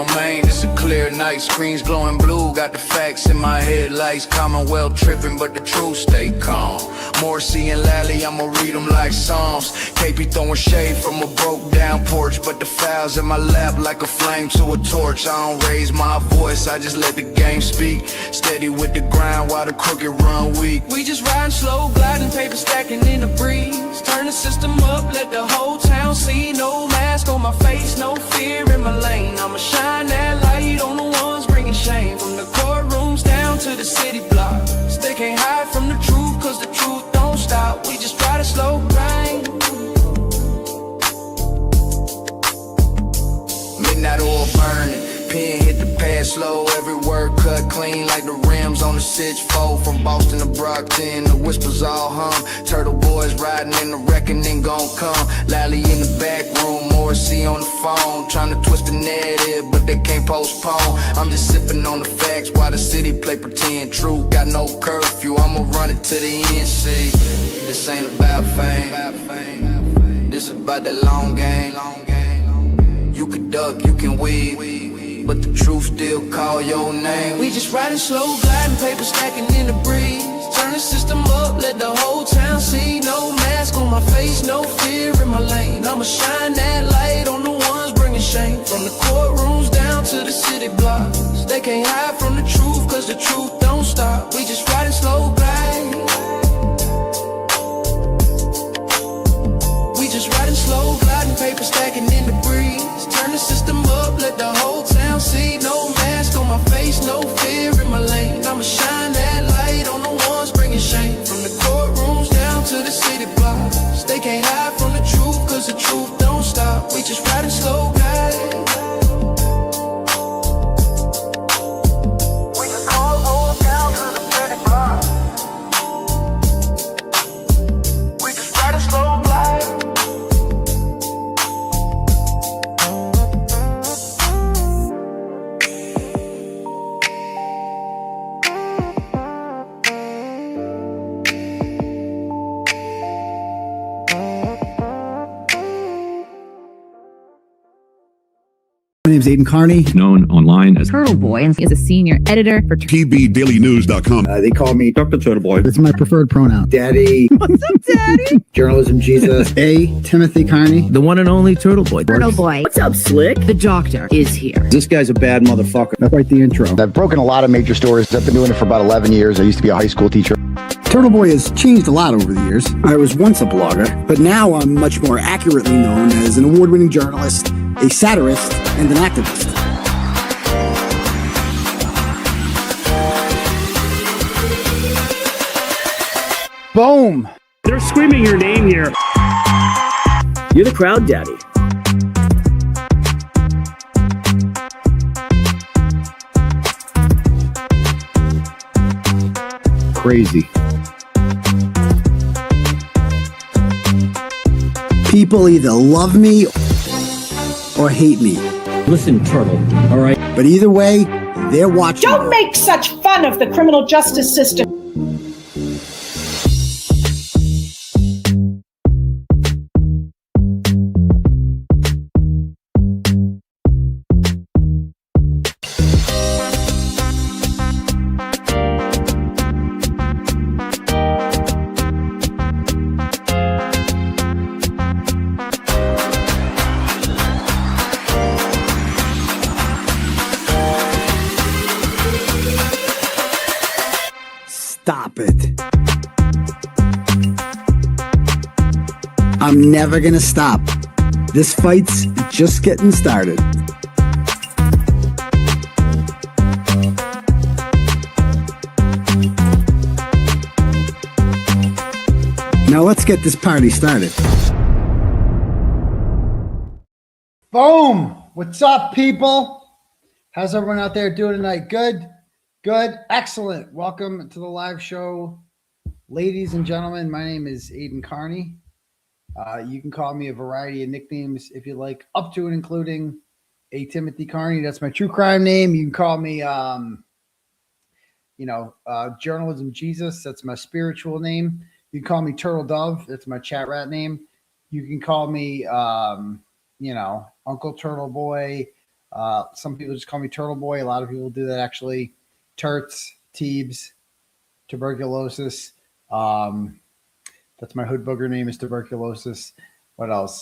down Main, it's a clear night. Screens glowing blue, got the facts in my headlights. Commonwealth tripping, but the truth stay calm. 𝗵𝗃 and 𝗟𝗟, I'ma read them like Psalms. KP throwing shade from a broke down porch, but the files in my lap like a flame to a torch. I don't raise my voice, I just let the game speak. Steady with the grind while the crooked run weak. We just riding slow, gliding, paper stacking in the breeze. Turn the system up, let the whole town see. No mask on my face, no fear in my lane. I'ma shine that light on the ones bringing shame. From the courtrooms down to the city blocks, they can't hide from the truth, cause the truth don't stop. We just try to slow grind. Midnight oil burning, pen hit the pad slow. Every word cut clean like the rims on the 𝗬𝗂𝗄𝗃. From Boston to Brockton, the whispers all hum. Turtleboys riding in the reckoning gon' come. 𝗟𝗟 in the back room, 𝗵𝗃 on the phone, trying to twist the narrative, but they can't postpone. I'm just sipping on the facts while the city play pretend. Truth got no curfew, I'ma run it to the end. See, this ain't about fame, this about the long game. You can duck, you can weave, but the truth still call your name. We just riding slow, gliding, paper stacking in the breeze. Turn the system up, let the whole town see. No mask on my face, no fear in my lane. I'ma shine that light on the ones bringing shame. From the courtrooms down to the city blocks, they can't hide from the truth, cause the truth don't stop. We just riding slow, gliding. We just riding slow, gliding, paper stacking in the breeze. Turn the system up, let the whole town see. No mask on my face, no fear in my lane. I'ma shine that light on the ones bringing shame. From the courtrooms down to the city blocks, they can't hide from the truth, cause the truth don't stop. We just riding slow, guys. We just all down to the city blocks. We just riding slow, guys. My name's Aidan Kearney, known online as Turtleboy, and is a senior editor for TBDailyNews.com. They call me Dr. Turtleboy. It's my preferred pronoun. Daddy. What's up, Daddy? Journalism Jesus. Timothy Kearney. The one and only Turtleboy. Turtleboy. What's up, Slick? The doctor is here. This guy's a bad motherfucker. That's right, the intro. I've broken a lot of major stories. I've been doing it for about 11 years. I used to be a high school teacher. Turtleboy has changed a lot over the years. I was once a blogger, but now I'm much more accurately known as an award-winning journalist, a satirist, and an activist. Boom! They're screaming your name here. You're the crowd daddy. Crazy. People either love me or hate me. Listen, Turtle, all right? But either way, they're watching. Don't make such fun of the criminal justice system. Stop it. I'm never gonna stop. This fight's just getting started. Now let's get this party started. Boom! What's up, people? How's everyone out there doing tonight? Good? Good? Excellent. Welcome to the live show. Ladies and gentlemen, my name is Aidan Kearney. You can call me a variety of nicknames if you like, up to and including a Timothy Kearney. That's my true crime name. You can call me, Journalism Jesus. That's my spiritual name. You can call me 𝗕𝗿𝗲𝗺. That's my chat rat name. You can call me, Uncle Turtleboy. Some people just call me Turtleboy. A lot of people do that actually. 𝗬𝗏𝗃, tuberculosis. That's my hood booger name is tuberculosis. What else?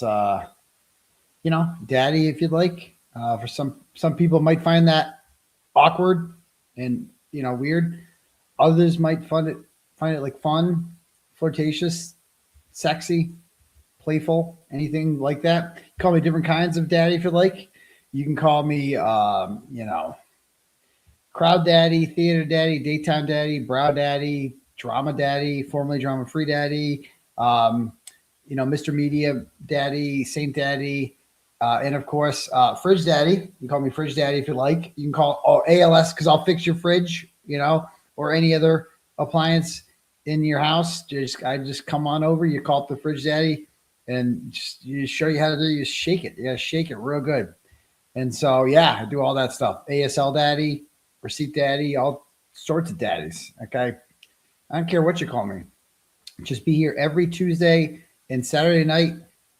Daddy, if you'd like. For some people might find that awkward and weird. Others might find it like fun, flirtatious, sexy, playful, anything like that. Call me different kinds of daddy if you like. You can call me crowd daddy, theater daddy, daytime daddy, brow daddy, drama daddy, formerly drama free daddy, Mr. Media daddy, Saint daddy, and of course fridge daddy. You can call me fridge daddy if you like. You can call ALS because I'll fix your fridge, or any other appliance in your house. I just come on over. You call up the fridge daddy, and you show you how to do. You shake it. You gotta shake it real good. And so I do all that stuff. ASL daddy, receipt daddy, all sorts of daddies. Okay, I don't care what you call me. Just be here every Tuesday and Saturday night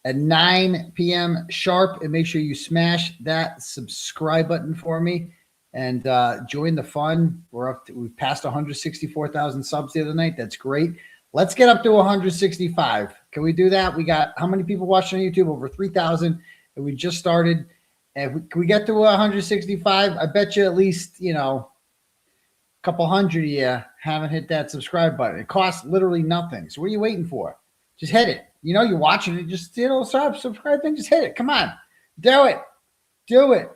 at 9 p.m. sharp, and make sure you smash that subscribe button for me and join the fun. We've passed 164,000 subs the other night. That's great. Let's get up to 165. Can we do that? We got how many people watching on YouTube? Over 3,000, and we just started. And can we get to 165? I bet you at least a couple hundred of you haven't hit that subscribe button. It costs literally nothing. So what are you waiting for? Just hit it. You're watching it. Just subscribe thing. Just hit it. Come on, do it. Do it.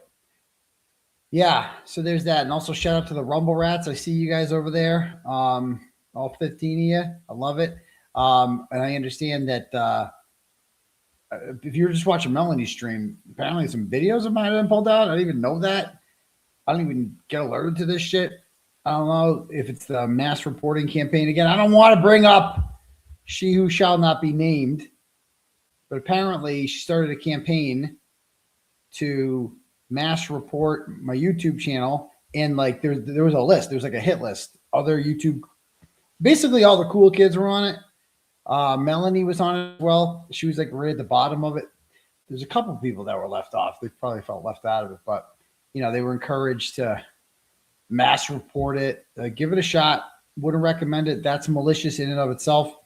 Yeah. So there's that. And also shout out to the Rumble Rats. I see you guys over there. All 15 of you. I love it. And I understand that if you're just watching Melanie's stream, apparently some videos of mine have been pulled out. I didn't even know that. I don't even get alerted to this shit. I don't know if it's the mass reporting campaign again. I don't want to bring up She Who Shall Not Be Named, but apparently she started a campaign to mass report my YouTube channel. And like there was a list. There was like a hit list. Other YouTube, basically all the cool kids were on it. Melanie was on it as well. She was like right at the bottom of it. There's a couple of people that were left off. They probably felt left out of it, but they were encouraged to mass report it, give it a shot. Wouldn't recommend it. That's malicious in and of itself.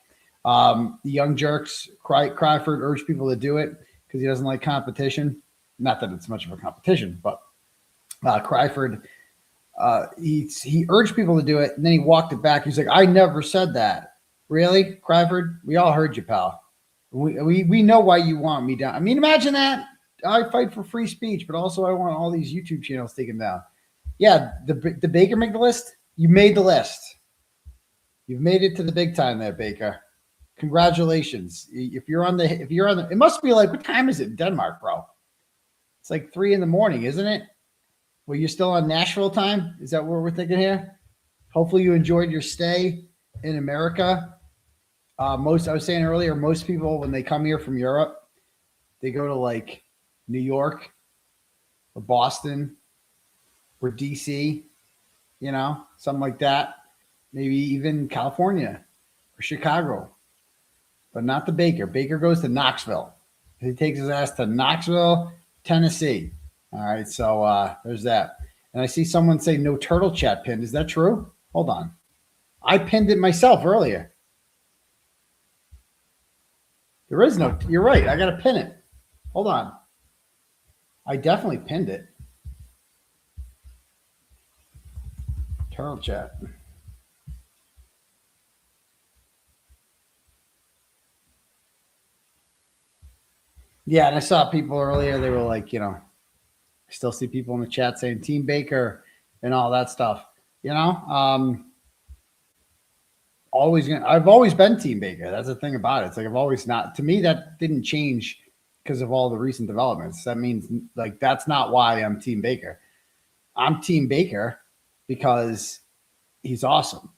The young jerks, Crawford urged people to do it because he doesn't like competition. Not that it's much of a competition, but Crawford, he urged people to do it, and then he walked it back. He's like, I never said that. Really, Crawford? We all heard you, pal. We know why you want me down. I mean, imagine that. I fight for free speech, but also I want all these YouTube channels taken down. Yeah, the Baker make the list. You made the list. You've made it to the big time there, Baker. Congratulations. If you're on the, it must be like, what time is it in Denmark, bro? It's like 3 a.m, isn't it? Well, you're still on Nashville time. Is that what we're thinking here? Hopefully you enjoyed your stay in America. I was saying earlier, most people, when they come here from Europe, they go to like New York or Boston or DC, something like that. Maybe even California or Chicago, but not the Baker. Baker goes to Knoxville. He takes his ass to Knoxville, Tennessee. All right. So there's that. And I see someone say no turtle chat pinned. Is that true? Hold on. I pinned it myself earlier. There is no, you're right. I got to pin it. Hold on. I definitely pinned it. Turtle chat. Yeah, and I saw people earlier. They were like, I still see people in the chat saying Team Baker and all that stuff. I've always been Team Baker. That's the thing about it. It's like I've always not. To me, that didn't change because of all the recent developments. That means like that's not why I'm Team Baker. I'm Team Baker because he's awesome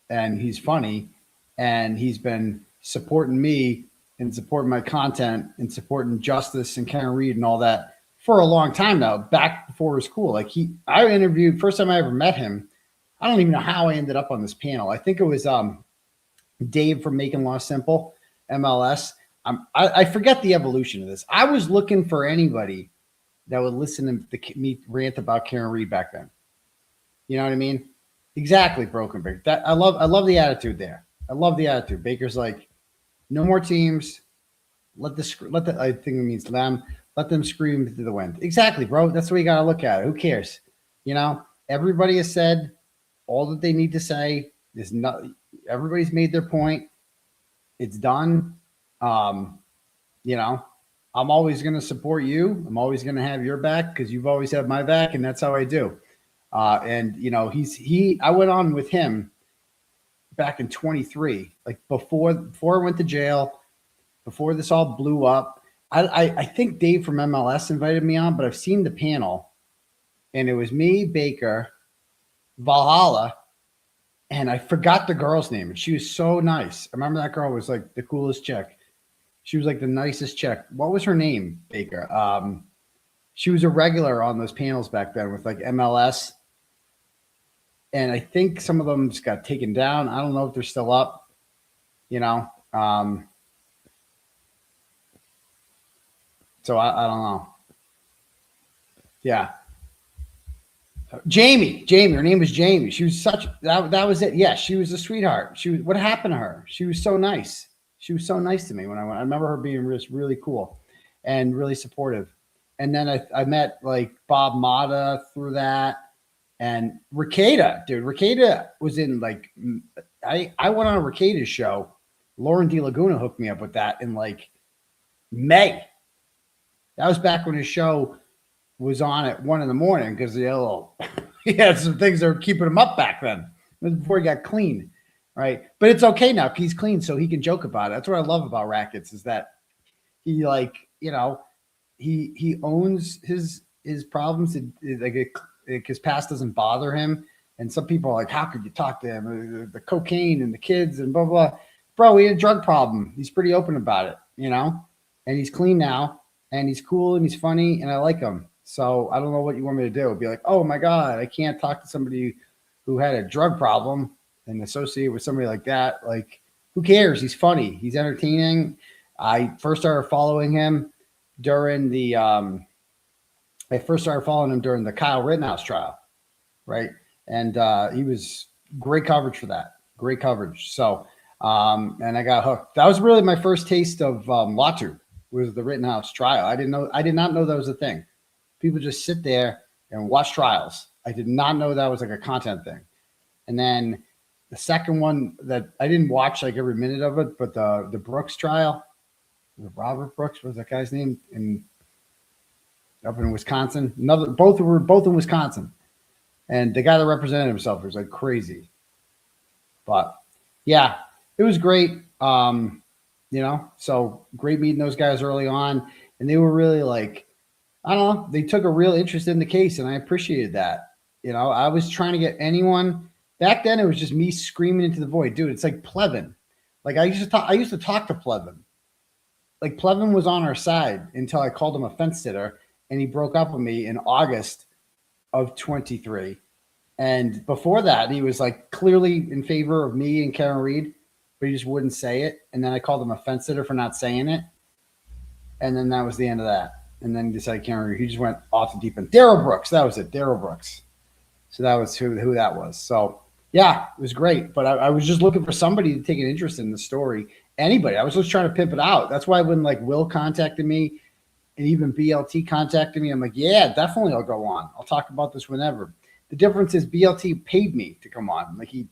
and he's funny and he's been supporting me and supporting my content and supporting Justice and Karen Reed and all that for a long time now, back before it was cool. Like I interviewed, first time I ever met him. I don't even know how I ended up on this panel. I think it was Dave from Making Law Simple, MLS. I forget the evolution of this. I was looking for anybody that would listen to me rant about Karen Reed back then. You know what I mean? Exactly, Broken Baker. I love the attitude there. I love the attitude. Baker's like, no more teams. I think it means them. Let them scream to the wind. Exactly, bro. That's the way you got to look at it. Who cares? You know, everybody has said all that they need to say. There's not. Everybody's made their point. It's done. You know, I'm always going to support you. I'm always going to have your back because you've always had my back, and that's how I do. And you know, I went on with him back in 23, like before I went to jail, before this all blew up. I think Dave from MLS invited me on, but I've seen the panel, and it was me, Baker, Valhalla, and I forgot the girl's name, and she was so nice. I remember that girl was like the coolest chick. She was like the nicest chick. What was her name, Baker? She was a regular on those panels back then with like MLS. And I think some of them just got taken down. I don't know if they're still up, you know. So I don't know. Yeah. Jamie, her name was Jamie. She was that was it. Yeah, she was a sweetheart. What happened to her? She was so nice. She was so nice to me when I went. I remember her being really cool and really supportive. And then I met like Bob Mata through that. And 𝗃𝗏𝗃𝗏, dude, 𝗃𝗏𝗃𝗏 was in like, I went on a 𝗃𝗏𝗃𝗏 show. Lauren De Laguna hooked me up with that in like May. That was back when his show was on at 1 a.m. because he had some things that were keeping him up back then. It was before he got clean, right? But it's okay now. He's clean, so he can joke about it. That's what I love about Rackets is that he like, you know, he owns his problems. His past doesn't bother him. And some people are like, how could you talk to him? The cocaine and the kids and blah, blah. Bro, he had a drug problem. He's pretty open about it, you know? And he's clean now. And he's cool and he's funny and I like him. So I don't know what you want me to do. Be like, oh my God, I can't talk to somebody who had a drug problem and associate with somebody like that. Like, who cares? He's funny. He's entertaining. I first started following him during the Kyle Rittenhouse trial, right? And he was great coverage for that. Great coverage. So, and I got hooked. That was really my first taste of Latu, was the Rittenhouse trial. I did not know that was a thing. People just sit there and watch trials. I did not know that was like a content thing. And then the second one that I didn't watch like every minute of it, but the Brooks trial, Robert Brooks was that guy's name up in Wisconsin. Both in Wisconsin. And the guy that represented himself was like crazy. But yeah, it was great. You know, so great meeting those guys early on. And they were really like, I don't know, they took a real interest in the case, and I appreciated that. You know, I was trying to get anyone back then. It was just me screaming into the void, dude. It's like Plevin. Like I used to talk to Plevin. Like Plevin was on our side until I called him a fence sitter, and he broke up with me in August of 23. And before that, he was like clearly in favor of me and Karen Reed, but he just wouldn't say it. And then I called him a fence sitter for not saying it. And then that was the end of that. And then he decided Karen Reed. He just went off the deep end. Daryl Brooks, that was it. Daryl Brooks. So that was who that was. So yeah, it was great. But I was just looking for somebody to take an interest in the story. Anybody. I was just trying to pimp it out. That's why when like Will contacted me and even BLT contacted me, I'm like, yeah, definitely I'll go on. I'll talk about this whenever. The difference is BLT paid me to come on. Like he's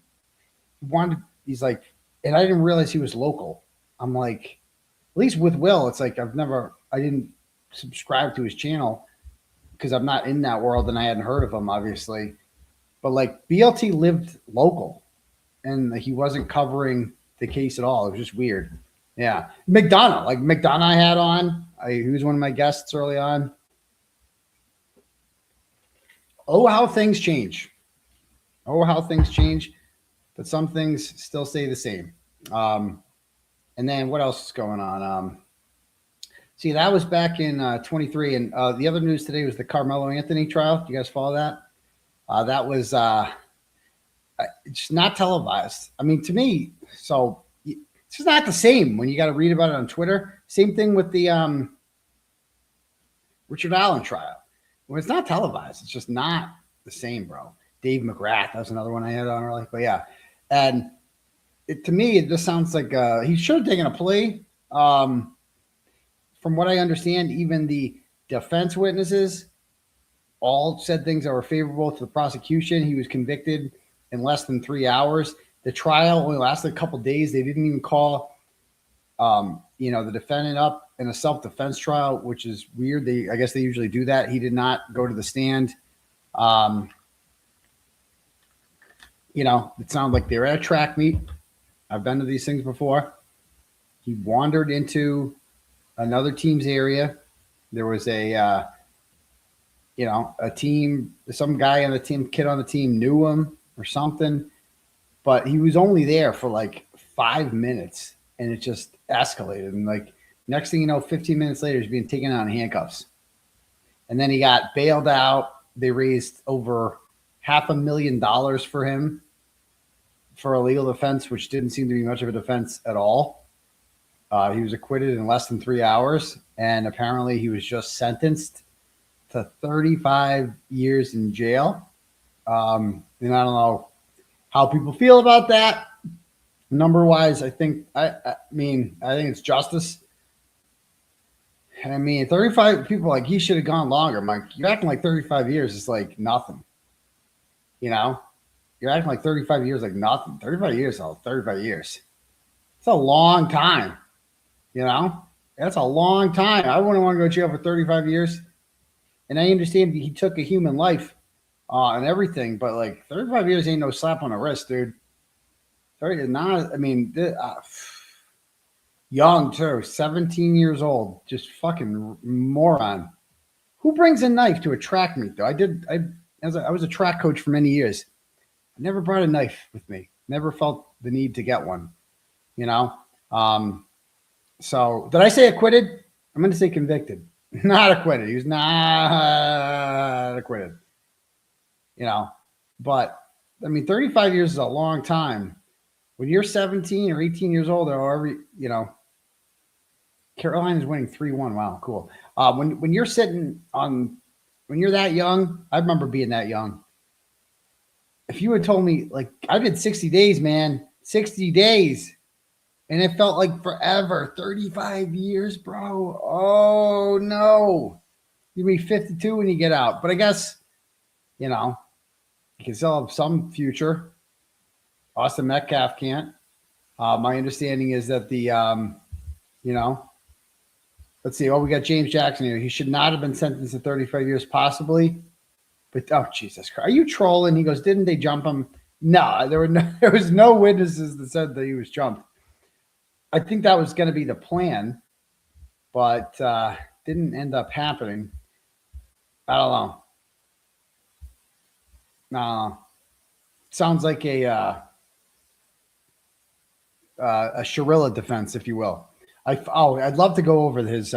like, and I didn't realize he was local. I'm like, at least with Will, it's like I didn't subscribe to his channel because I'm not in that world and I hadn't heard of him, obviously. But like BLT lived local and like, he wasn't covering the case at all. It was just weird. Yeah. McDonough I had on. He was one of my guests early on. Oh, how things change. But some things still stay the same. And then what else is going on? See, that was back in 23. And the other news today was the Carmelo Anthony trial. Do you guys follow that? That was it's not televised. I mean, to me, so it's just not the same when you got to read about it on Twitter. Same thing with the Richard Allen trial. Well, it's not televised. It's just not the same, bro. Dave McGrath, that's another one I had on early. But yeah, and to me, it just sounds like he should have taken a plea. From what I understand, even the defense witnesses all said things that were favorable to the prosecution. He was convicted in less than 3 hours. The trial only lasted a couple of days. They didn't even call, the defendant up in a self-defense trial, which is weird. I guess they usually do that. He did not go to the stand. It sounded like they were at a track meet. I've been to these things before. He wandered into another team's area. There was a team, some guy on the team, kid on the team knew him or something, but he was only there for like 5 minutes and it just escalated. And like, next thing you know, 15 minutes later, he's being taken out in handcuffs. And then he got bailed out. They raised over $500,000 for him for a legal defense, which didn't seem to be much of a defense at all. He was acquitted in less than 3 hours. And apparently he was just sentenced to 35 years in jail. And I don't know how people feel about that. Number wise, I think it's justice. I mean, 35 people, like, he should have gone longer. I'm like, you're acting like 35 years is like nothing. You're acting like 35 years like nothing. 35 years, 35 years. It's a long time. That's a long time. I wouldn't want to go to jail for 35 years. And I understand he took a human life and everything, but like 35 years ain't no slap on the wrist, dude. 30 is not, young too, 17 years old, just fucking moron. Who brings a knife to a track meet though? I was a track coach for many years. I never brought a knife with me. Never felt the need to get one, So did I say acquitted? I'm going to say convicted. Not acquitted. He was not acquitted. But 35 years is a long time. When you're 17 or 18 years old, or however, Carolina's winning 3-1. Wow, cool. When you're when you're that young, I remember being that young. If you had told me, like, I did 60 days, man, 60 days. And it felt like forever. 35 years, bro. Oh, no. You'll be 52 when you get out. But I guess, you can still have some future. Austin Metcalf can't. My understanding is that let's see. Oh, we got James Jackson here. He should not have been sentenced to 35 years, possibly. But, oh, Jesus Christ. Are you trolling? He goes, didn't they jump him? No, there was no witnesses that said that he was jumped. I think that was going to be the plan, but didn't end up happening. I don't know. No, sounds like a 𝗫𝗏𝗄 defense, if you will. I'd love to go over his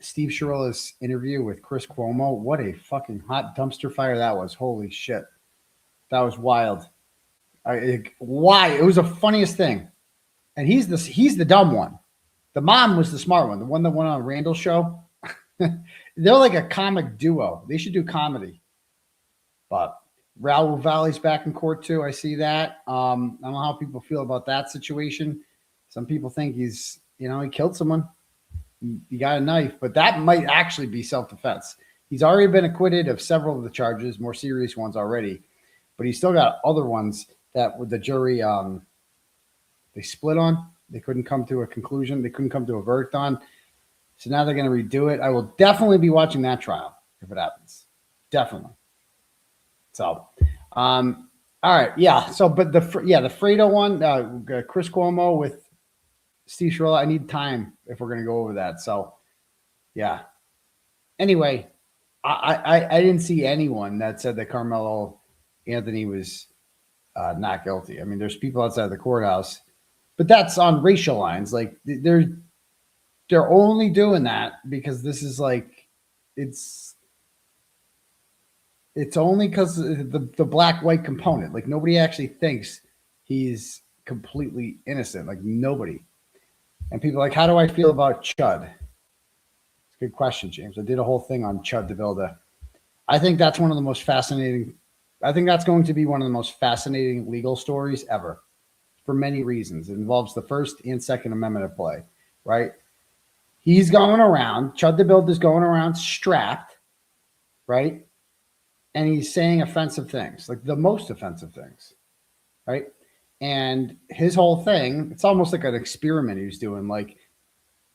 Steve 𝗫𝗏's interview with Chris Cuomo. What a fucking hot dumpster fire that was! Holy shit, that was wild. Why? It was the funniest thing. And he's the dumb one. The mom was the smart one, the one that went on Randall's show. They're like a comic duo. They should do comedy. But Raul Valley's back in court too. I see that. I don't know how people feel about that situation. Some people think he's, he killed someone. He got a knife, but that might actually be self-defense. He's already been acquitted of several of the charges, more serious ones already, but he's still got other ones that with the jury, they split on. They couldn't come to a conclusion. They couldn't come to a verdict on. So now they're going to redo it. I will definitely be watching that trial if it happens. Definitely. So, all right. Yeah. So, but the Fredo one, Chris Cuomo with Steve 𝗫𝗏, I need time if we're going to go over that. So, yeah. Anyway, I didn't see anyone that said that Carmelo Anthony was not guilty. I mean, there's people outside the courthouse, but that's on racial lines. Like they're only doing that because this is like, it's only because the black-white component. Like nobody actually thinks he's completely innocent. Like nobody. And people are like, how do I feel about Chud? It's a good question, James. I did a whole thing on 𝗪𝗏𝗪. I think that's one of the most fascinating. I think that's going to be one of the most fascinating legal stories ever for many reasons. It involves the First and Second Amendment at play, right? He's going around, 𝗬𝗏𝗺𝗫 is going around strapped, right? And he's saying offensive things, like the most offensive things, right? And his whole thing, it's almost like an experiment he was doing. Like,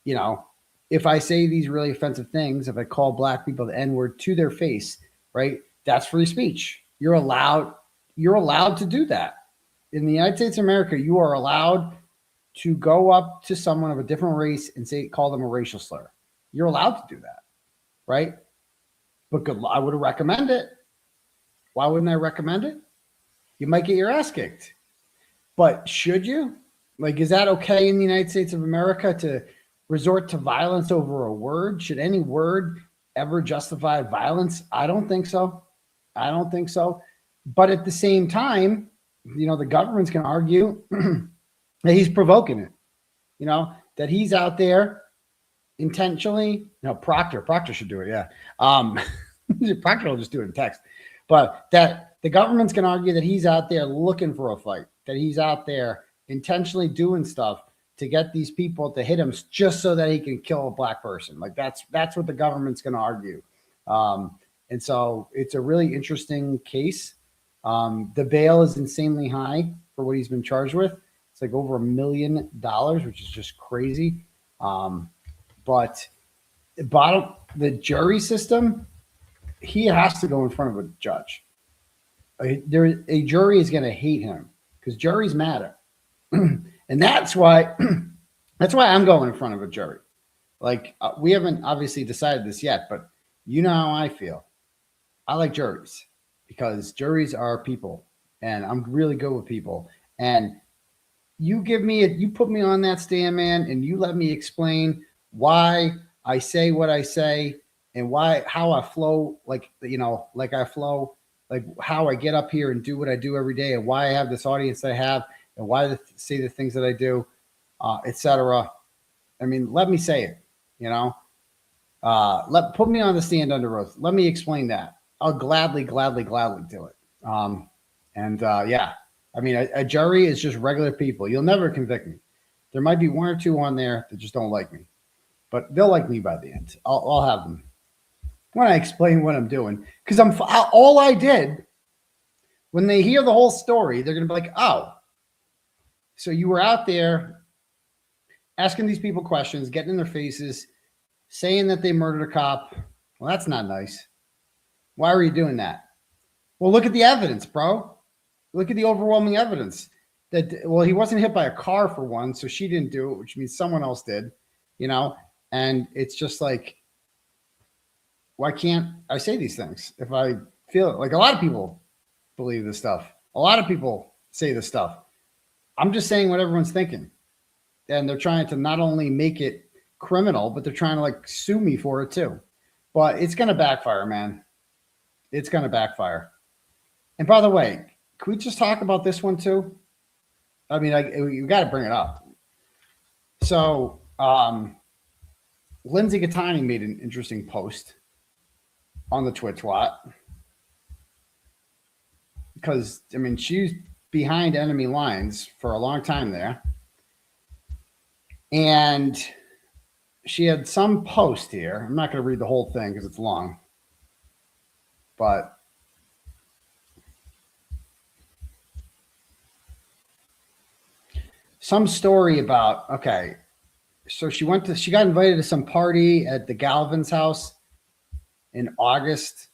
you know, if I say these really offensive things, if I call black people the N-word to their face, right? That's free speech. You're allowed to do that. In the United States of America, you are allowed to go up to someone of a different race and call them a racial slur. You're allowed to do that, right? But I would recommend it. Why wouldn't I recommend it? You might get your ass kicked. But should you? Like, is that okay in the United States of America to resort to violence over a word? Should any word ever justify violence? I don't think so. I don't think so. But at the same time, you know, the government's going to argue that he's provoking it, you know, that he's out there intentionally. No, Proctor should do it. Yeah. Proctor will just do it in text. But that the government's going to argue that he's out there looking for a fight, that he's out there intentionally doing stuff to get these people to hit him just so that he can kill a black person. Like that's what the government's going to argue. And so it's a really interesting case. The bail is insanely high for what he's been charged with. It's like over $1 million, which is just crazy. But the jury system, he has to go in front of a judge. A jury is going to hate him because juries matter. And that's why I'm going in front of a jury. Like we haven't obviously decided this yet, but you know how I feel. I like juries because juries are people and I'm really good with people. And you put me on that stand, man, and you let me explain why I say what I say and how I flow, like I flow, like how I get up here and do what I do every day and why I have this audience that I have and why I say the things that I do, etc. I mean, let me say it, you know, put me on the stand under oath. Let me explain that. I'll gladly do it. Yeah, I mean, a jury is just regular people. You'll never convict me. There might be one or two on there that just don't like me, but they'll like me by the end. I'll have them when I explain what I'm doing. Because all I did, when they hear the whole story, they're going to be like, oh, so you were out there asking these people questions, getting in their faces, saying that they murdered a cop. Well, that's not nice. Why are you doing that? Well, look at the evidence, bro. Look at the overwhelming evidence that, well, he wasn't hit by a car for one, so she didn't do it, which means someone else did, you know? And it's just like, why can't I say these things if I feel it? Like a lot of people believe this stuff. A lot of people say this stuff. I'm just saying what everyone's thinking. And they're trying to not only make it criminal, but they're trying to like sue me for it too. But it's going to backfire, man. It's going to backfire. And by the way, can we just talk about this one too? I mean, you got to bring it up. So, Gaetani made an interesting post on the Twitch-Watt because, I mean, she's behind enemy lines for a long time there. And she had some post here. I'm not going to read the whole thing because it's long. But some story about, okay, so she got invited to some party at the Galvin's house in August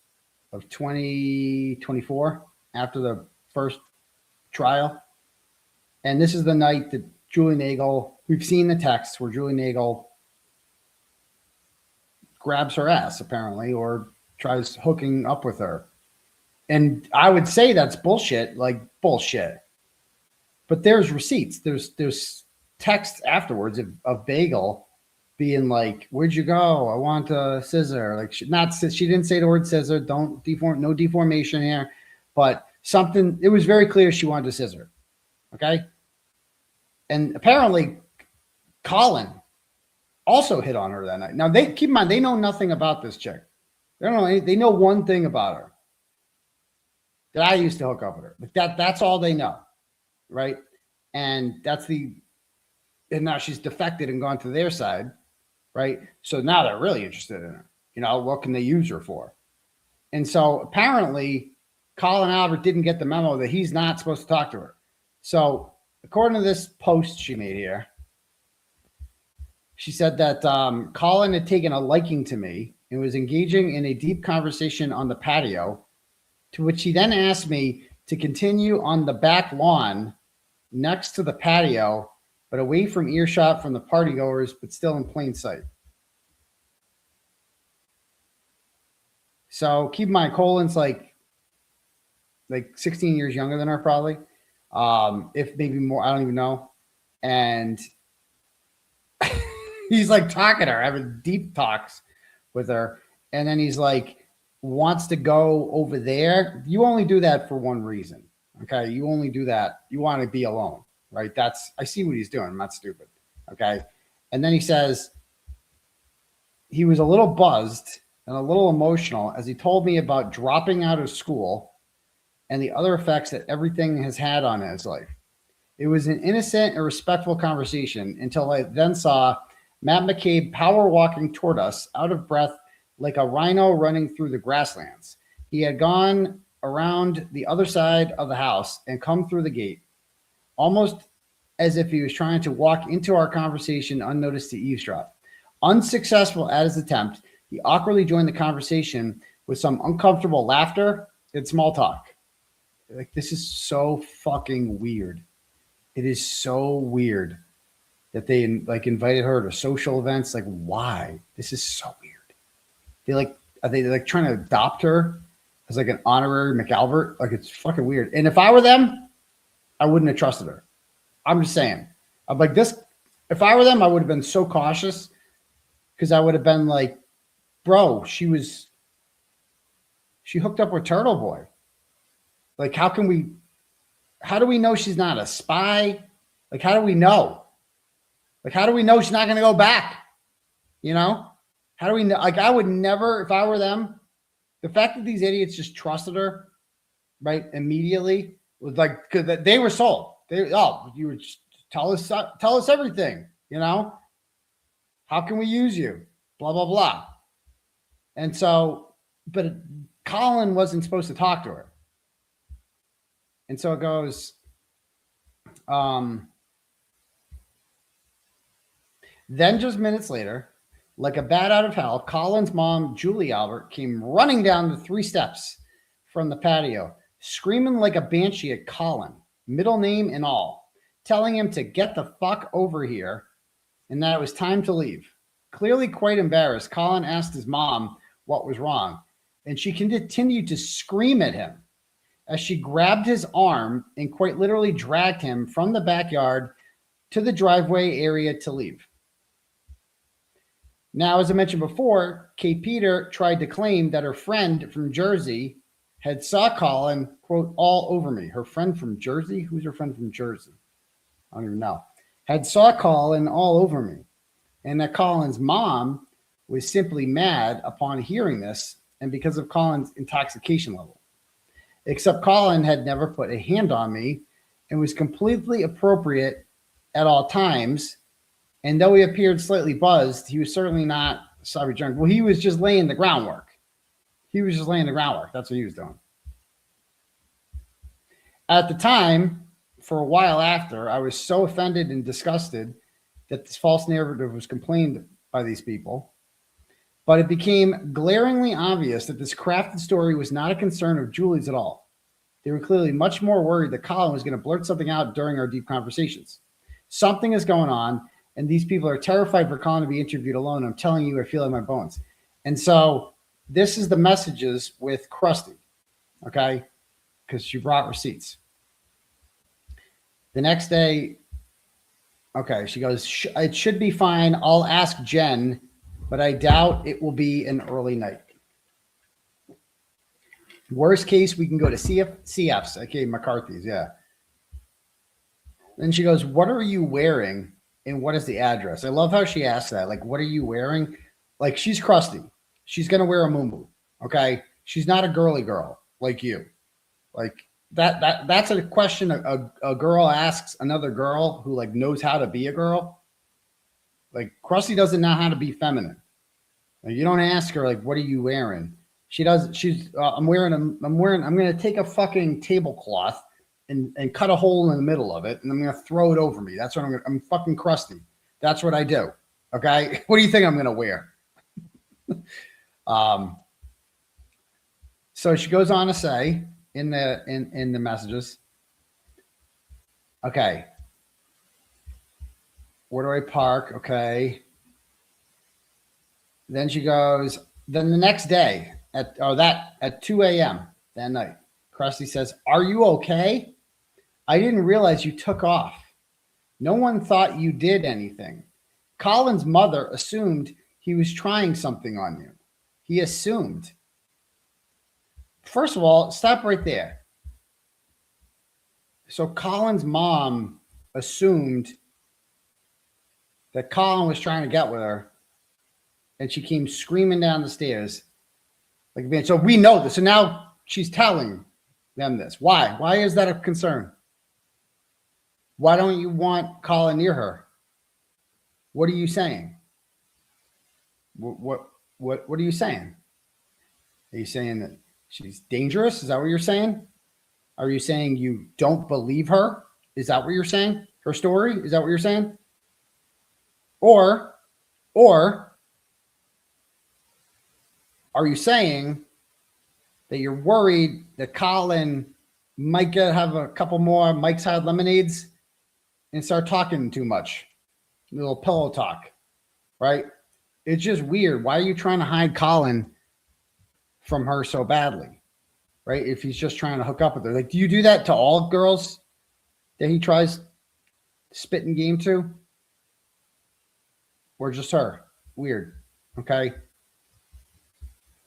of 2024 after the first trial. And this is the night that Julie Nagel, we've seen the text where Julie Nagel grabs her ass apparently, or tries hooking up with her. And I would say that's bullshit, like bullshit. But there's receipts. There's text afterwards of Bagel being like, "Where'd you go? I want a scissor." Like she didn't say the word scissor. No deformation here, but something. It was very clear she wanted a scissor. Okay. And apparently, Colin also hit on her that night. Now keep in mind they know nothing about this chick. They don't know anything. They know one thing about her. That I used to hook up with her. Like that's all they know. Right. And and now she's defected and gone to their side. Right. So now they're really interested in her. You know, what can they use her for? And so apparently Colin Albert didn't get the memo that he's not supposed to talk to her. So according to this post she made here, she said that Colin had taken a liking to me and was engaging in a deep conversation on the patio, to which he then asked me to continue on the back lawn next to the patio, but away from earshot from the partygoers, but still in plain sight. So keep in mind, Colin's like 16 years younger than her, probably. If maybe more, I don't even know. And he's like talking to her, having deep talks with her. And then he's like, wants to go over there. You only do that for one reason. Okay. You only do that. You want to be alone, right? I see what he's doing. I'm not stupid. Okay. And then he says he was a little buzzed and a little emotional as he told me about dropping out of school and the other effects that everything has had on his life. It was an innocent and respectful conversation until I then saw Matt McCabe power walking toward us, out of breath, like a rhino running through the grasslands. He had gone around the other side of the house and come through the gate, almost as if he was trying to walk into our conversation unnoticed to eavesdrop. Unsuccessful at his attempt, he awkwardly joined the conversation with some uncomfortable laughter and small talk. Like, this is so fucking weird. It is so weird that they like invited her to social events. Like, why? This is so weird. Are they like trying to adopt her as like an honorary McAlbert? Like, it's fucking weird. And if I were them, I wouldn't have trusted her. I'm just saying. I'm like this. If I were them, I would have been so cautious, because I would have been like, bro, she hooked up with Turtleboy. Like, how do we know she's not a spy? Like, how do we know? Like, how do we know she's not going to go back? You know? How do we know? Like, I would never, if I were them, the fact that these idiots just trusted her, right, immediately, was like, because they were sold. You would tell us everything, you know? How can we use you? Blah, blah, blah. And so, but Colin wasn't supposed to talk to her. And so it goes, then just minutes later, like a bat out of hell, Colin's mom, Julie Albert, came running down the 3 steps from the patio, screaming like a banshee at Colin, middle name and all, telling him to get the fuck over here and that it was time to leave. Clearly quite embarrassed, Colin asked his mom what was wrong, and she continued to scream at him as she grabbed his arm and quite literally dragged him from the backyard to the driveway area to leave. Now, as I mentioned before, 𝗵𝗵𝗄 tried to claim that her friend from Jersey had saw Colin, quote, all over me. Her friend from Jersey? Who's her friend from Jersey? I don't even know. Had saw Colin all over me. And that Colin's mom was simply mad upon hearing this and because of Colin's intoxication level. Except Colin had never put a hand on me and was completely appropriate at all times. And though he appeared slightly buzzed, he was certainly not sorry drunk. Well, he was just laying the groundwork. That's what he was doing. At the time, for a while after, I was so offended and disgusted that this false narrative was complained by these people. But it became glaringly obvious that this crafted story was not a concern of Julie's at all. They were clearly much more worried that Colin was going to blurt something out during our deep conversations. Something is going on, and these people are terrified for Colin to be interviewed alone. I'm telling you, I feel in my bones. And so this is the messages with 𝗪𝗏𝗏, okay? Because she brought receipts. The next day, okay, she goes, it should be fine. I'll ask Jen, but I doubt it will be an early night. Worst case, we can go to CF's, okay, McCarthy's, yeah. Then she goes, what are you wearing and what is the address? I love how she asked that. Like, what are you wearing? Like, she's crusty. She's going to wear a muumuu. Okay. She's not a girly girl like you. Like that's a question a girl asks another girl who like knows how to be a girl. Like 𝗃𝗃𝗃 doesn't know how to be feminine. Like, you don't ask her like, what are you wearing? She does. I'm going to take a fucking tablecloth and cut a hole in the middle of it. And I'm going to throw it over me. That's what I'm fucking 𝗃𝗃𝗃. That's what I do. Okay. What do you think I'm going to wear? So she goes on to say in the messages, okay, where do I park? Okay. Then she goes, then the next day at 2 a.m. that night, 𝗃𝗃𝗃 says, are you okay? I didn't realize you took off. No one thought you did anything. Colin's mother assumed he was trying something on you. He assumed. First of all, stop right there. So Colin's mom assumed that Colin was trying to get with her, and she came screaming down the stairs. Like, man, so we know this. So now she's telling them this. Why? Why is that a concern? Why don't you want Colin near her? What are you saying? What are you saying? Are you saying that she's dangerous? Is that what you're saying? Are you saying you don't believe her? Is that what you're saying? Her story? Is that what you're saying? Or are you saying that you're worried that Colin might have a couple more Mike's Hard Lemonades and start talking too much? A little pillow talk, right? It's just weird. Why are you trying to hide Colin from her so badly, right? If he's just trying to hook up with her. Like, do you do that to all girls that he tries spitting game to? Or just her? Weird. Okay.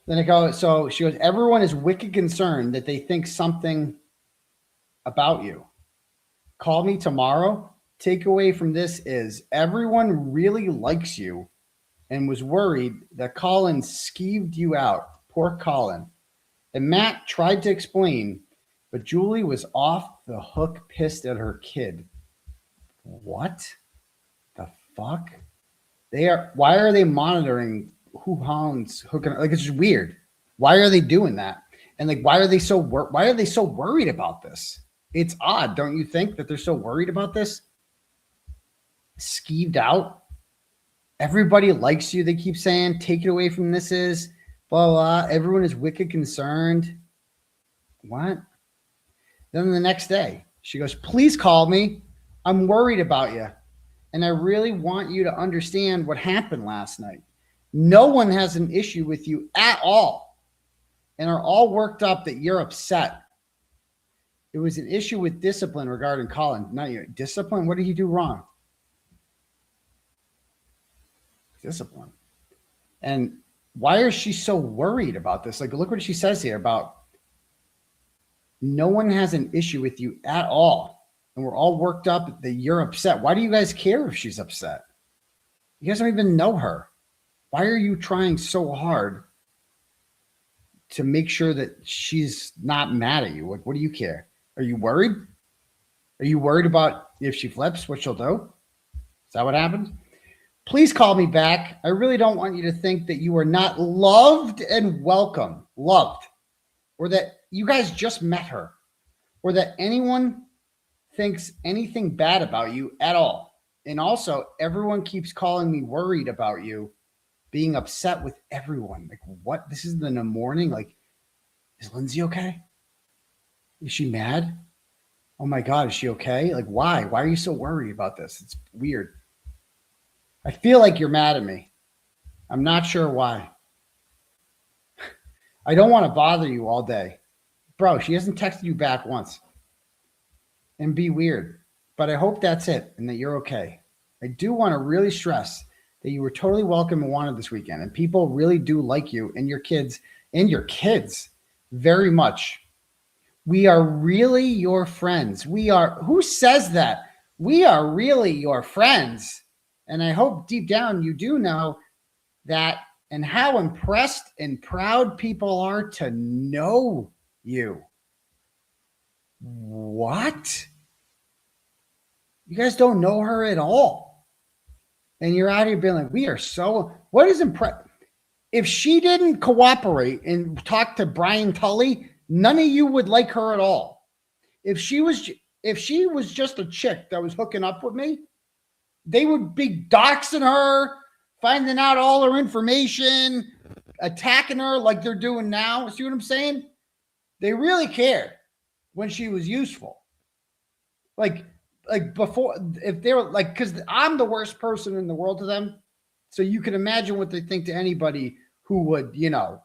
Then it goes, so she goes, everyone is wicked concerned that they think something about you. Call me tomorrow. Takeaway from this is everyone really likes you and was worried that Colin skeeved you out. Poor Colin. And Matt tried to explain, but Julie was off the hook pissed at her kid. What the fuck? Why are they monitoring who hounds hooking? Like, it's just weird. Why are they doing that? And like, why are they so worried about this? It's odd, don't you think, that they're so worried about this? Skeeved out. Everybody likes you. They keep saying, take it away from this is blah, blah. Everyone is wicked concerned. What? Then the next day she goes, please call me. I'm worried about you. And I really want you to understand what happened last night. No one has an issue with you at all and are all worked up that you're upset. It was an issue with discipline regarding Colin. Not your discipline. What did he do wrong? Discipline. And why is she so worried about this? Like, look what she says here about no one has an issue with you at all. And we're all worked up that you're upset. Why do you guys care if she's upset? You guys don't even know her. Why are you trying so hard to make sure that she's not mad at you? Like, what do you care? Are you worried? Are you worried about if she flips, what she'll do? Is that what happened? Please call me back. I really don't want you to think that you are not loved and welcome. Loved. Or that you guys just met her. Or that anyone thinks anything bad about you at all. And also, everyone keeps calling me worried about you being upset with everyone. Like, what? This is in the morning? Like, is Lindsay okay? Is she mad? Oh my God, is she okay? Like, why? Why are you so worried about this? It's weird. I feel like you're mad at me. I'm not sure why. I don't want to bother you all day. Bro, she hasn't texted you back once. And be weird. But I hope that's it and that you're okay. I do want to really stress that you were totally welcome and wanted this weekend. And people really do like you and your kids very much. We are really your friends. Who says that? We are really your friends. And I hope deep down you do know that and how impressed and proud people are to know you. What? You guys don't know her at all. And you're out here being like, we are so, what is impressive? If she didn't cooperate and talk to Brian Tully, none of you would like her at all. If she was just a chick that was hooking up with me, they would be doxing her, finding out all her information, attacking her like they're doing now. See what I'm saying? They really cared when she was useful. Like before, if they were like, because I'm the worst person in the world to them. So you can imagine what they think to anybody who would, you know,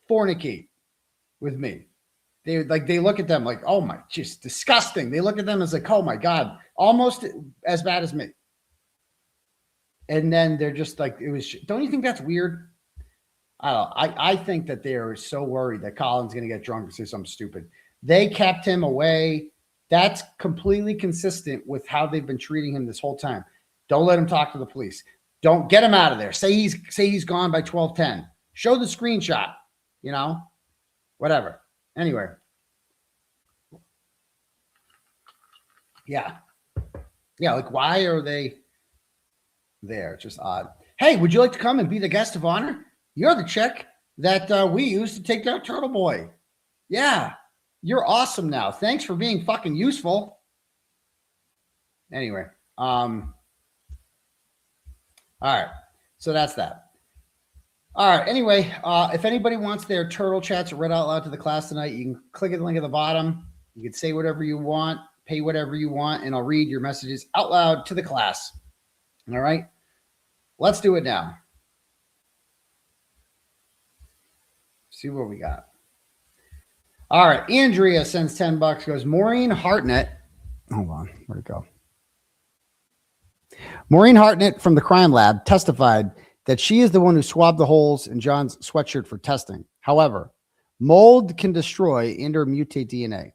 fornicate with me. They look at them like, oh my, just disgusting. They look at them as like, oh my God, almost as bad as me. And then they're just like, don't you think that's weird? I don't know. I think that they're so worried that Colin's going to get drunk and say something stupid. They kept him away. That's completely consistent with how they've been treating him this whole time. Don't let him talk to the police. Don't get him out of there. Say he's gone by 12:10. Show the screenshot, you know, whatever. Anyway. Yeah. Yeah. Like, why are they there? It's just odd. Hey, would you like to come and be the guest of honor? You're the chick that we used to take down Turtleboy. Yeah. You're awesome now. Thanks for being fucking useful. Anyway. All right. So that's that. All right. Anyway, if anybody wants their turtle chats read out loud to the class tonight, you can click the link at the bottom. You can say whatever you want, pay whatever you want, and I'll read your messages out loud to the class. All right. Let's do it now. See what we got. All right. Andrea sends $10, goes, Maureen Hartnett. Hold on. Where'd it go? Maureen Hartnett from the crime lab testified that she is the one who swabbed the holes in John's sweatshirt for testing. However, mold can destroy and or mutate DNA.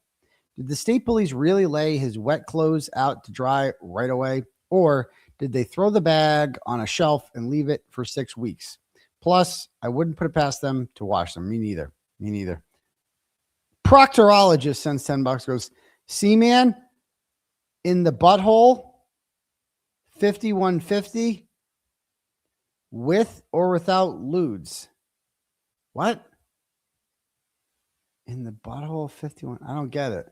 Did the state police really lay his wet clothes out to dry right away? Or did they throw the bag on a shelf and leave it for 6 weeks? Plus, I wouldn't put it past them to wash them. Me neither. Me neither. Proctorologist sends $10, goes, C-Man in the butthole, 5150, with or without lewds. What? In the butthole, 51. I don't get it.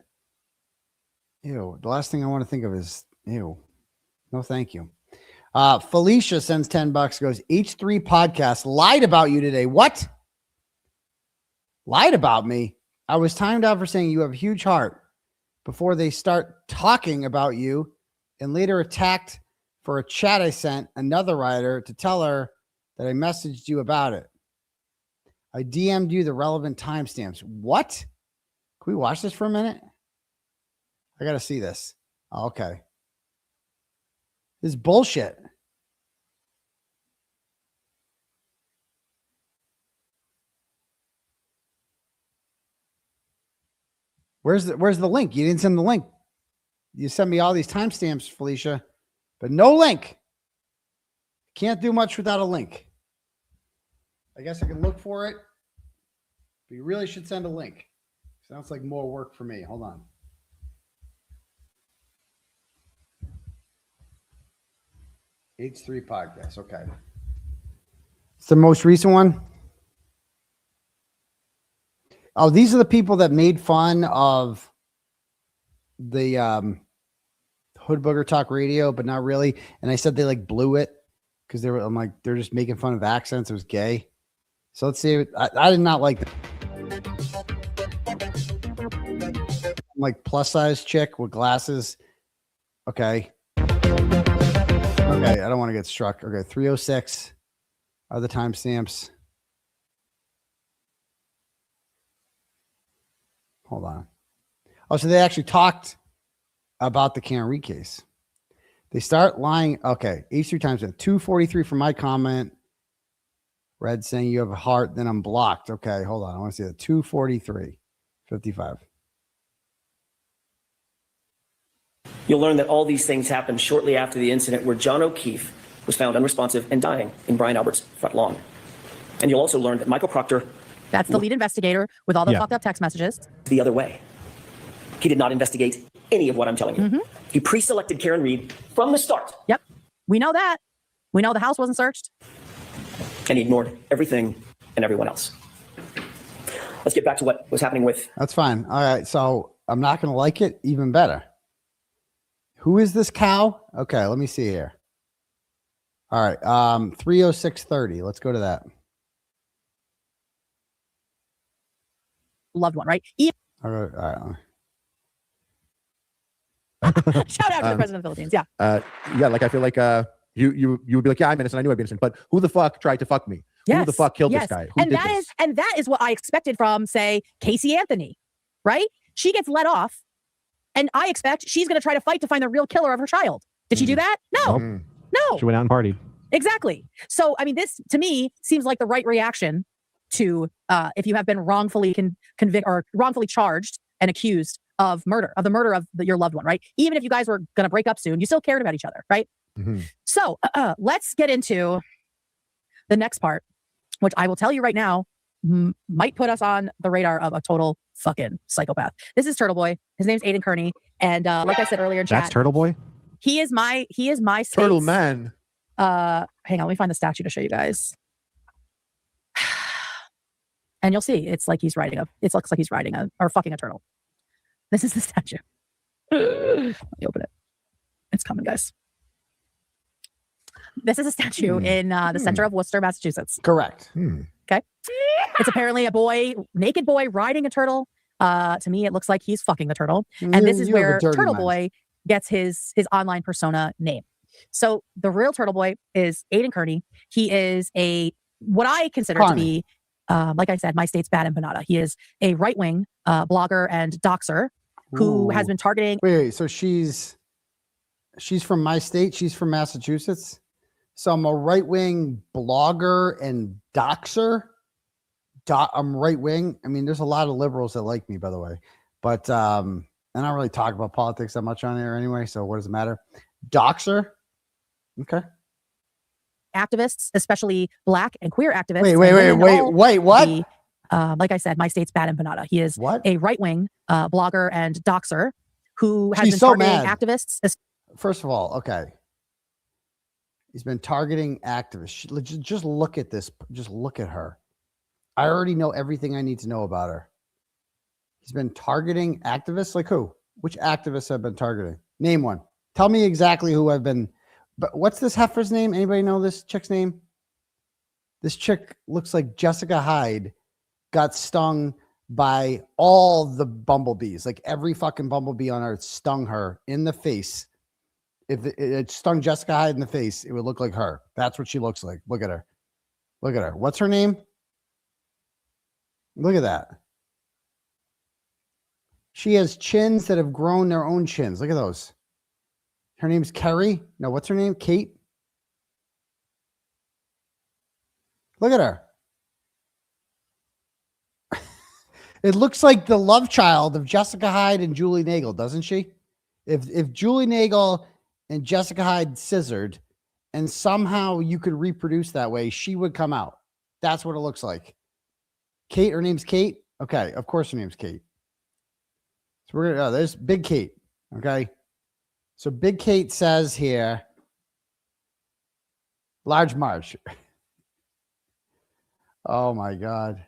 Ew. The last thing I want to think of is ew. No, thank you. Felicia sends $10, goes, H3 podcast lied about you today. What? Lied about me? I was timed out for saying you have a huge heart before they start talking about you, and later attacked for a chat I sent another writer to tell her that I messaged you about it. I DM'd you the relevant timestamps. What? Can we watch this for a minute? I got to see this. Oh, okay. This is bullshit. Where's the link? You didn't send the link. You sent me all these timestamps, Felicia, but no link. Can't do much without a link. I guess I can look for it, but you really should send a link. Sounds like more work for me. Hold on. H3 podcast. Okay. It's the most recent one. Oh, these are the people that made fun of the Hood Booger Talk Radio, but not really. And I said they like blew it because I'm like, they're just making fun of accents. It was gay. So let's see. I did not like that. I'm like plus size chick with glasses. Okay. Okay. I don't want to get struck. Okay. 306 are the timestamps. Hold on. Oh, so they actually talked about the Kearney case. They start lying. Okay. H3 times 243 for my comment. Red saying you have a heart, then I'm blocked. Okay. Hold on. I want to see that. 243, 55. You'll learn that all these things happened shortly after the incident where John O'Keefe was found unresponsive and dying in Brian Albert's front lawn. And you'll also learn that Michael Proctor, that's the lead investigator with all the fucked up text messages, the other way. He did not investigate any of what I'm telling you. He pre-selected Karen Reed from the start. Yep. We know that. We know the house wasn't searched. And he ignored everything and everyone else. Let's get back to what was happening with... That's fine. All right. So I'm not going to like it. Even better. Who is this cow? Okay. Let me see here. All right. 30630. Let's go to that. Loved one, right? All right. Shout out to the president of the Philippines. Yeah. Yeah. Like, I feel like you would be like, yeah, I'm innocent. I knew I'd be innocent. But who the fuck tried to fuck me? Yes. Who the fuck killed this guy? Who and did that this? and that is what I expected from, say, Casey Anthony, right? She gets let off, and I expect she's going to try to fight to find the real killer of her child. Did she do that? No. No. She went out and partied. Exactly. So, I mean, this to me seems like the right reaction to if you have been wrongfully convicted or wrongfully charged and accused of murder, of the murder of your loved one, right? Even if you guys were going to break up soon, you still cared about each other, right? So let's get into the next part, which I will tell you right now might put us on the radar of a total fucking psychopath. This is Turtleboy. His name's Aidan Kearney, and like I said earlier in chat, That's Turtleboy. He is my state's, Turtle man. hang on, let me find the statue to show you guys. And you'll see, it looks like he's riding or fucking a turtle. This is the statue. Let me open it. It's coming, guys. This is a statue in the center of Worcester, Massachusetts. Correct. Okay. It's apparently a naked boy riding a turtle. To me, it looks like he's fucking the turtle. And this is where Turtleboy gets his online persona name. So the real Turtleboy is Aidan Kearney. He is what I consider to be, like I said, my state's 𝗵𝗵𝗏. He is a right-wing blogger and doxer who has been targeting. Wait. So she's from my state. She's from Massachusetts. So I'm a right-wing blogger and doxer. I'm right-wing. I mean, there's a lot of liberals that like me, by the way. But I don't really talk about politics that much on there anyway. So what does it matter? Doxer. Okay. Activists, especially Black and queer activists. Wait, what? Like I said, my state's 𝗵𝗵𝗏. He is a right-wing blogger and doxer who has been targeting activists. First of all, okay. He's been targeting activists. Just look at this. Just look at her. I already know everything I need to know about her. He's been targeting activists? Like who? Which activists have been targeting? Name one. Tell me exactly who I've been. But what's this heifer's name? Anybody know this chick's name? This chick looks like Jessica Hyde got stung by all the bumblebees. Like every fucking bumblebee on earth stung her in the face. If it stung Jessica Hyde in the face, it would look like her. That's what she looks like. Look at her. Look at her. What's her name? Look at that. She has chins that have grown their own chins. Look at those. Her name's Kerry. No, what's her name? Kate. Look at her. It looks like the love child of Jessica Hyde and Julie Nagel, doesn't she? If Julie Nagel and Jessica Hyde scissored and somehow you could reproduce that way, she would come out. That's what it looks like. Kate, her name's Kate. Okay, of course her name's Kate. So we're gonna there's Big Kate. Okay. So Big Kate says here, Large March. Oh my God.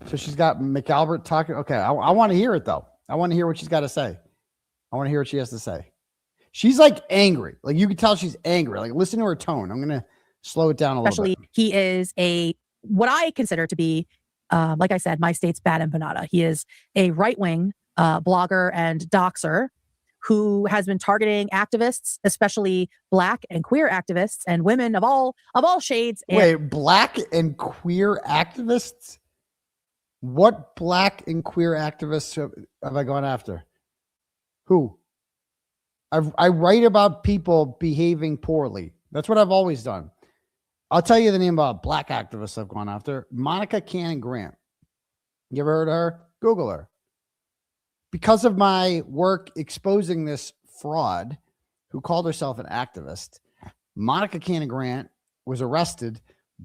So she's got McAlbert talking. Okay, I want to hear it though. I want to hear what she's got to say. I want to hear what she has to say. She's like angry. Like you can tell she's angry. Like listen to her tone. I'm going to slow it down a little bit. He is what I consider to be, like I said, my state's 𝗵𝗵𝗏. He is a right-wing blogger and doxer who has been targeting activists, especially Black and queer activists and women of all shades. Wait, Black and queer activists? What Black and queer activists have I gone after? Who? I write about people behaving poorly. That's what I've always done. I'll tell you the name of Black activists I've gone after. Monica Cannon Grant. You ever heard of her? Google her. Because of my work exposing this fraud who called herself an activist, Monica Cannon Grant was arrested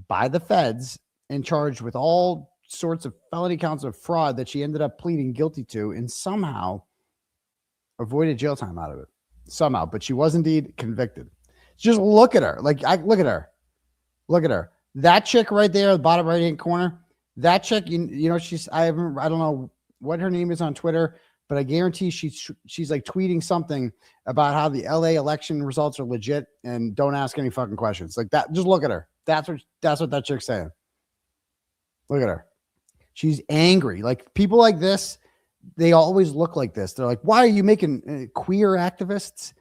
by the feds and charged with all sorts of felony counts of fraud that she ended up pleading guilty to and somehow avoided jail time out of it. Somehow, but she was indeed convicted. Just look at her. Look at her. Look at her. That chick right there, the bottom right-hand corner, that chick, you know, I don't know what her name is on Twitter, but I guarantee she's like tweeting something about how the LA election results are legit and don't ask any fucking questions. Like that. Just look at her. That's what that chick's saying. Look at her. She's angry. Like people like this, they always look like this. They're like, why are you making queer activists?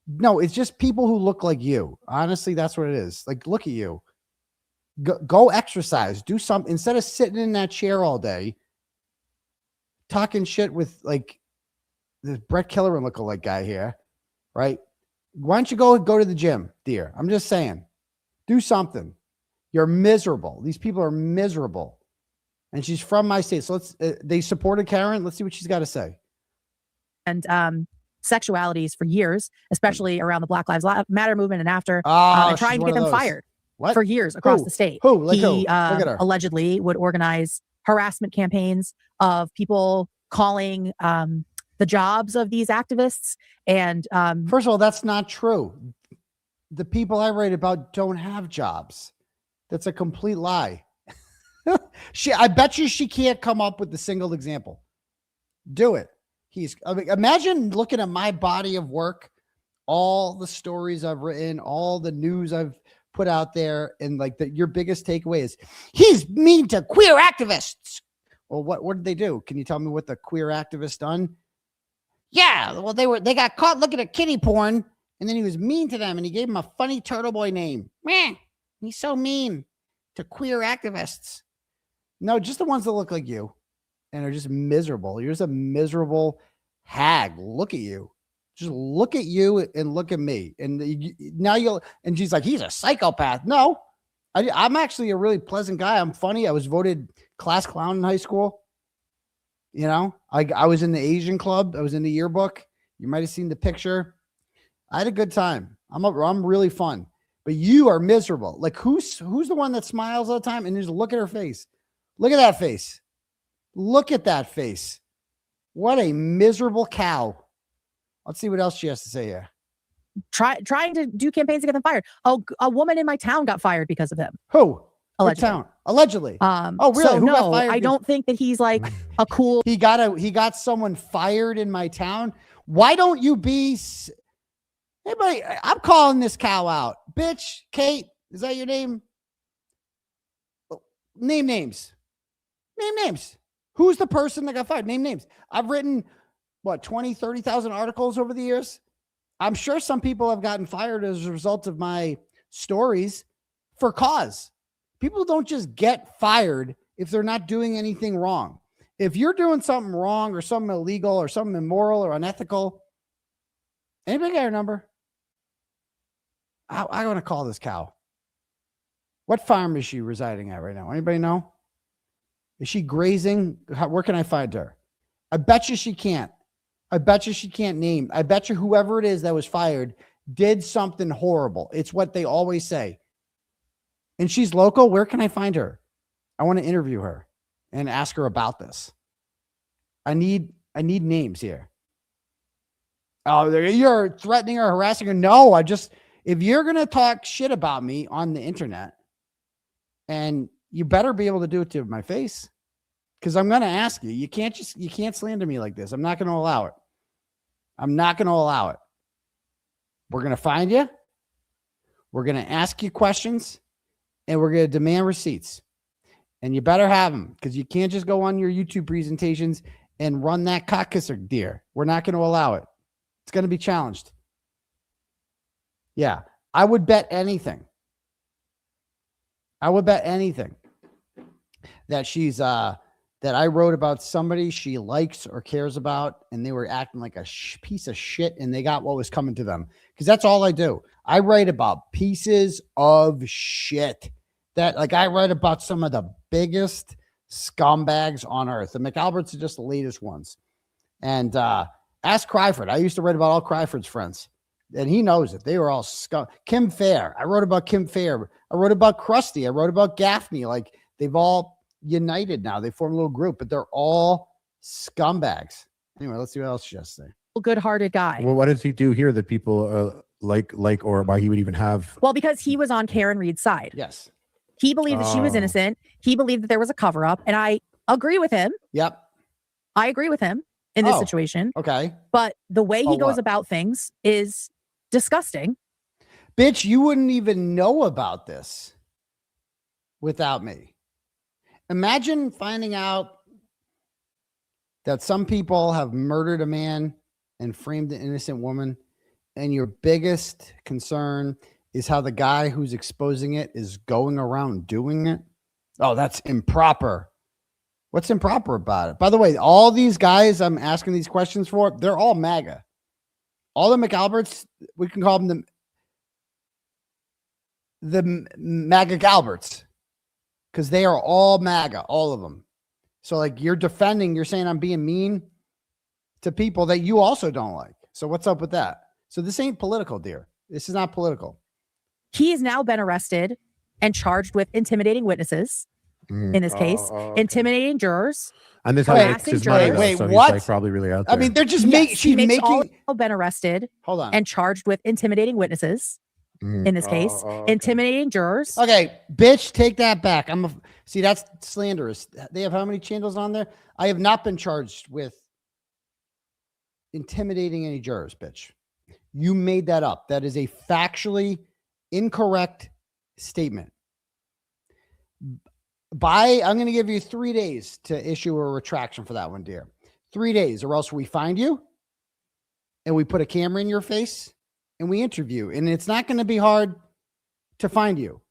No, it's just people who look like you. Honestly, that's what it is. Like, look at you. Go exercise. Do something instead of sitting in that chair all day talking shit with like this Brett Kellerman lookalike guy here, right? Why don't you go to the gym, dear? I'm just saying, do something. You're miserable. These people are miserable, and she's from my state. So they supported Karen. Let's see what she's got to say. And sexualities for years, especially around the Black Lives Matter movement and after, and trying to get them fired for years across the state. He allegedly would organize harassment campaigns of people calling the jobs of these activists. And first of all, that's not true. The people I write about don't have jobs. That's a complete lie. I bet you she can't come up with a single example. Do it. Imagine looking at my body of work, all the stories I've written, all the news I've put out there, and like your biggest takeaway is he's mean to queer activists. Well, what did they do? Can you tell me what the queer activists done? Yeah, well, they got caught looking at kitty porn, and then he was mean to them, and he gave them a funny Turtleboy name. Man, he's so mean to queer activists. No, just the ones that look like you and are just miserable. You're just a miserable hag. Look at you. Just look at you and look at me. And and she's like, he's a psychopath. No, I'm actually a really pleasant guy. I'm funny. I was voted class clown in high school. You know, I was in the Asian club. I was in the yearbook. You might've seen the picture. I had a good time. I'm really fun, but you are miserable. Like who's the one that smiles all the time? And just look at her face. Look at that face. Look at that face. What a miserable cow. Let's see what else she has to say here. Trying to do campaigns to get them fired. Oh, a woman in my town got fired because of him. Who? Allegedly. Town? Allegedly. Oh, really? So who got fired? I don't think that he's like a cool. He got someone fired in my town. Why don't you be? Anybody? I'm calling this cow out, bitch. Kate, is that your name? Name names. Name names. Who's the person that got fired? Name names. I've written, 20, 30,000 articles over the years. I'm sure some people have gotten fired as a result of my stories for cause. People don't just get fired if they're not doing anything wrong. If you're doing something wrong or something illegal or something immoral or unethical, anybody got your number? I want to call this cow. What farm is she residing at right now? Anybody know? Is she grazing? Where can I find her? I bet you she can't. I bet you she can't name. I bet you whoever it is that was fired did something horrible. It's what they always say. And she's local. Where can I find her? I want to interview her and ask her about this. I need names here. Oh, you're threatening her, harassing her. No, if you're going to talk shit about me on the internet, and you better be able to do it to my face, because I'm going to ask you. You can't slander me like this. I'm not going to allow it. I'm not going to allow it. We're going to find you. We're going to ask you questions, and we're going to demand receipts. And you better have them, because you can't just go on your YouTube presentations and run that cock-kisser deer. We're not going to allow it. It's going to be challenged. Yeah, I would bet anything. That she's that I wrote about somebody she likes or cares about, and they were acting like a piece of shit, and they got what was coming to them. Because that's all I do. I write about pieces of shit. I write about some of the biggest scumbags on earth. The McAlberts are just the latest ones. And ask Cryford. I used to write about all Cryford's friends. And he knows it. They were all scum. Kim Fair. I wrote about Kim Fair. I wrote about Krusty. I wrote about Gaffney. Like, they've all united now. They form a little group, but they're all scumbags. Anyway, let's see what else she has to say. Good-hearted guy. Well, what does he do here that people like, or why he would even have? Well, because he was on Karen Reed's side. Yes. He believed that she was innocent. He believed that there was a cover-up, and I agree with him. Yep. I agree with him in this situation. Okay. But the way he goes what? about things is disgusting. Bitch, you wouldn't even know about this without me. Imagine finding out that some people have murdered a man and framed an innocent woman, and your biggest concern is how the guy who's exposing it is going around doing it. Oh, that's improper. What's improper about it? By the way, all these guys I'm asking these questions for, they're all MAGA. All the McAlberts, we can call them the MAGA Galberts, because they are all MAGA, all of them. So, like, you're saying I'm being mean to people that you also don't like. So what's up with that? So this ain't political, dear. This is not political. He has now been arrested and charged with intimidating witnesses in this case, intimidating jurors. And this is how he makes his money, though, wait, so what? he's like probably really out there. I mean, they're just She's been arrested and charged with intimidating witnesses in this case, intimidating jurors. Okay, bitch, take that back. See, that's slanderous. They have how many channels on there? I have not been charged with intimidating any jurors, bitch. You made that up. That is a factually incorrect statement. I'm going to give you 3 days to issue a retraction for that one, dear. 3 days, or else we find you and we put a camera in your face and we interview. And it's not going to be hard to find you.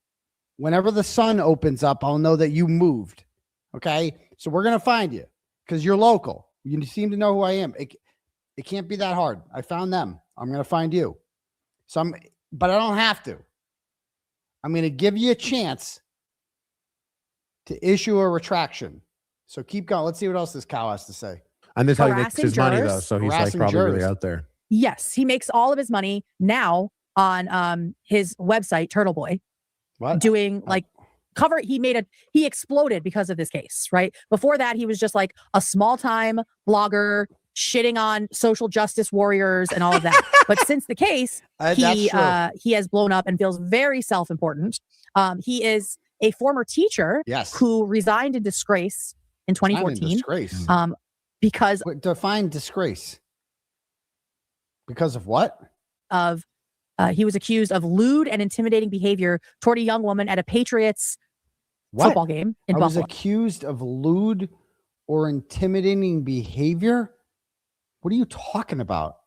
Whenever the sun opens up, I'll know that you moved. Okay. So we're going to find you because you're local. You seem to know who I am. It can't be that hard. I found them. I'm going to find you. But I don't have to. I'm going to give you a chance to issue a retraction. So keep going. Let's see what else this cow has to say. And this is how he makes his money, though. jurors. So he's like probably really out there. Yes, he makes all of his money now on his website, Turtleboy. What? Doing like he exploded because of this case, right? Before that, he was just like a small-time blogger shitting on social justice warriors and all of that. But since the case, he has blown up and feels very self-important. He is a former teacher who resigned in disgrace in 2014. Disgrace. Because define disgrace. Because of what? He was accused of lewd and intimidating behavior toward a young woman at a Patriots football game in Buffalo. Was accused of lewd or intimidating behavior? What are you talking about?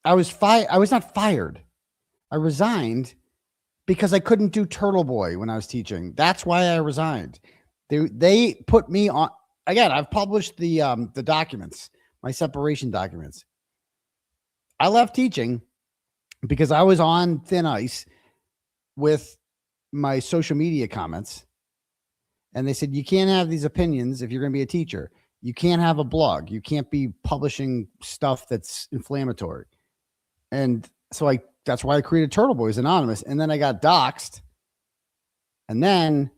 I was not fired. I resigned because I couldn't do Turtleboy when I was teaching. That's why I resigned. They put me on. Again, I've published the documents, my separation documents. I left teaching because I was on thin ice with my social media comments. And they said, you can't have these opinions if you're going to be a teacher. You can't have a blog. You can't be publishing stuff that's inflammatory. And so that's why I created Turtleboy as anonymous. And then I got doxxed. And then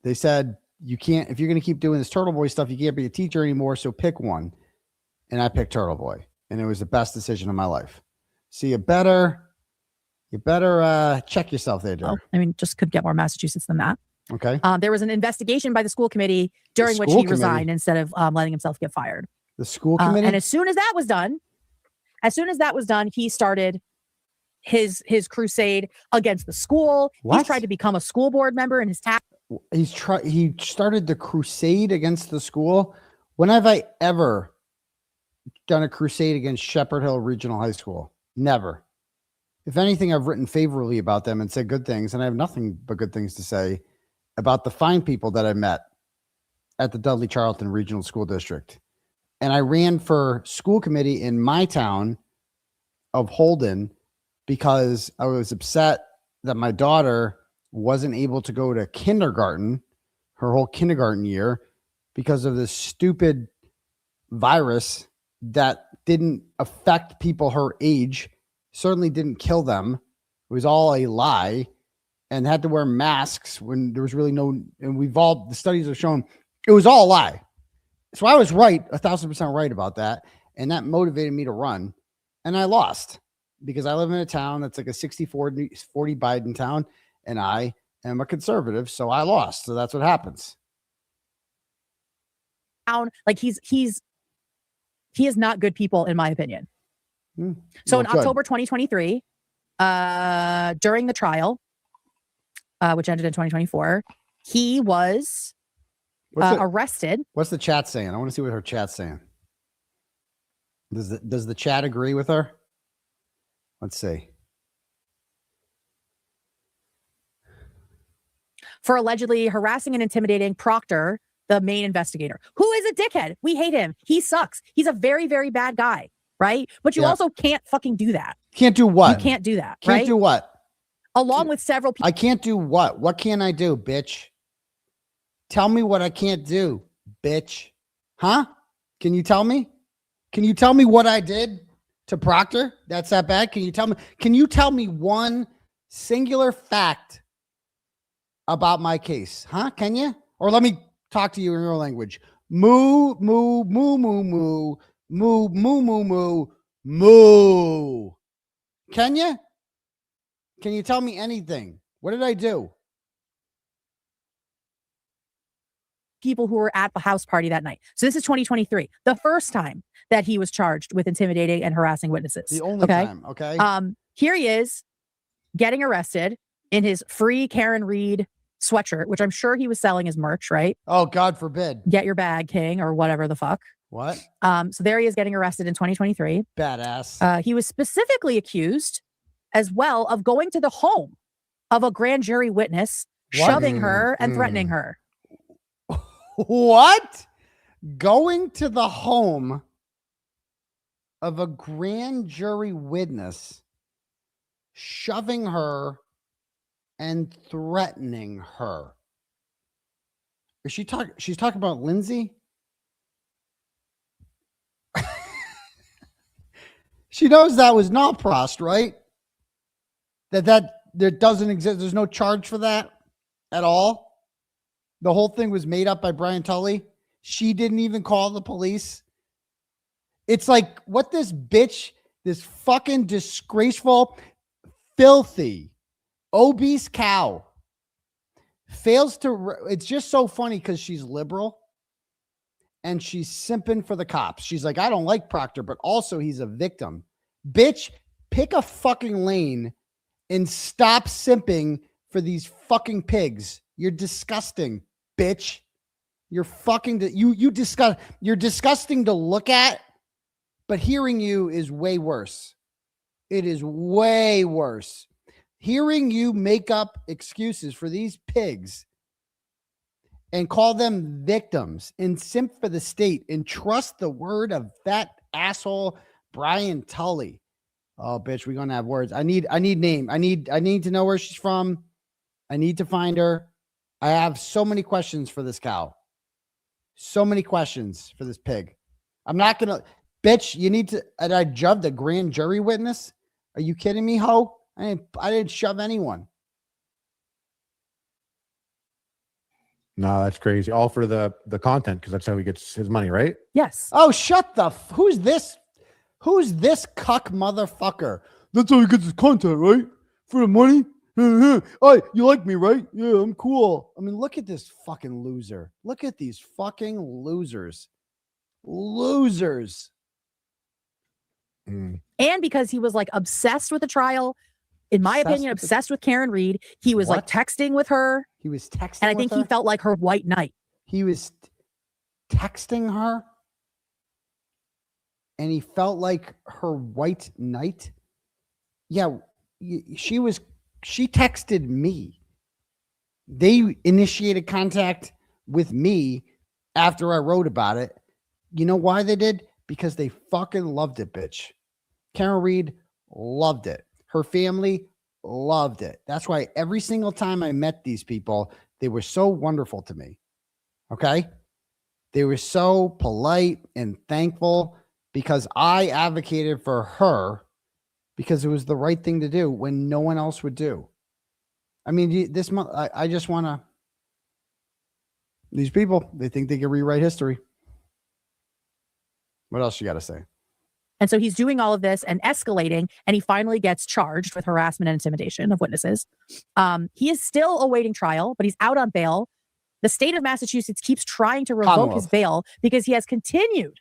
they said, you can't, if you're going to keep doing this Turtleboy stuff, you can't be a teacher anymore. So pick one. And I picked Turtleboy. And it was the best decision of my life. So you better check yourself there, Joe. Well, I mean, just could get more Massachusetts than that. Okay. There was an investigation by the school committee during which he resigned instead of letting himself get fired. The school committee? And as soon as that was done, he started his crusade against the school. What? He's tried to become a school board member in his town. He started the crusade against the school. When have I ever done a crusade against Shepherd Hill Regional High School? Never. If anything, I've written favorably about them and said good things, and I have nothing but good things to say about the fine people that I met at the Dudley Charlton Regional School District. And I ran for school committee in my town of Holden because I was upset that my daughter wasn't able to go to kindergarten, her whole kindergarten year, because of this stupid virus that didn't affect people her age, certainly didn't kill them. It was all a lie, and had to wear masks when there was really no, and the studies have shown it was all a lie. So I was right, 1,000% right about that. And that motivated me to run. And I lost because I live in a town that's like a 60-40 Biden town, and I am a conservative. So I lost. So that's what happens. Like he is not good people, in my opinion. So in October 2023, during the trial, which ended in 2024, he was arrested. What's the chat saying? I want to see what her chat's saying. Does the chat agree with her? Let's see. For allegedly harassing and intimidating Proctor, the main investigator, who is a dickhead. We hate him. He sucks. He's a very, very bad guy, right? But you also can't fucking do that. Can't do what? You can't do that, Can't right? do what? Along with several people. I can't do what? What can I do, bitch? Tell me what I can't do, bitch. Huh? Can you tell me? Can you tell me what I did to Proctor? That's that bad? Can you tell me? Can you tell me one singular fact about my case? Huh? Can you? Or let me talk to you in your language. Moo, moo, moo, moo, moo, moo, moo, moo, moo, moo. Can you? Can you tell me anything? What did I do? People who were at the house party that night. So this is 2023, the first time that he was charged with intimidating and harassing witnesses. The only time, okay? Here he is getting arrested in his free Karen Reed sweatshirt, which I'm sure he was selling as merch, right? Oh, God forbid. Get your bag, King, or whatever the fuck. What? So there he is getting arrested in 2023. Badass. He was specifically accused as well of going to the home of a grand jury witness, shoving her and threatening her. What? Going to the home of a grand jury witness, shoving her and threatening her. Is she talking? She's talking about Lindsay? She knows that was not Prost, right? That there doesn't exist. There's no charge for that at all. The whole thing was made up by Brian Tully. She didn't even call the police. It's like what this bitch, this fucking disgraceful, filthy, obese cow fails to. It's just so funny because she's liberal and she's simping for the cops. She's like, I don't like Proctor, but also he's a victim. Bitch, pick a fucking lane and stop simping for these fucking pigs. You're disgusting, bitch. You're fucking, you're disgusting to look at, but hearing you is way worse. It is way worse. Hearing you make up excuses for these pigs and call them victims and simp for the state and trust the word of that asshole Brian Tully. Oh, bitch, we're gonna have words. I need name. I need to know where she's from. I need to find her. I have so many questions for this cow. So many questions for this pig. I'm not gonna, bitch. You need to. And I shoved a grand jury witness. Are you kidding me, ho? I didn't shove anyone. No, that's crazy. All for the content, because that's how he gets his money, right? Yes. Oh, shut the. Who's this? Who's this cuck motherfucker? That's how he gets his content, right? For the money. Oh, you like me, right? Yeah, I'm cool. I mean, look at this fucking loser. Look at these fucking losers. Losers. And because he was like obsessed with the trial, in my opinion, obsessed with Karen Reed. He was like texting with her. He was texting and I think he felt like her white knight. He was texting her and he felt like her white knight. Yeah, she texted me. They initiated contact with me after I wrote about it. You know why they did? Because they fucking loved it, bitch. Karen Reed loved it. Her family loved it. That's why every single time I met these people, they were so wonderful to me. Okay? They were so polite and thankful. because I advocated for her because it was the right thing to do when no one else would do. I mean, this month, I just want to, these people, they think they can rewrite history. What else you got to say? And so he's doing all of this and escalating, and he finally gets charged with harassment and intimidation of witnesses. He is still awaiting trial, but he's out on bail. The state of Massachusetts keeps trying to revoke his bail because he has continued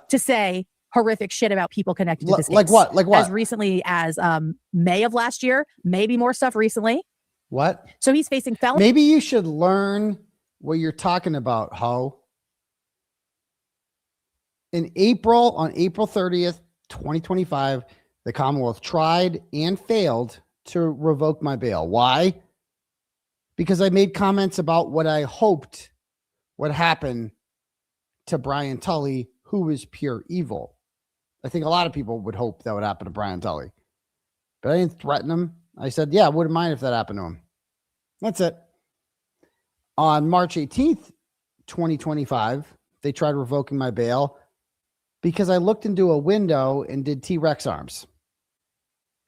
to say horrific shit about people connected to this case. Like what? Like what? As recently as May of last year, maybe more stuff recently. What? So he's facing felony. Maybe you should learn what you're talking about, Ho. On April 30th, 2025, the Commonwealth tried and failed to revoke my bail. Why? Because I made comments about what I hoped would happen to Brian Tully, who was pure evil. I think a lot of people would hope that would happen to Brian Tully. But I didn't threaten him. I said, yeah, I wouldn't mind if that happened to him. That's it. On March 18th, 2025, they tried revoking my bail because I looked into a window and did T-Rex arms.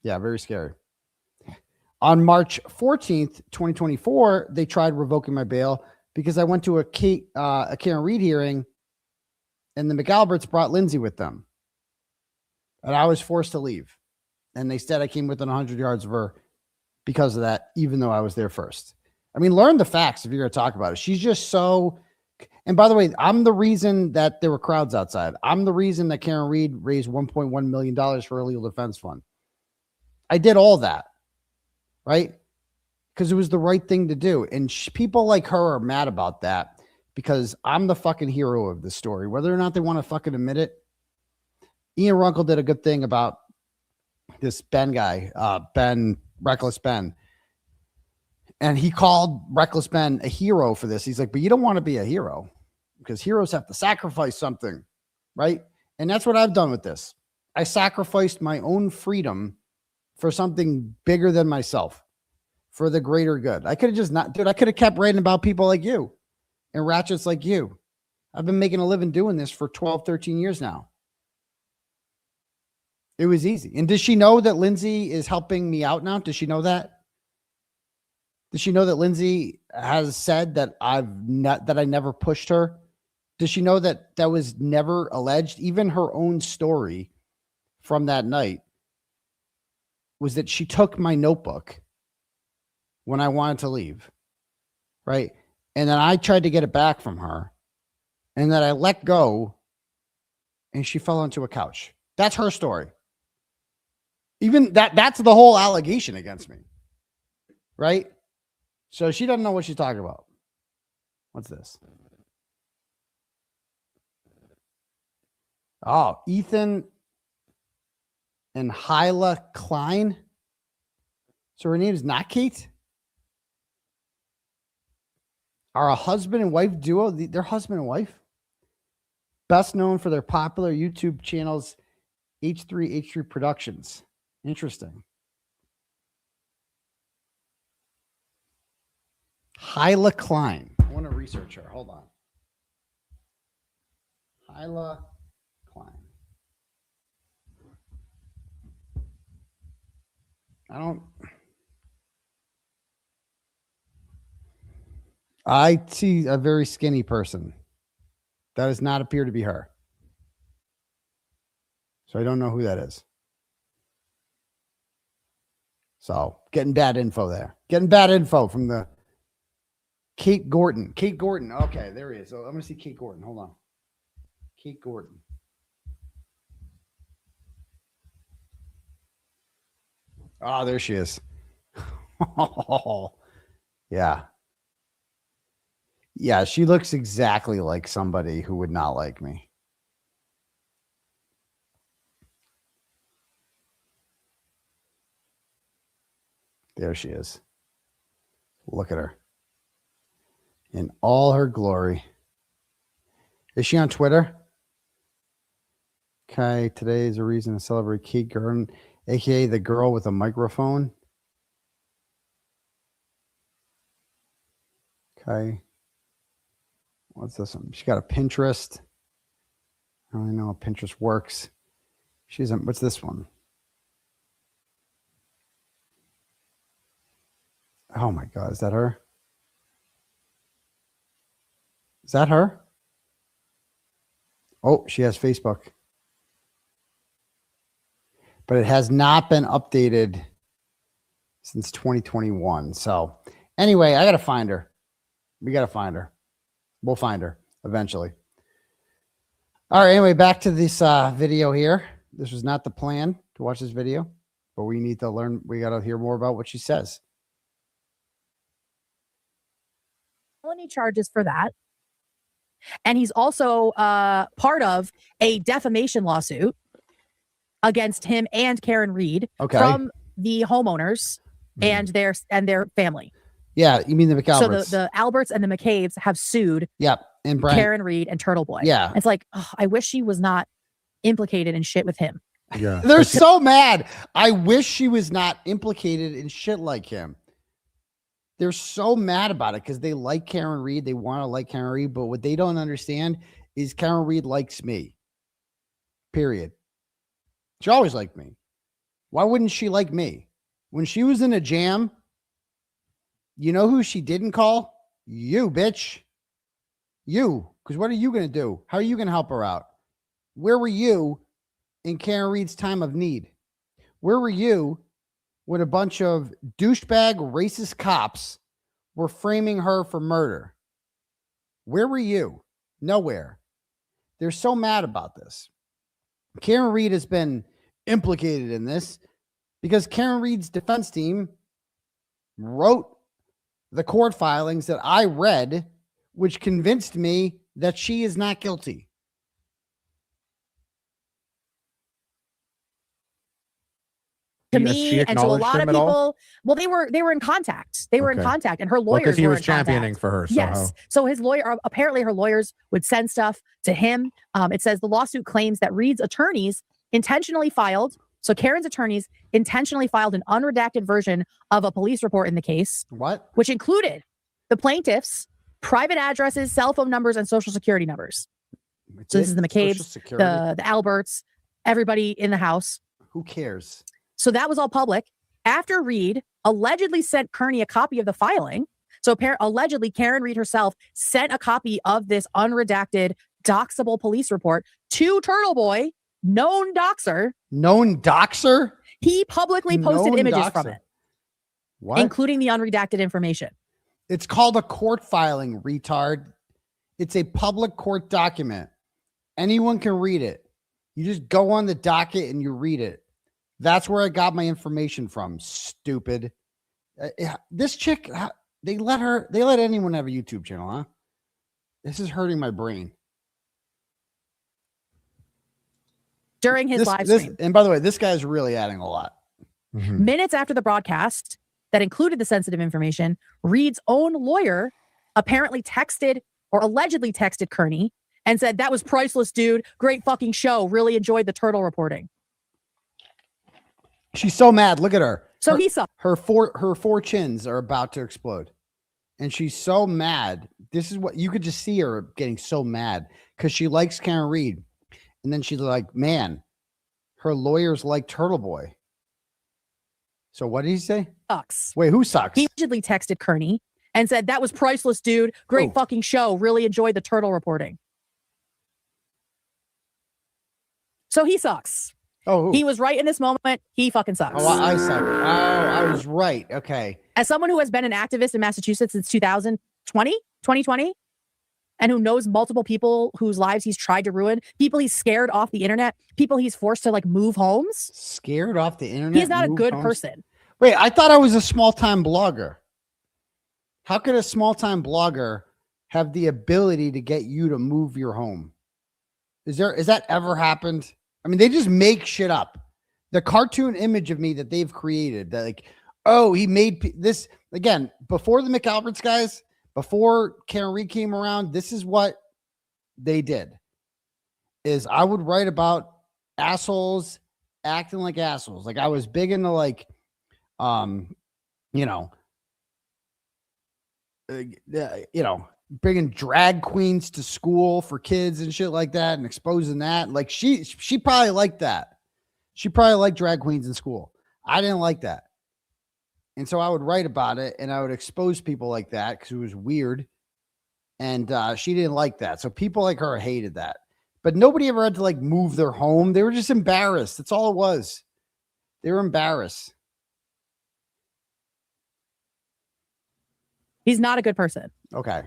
Yeah, very scary. On March 14th, 2024, they tried revoking my bail because I went to a Karen Reed hearing and the McAlberts brought Lindsay with them. And I was forced to leave. And they said I came within 100 yards of her because of that, even though I was there first. I mean, learn the facts if you're going to talk about it. She's just so... And by the way, I'm the reason that there were crowds outside. I'm the reason that Karen Reed raised $1.1 million for a legal defense fund. I did all that, right? Because it was the right thing to do. And people like her are mad about that because I'm the fucking hero of the story, whether or not they want to fucking admit it. Ian Runkle did a good thing about this Ben guy, Reckless Ben. And he called Reckless Ben a hero for this. He's like, but you don't want to be a hero because heroes have to sacrifice something, right? And that's what I've done with this. I sacrificed my own freedom for something bigger than myself, for the greater good. I could have just not, dude, I could have kept writing about people like you and ratchets like you. I've been making a living doing this for 12, 13 years now. It was easy. And does she know that Lindsay is helping me out now? Does she know that? Does she know that Lindsay has said that I never pushed her? Does she know that that was never alleged? Even her own story from that night was that she took my notebook when I wanted to leave, right? And then I tried to get it back from her, and then I let go, and she fell onto a couch. That's her story. Even that's the whole allegation against me, right? So she doesn't know what she's talking about. What's this? Oh, Ethan and Hyla Klein. So her name is not Kate. Are a husband and wife duo. They're husband and wife. Best known for their popular YouTube channels, 𝗵𝗡 Productions. Interesting. Hyla Klein. I want to research her. Hold on. Hyla Klein. I see a very skinny person. That does not appear to be her. So I don't know who that is. So getting bad info there. Getting bad info from the Kate Gordon. Kate Gordon. Okay, there he is. So I'm going to see Kate Gordon. Hold on. Kate Gordon. Oh, there she is. Oh, yeah. Yeah, she looks exactly like somebody who would not like me. There she is. Look at her. In all her glory. Is she on Twitter? Okay, today is a reason to celebrate Kate Gordon, aka the girl with a microphone. Okay. What's this one? She got a Pinterest. I don't know how Pinterest works. She's what's this one? Oh my God, is that her? Is that her? Oh, she has Facebook. But it has not been updated since 2021. So anyway, I got to find her. We got to find her. We'll find her eventually. All right. Anyway, back to this video here. This was not the plan to watch this video, but we need to learn. We got to hear more about what she says. Felony charges for that. And he's also part of a defamation lawsuit against him and Karen Reed from the homeowners and their family. Yeah, you mean the McAlberts. So the Alberts and the McCabe's have sued and Karen Reed and Turtleboy. Yeah. It's like, oh, I wish she was not implicated in shit with him. Yeah. They're so mad. I wish she was not implicated in shit like him. They're so mad about it because they like Karen Reed. They want to like Karen Reed, but what they don't understand is Karen Reed likes me. Period. She always liked me. Why wouldn't she like me? When she was in a jam, you know who she didn't call? You, bitch. You. Because what are you going to do? How are you going to help her out? Where were you in Karen Reed's time of need? Where were you when a bunch of douchebag racist cops were framing her for murder? Where were you? Nowhere. They're so mad about this. Karen Reed has been implicated in this because Karen Reed's defense team wrote the court filings that I read, which convinced me that she is not guilty. To me and to a lot of people, well, they were in contact. They were in contact, and her lawyers because he were was in championing contact. for her. Yes. So his lawyer, apparently her lawyers would send stuff to him. It says the lawsuit claims that Reed's attorneys intentionally filed. So Karen's attorneys intentionally filed an unredacted version of a police report in the case. What? Which included the plaintiff's private addresses, cell phone numbers, and social security numbers. So this is the McCabe's, the Alberts, everybody in the house. Who cares? So that was all public. After Reed allegedly sent Kearney a copy of the filing. So allegedly Karen Reed herself sent a copy of this unredacted doxable police report to Turtleboy, known doxer. Known doxer? He publicly posted images from it. What? Including the unredacted information. It's called a court filing, retard. It's a public court document. Anyone can read it. You just go on the docket and you read it. That's where I got my information from. Stupid. This chick, they let anyone have a YouTube channel, huh? This is hurting my brain. During his live stream. And by the way, this guy's really adding a lot. Minutes after the broadcast that included the sensitive information, Reed's own lawyer apparently texted or allegedly texted Kearney and said, "That was priceless, dude. Great fucking show. Really enjoyed the turtle reporting." She's so mad. Look at her. So he saw her four chins are about to explode. And she's so mad. This is what you could just see her getting so mad because she likes Karen Reed. And then she's like, man, her lawyers like Turtleboy. So what did he say? Sucks. Wait, who sucks? He allegedly texted Kearney and said, "That was priceless, dude. Great fucking show. Really enjoyed the turtle reporting." So he sucks. Oh, he was right in this moment. He fucking sucks. Oh, I suck. Oh, I was right. Okay. As someone who has been an activist in Massachusetts since 2020, and who knows multiple people whose lives he's tried to ruin, people he's scared off the internet, people he's forced to like move homes. Scared off the internet? He's not a good person. Wait, I thought I was a small-time blogger. How could a small-time blogger have the ability to get you to move your home? Is that ever happened? I mean, they just make shit up. The cartoon image of me that they've created, that like, oh, he made this again before the McAlberts guys, before Karen Reed came around. This is what they did. Is I would write about assholes acting like assholes. Like I was big into like, bringing drag queens to school for kids and shit like that and exposing that. Like she probably liked that. She probably liked drag queens in school. I didn't like that. And so I would write about it and I would expose people like that because it was weird. And she didn't like that. So people like her hated that. But nobody ever had to like move their home. They were just embarrassed. That's all it was. They were embarrassed. He's not a good person. Okay.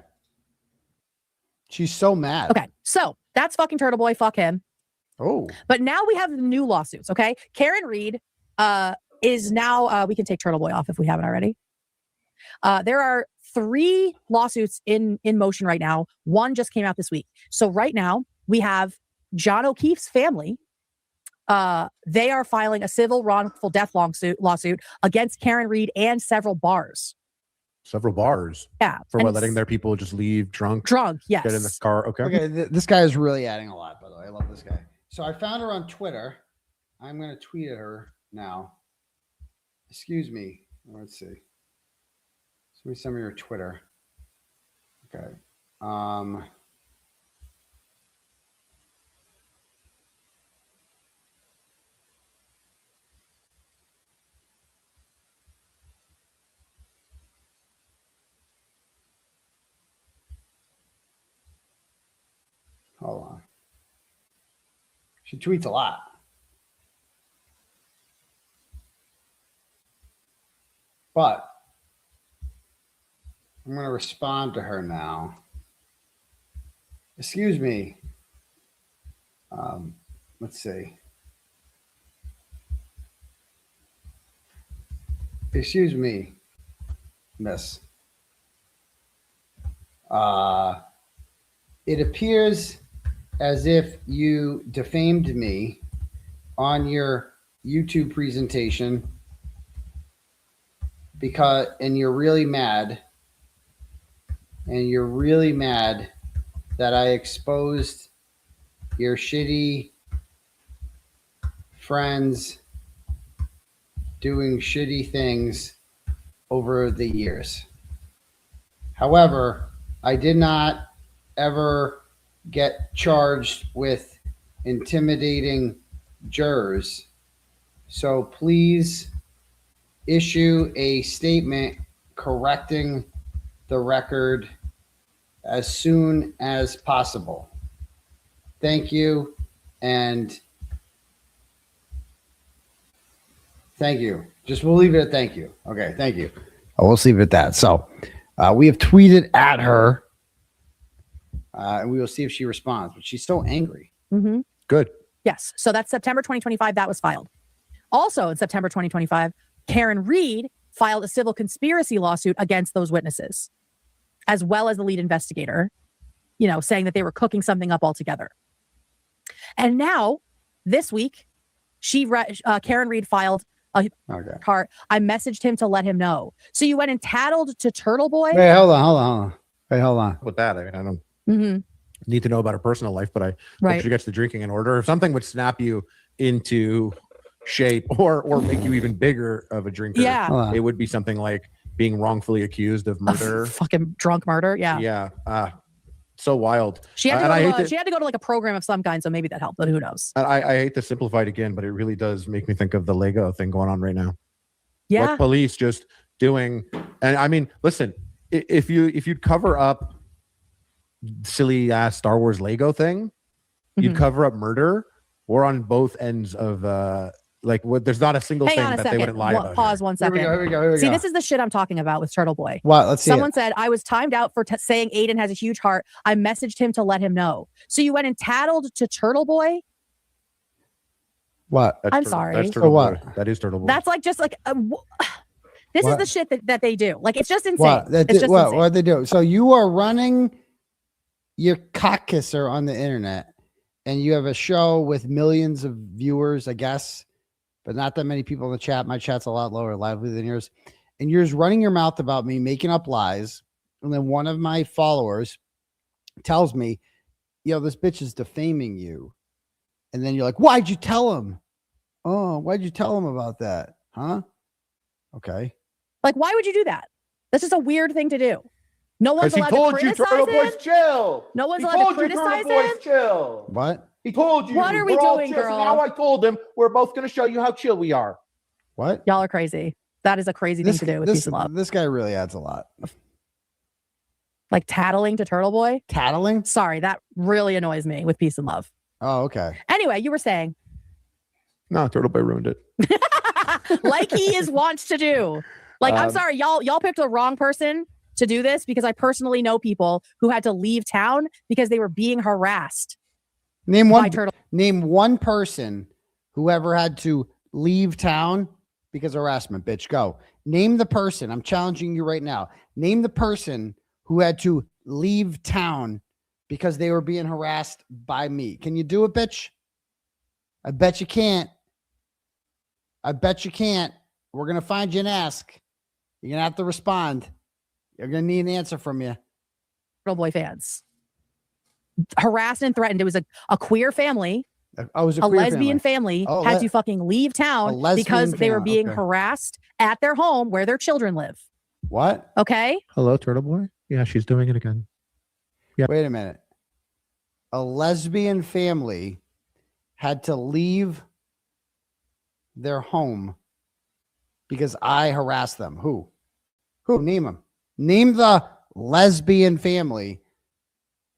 She's so mad. Okay. So that's fucking Turtleboy. Fuck him. Oh. But now we have new lawsuits. Okay. Karen Reed is now, we can take Turtleboy off if we haven't already. There are 3 lawsuits in motion right now. One just came out this week. So right now we have John O'Keefe's family. They are filing a civil wrongful death lawsuit against Karen Reed and several bars. Several bars. Yeah. For what, letting their people just leave drunk? Drunk, yes. Get in the car. Okay. Okay. This guy is really adding a lot, by the way. I love this guy. So I found her on Twitter. I'm going to tweet at her now. Excuse me. Let's see. Somebody send me your Twitter. Okay. Hold on. She tweets a lot. But I'm going to respond to her now. Excuse me. Let's see. Excuse me, miss. It appears as if you defamed me on your YouTube presentation and you're really mad that I exposed your shitty friends doing shitty things over the years. However, I did not ever get charged with intimidating jurors. So please issue a statement correcting the record as soon as possible. Thank you. And thank you. Just we'll leave it at thank you. Okay. Thank you. We'll leave it at that. So we have tweeted at her and we will see if she responds, but she's so angry. Mm-hmm. Good. Yes. So that's September 2025. That was filed. Also in September 2025, Karen Reed filed a civil conspiracy lawsuit against those witnesses, as well as the lead investigator, saying that they were cooking something up altogether. And now, this week, Karen Reed filed a cart. I messaged him to let him know. So you went and tattled to Turtleboy? Wait, hold on. Wait, hold on. With that, I mean, I don't need to know about her personal life, but I hope she gets the drinking in order. If something would snap you into shape or make you even bigger of a drinker, it would be something like being wrongfully accused of murder. Fucking drunk murder. Yeah. Yeah. So wild. She had to go to like a program of some kind, so maybe that helped, but who knows? I hate to simplify it again, but it really does make me think of the Lego thing going on right now. Yeah. What police just doing. And I mean, listen, if you'd cover up silly ass Star Wars Lego thing, you'd cover up murder. We're on both ends of there's not a single thing that they wouldn't lie about. Pause 1 second. Here we go. See, this is the shit I'm talking about with Turtleboy. What? Let's see. Someone said, I was timed out for saying Aidan has a huge heart. I messaged him to let him know. So you went and tattled to Turtleboy? What? I'm sorry. That's Turtleboy. What? That is Turtleboy. That's like just like this is the shit that they do. Like it's just insane. Insane. What they do? So you are running your cock kisser on the internet, and you have a show with millions of viewers, I guess, but not that many people in the chat. My chat's a lot lower, lively than yours. And you're just running your mouth about me, making up lies. And then one of my followers tells me, this bitch is defaming you. And then you're like, why'd you tell him? Oh, why'd you tell him about that? Huh? Okay. Like, why would you do that? That's just a weird thing to do. No one's Because he allowed to told you, criticize Turtle him. Boys, chill. No one's He allowed to told you, criticize Turtle him. Boys, chill. What? He told you. What are we we're all doing, chill. So girl? now I told him we're both going to show you how chill we are. What? Y'all are crazy. That is a crazy thing to do with peace and love. This guy really adds a lot. Like tattling to Turtleboy. Tattling? Sorry, that really annoys me with peace and love. Oh, okay. Anyway, you were saying. No, Turtle Boy ruined it. Like he is wont to do. Like, I'm sorry, y'all picked the wrong person to do this because I personally know people who had to leave town because they were being harassed. Name by Turtle. Name one person who ever had to leave town because of harassment. Bitch, go. Name the person. I'm challenging you right now. Name the person who had to leave town because they were being harassed by me. Can you do it, bitch? I bet you can't. I bet you can't. We're going to find you and ask. You're going to have to respond. You're going to need an answer from you. Turtleboy fans. Harassed and threatened. It was a queer family. Oh, it was a lesbian family Oh, had to fucking leave town because they were being harassed at their home where their children live. What? Okay. Hello, Turtle Boy. Yeah, she's doing it again. Yeah. Wait a minute. A lesbian family had to leave their home because I harassed them. Who? Name them. Name the lesbian family.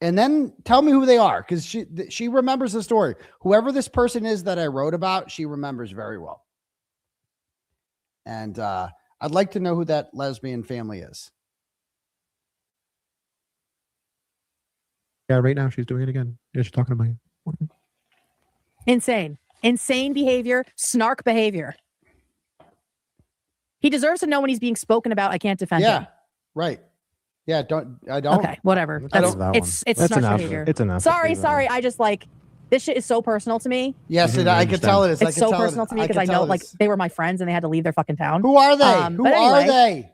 And then tell me who they are, because she remembers the story. Whoever this person is that I wrote about, she remembers very well. And I'd like to know who that lesbian family is. Yeah, right now she's doing it again. Yeah, she's talking about you. Insane behavior, snark behavior. He deserves to know when he's being spoken about. I can't defend him. Yeah, right. Yeah, I don't. Okay, whatever. It's That's snark enough. behavior. It's enough. Sorry. I just like this shit is so personal to me. Yes, I could tell it is. It's so personal to me because I know like they were my friends and they had to leave their fucking town. Who are they? Who are they?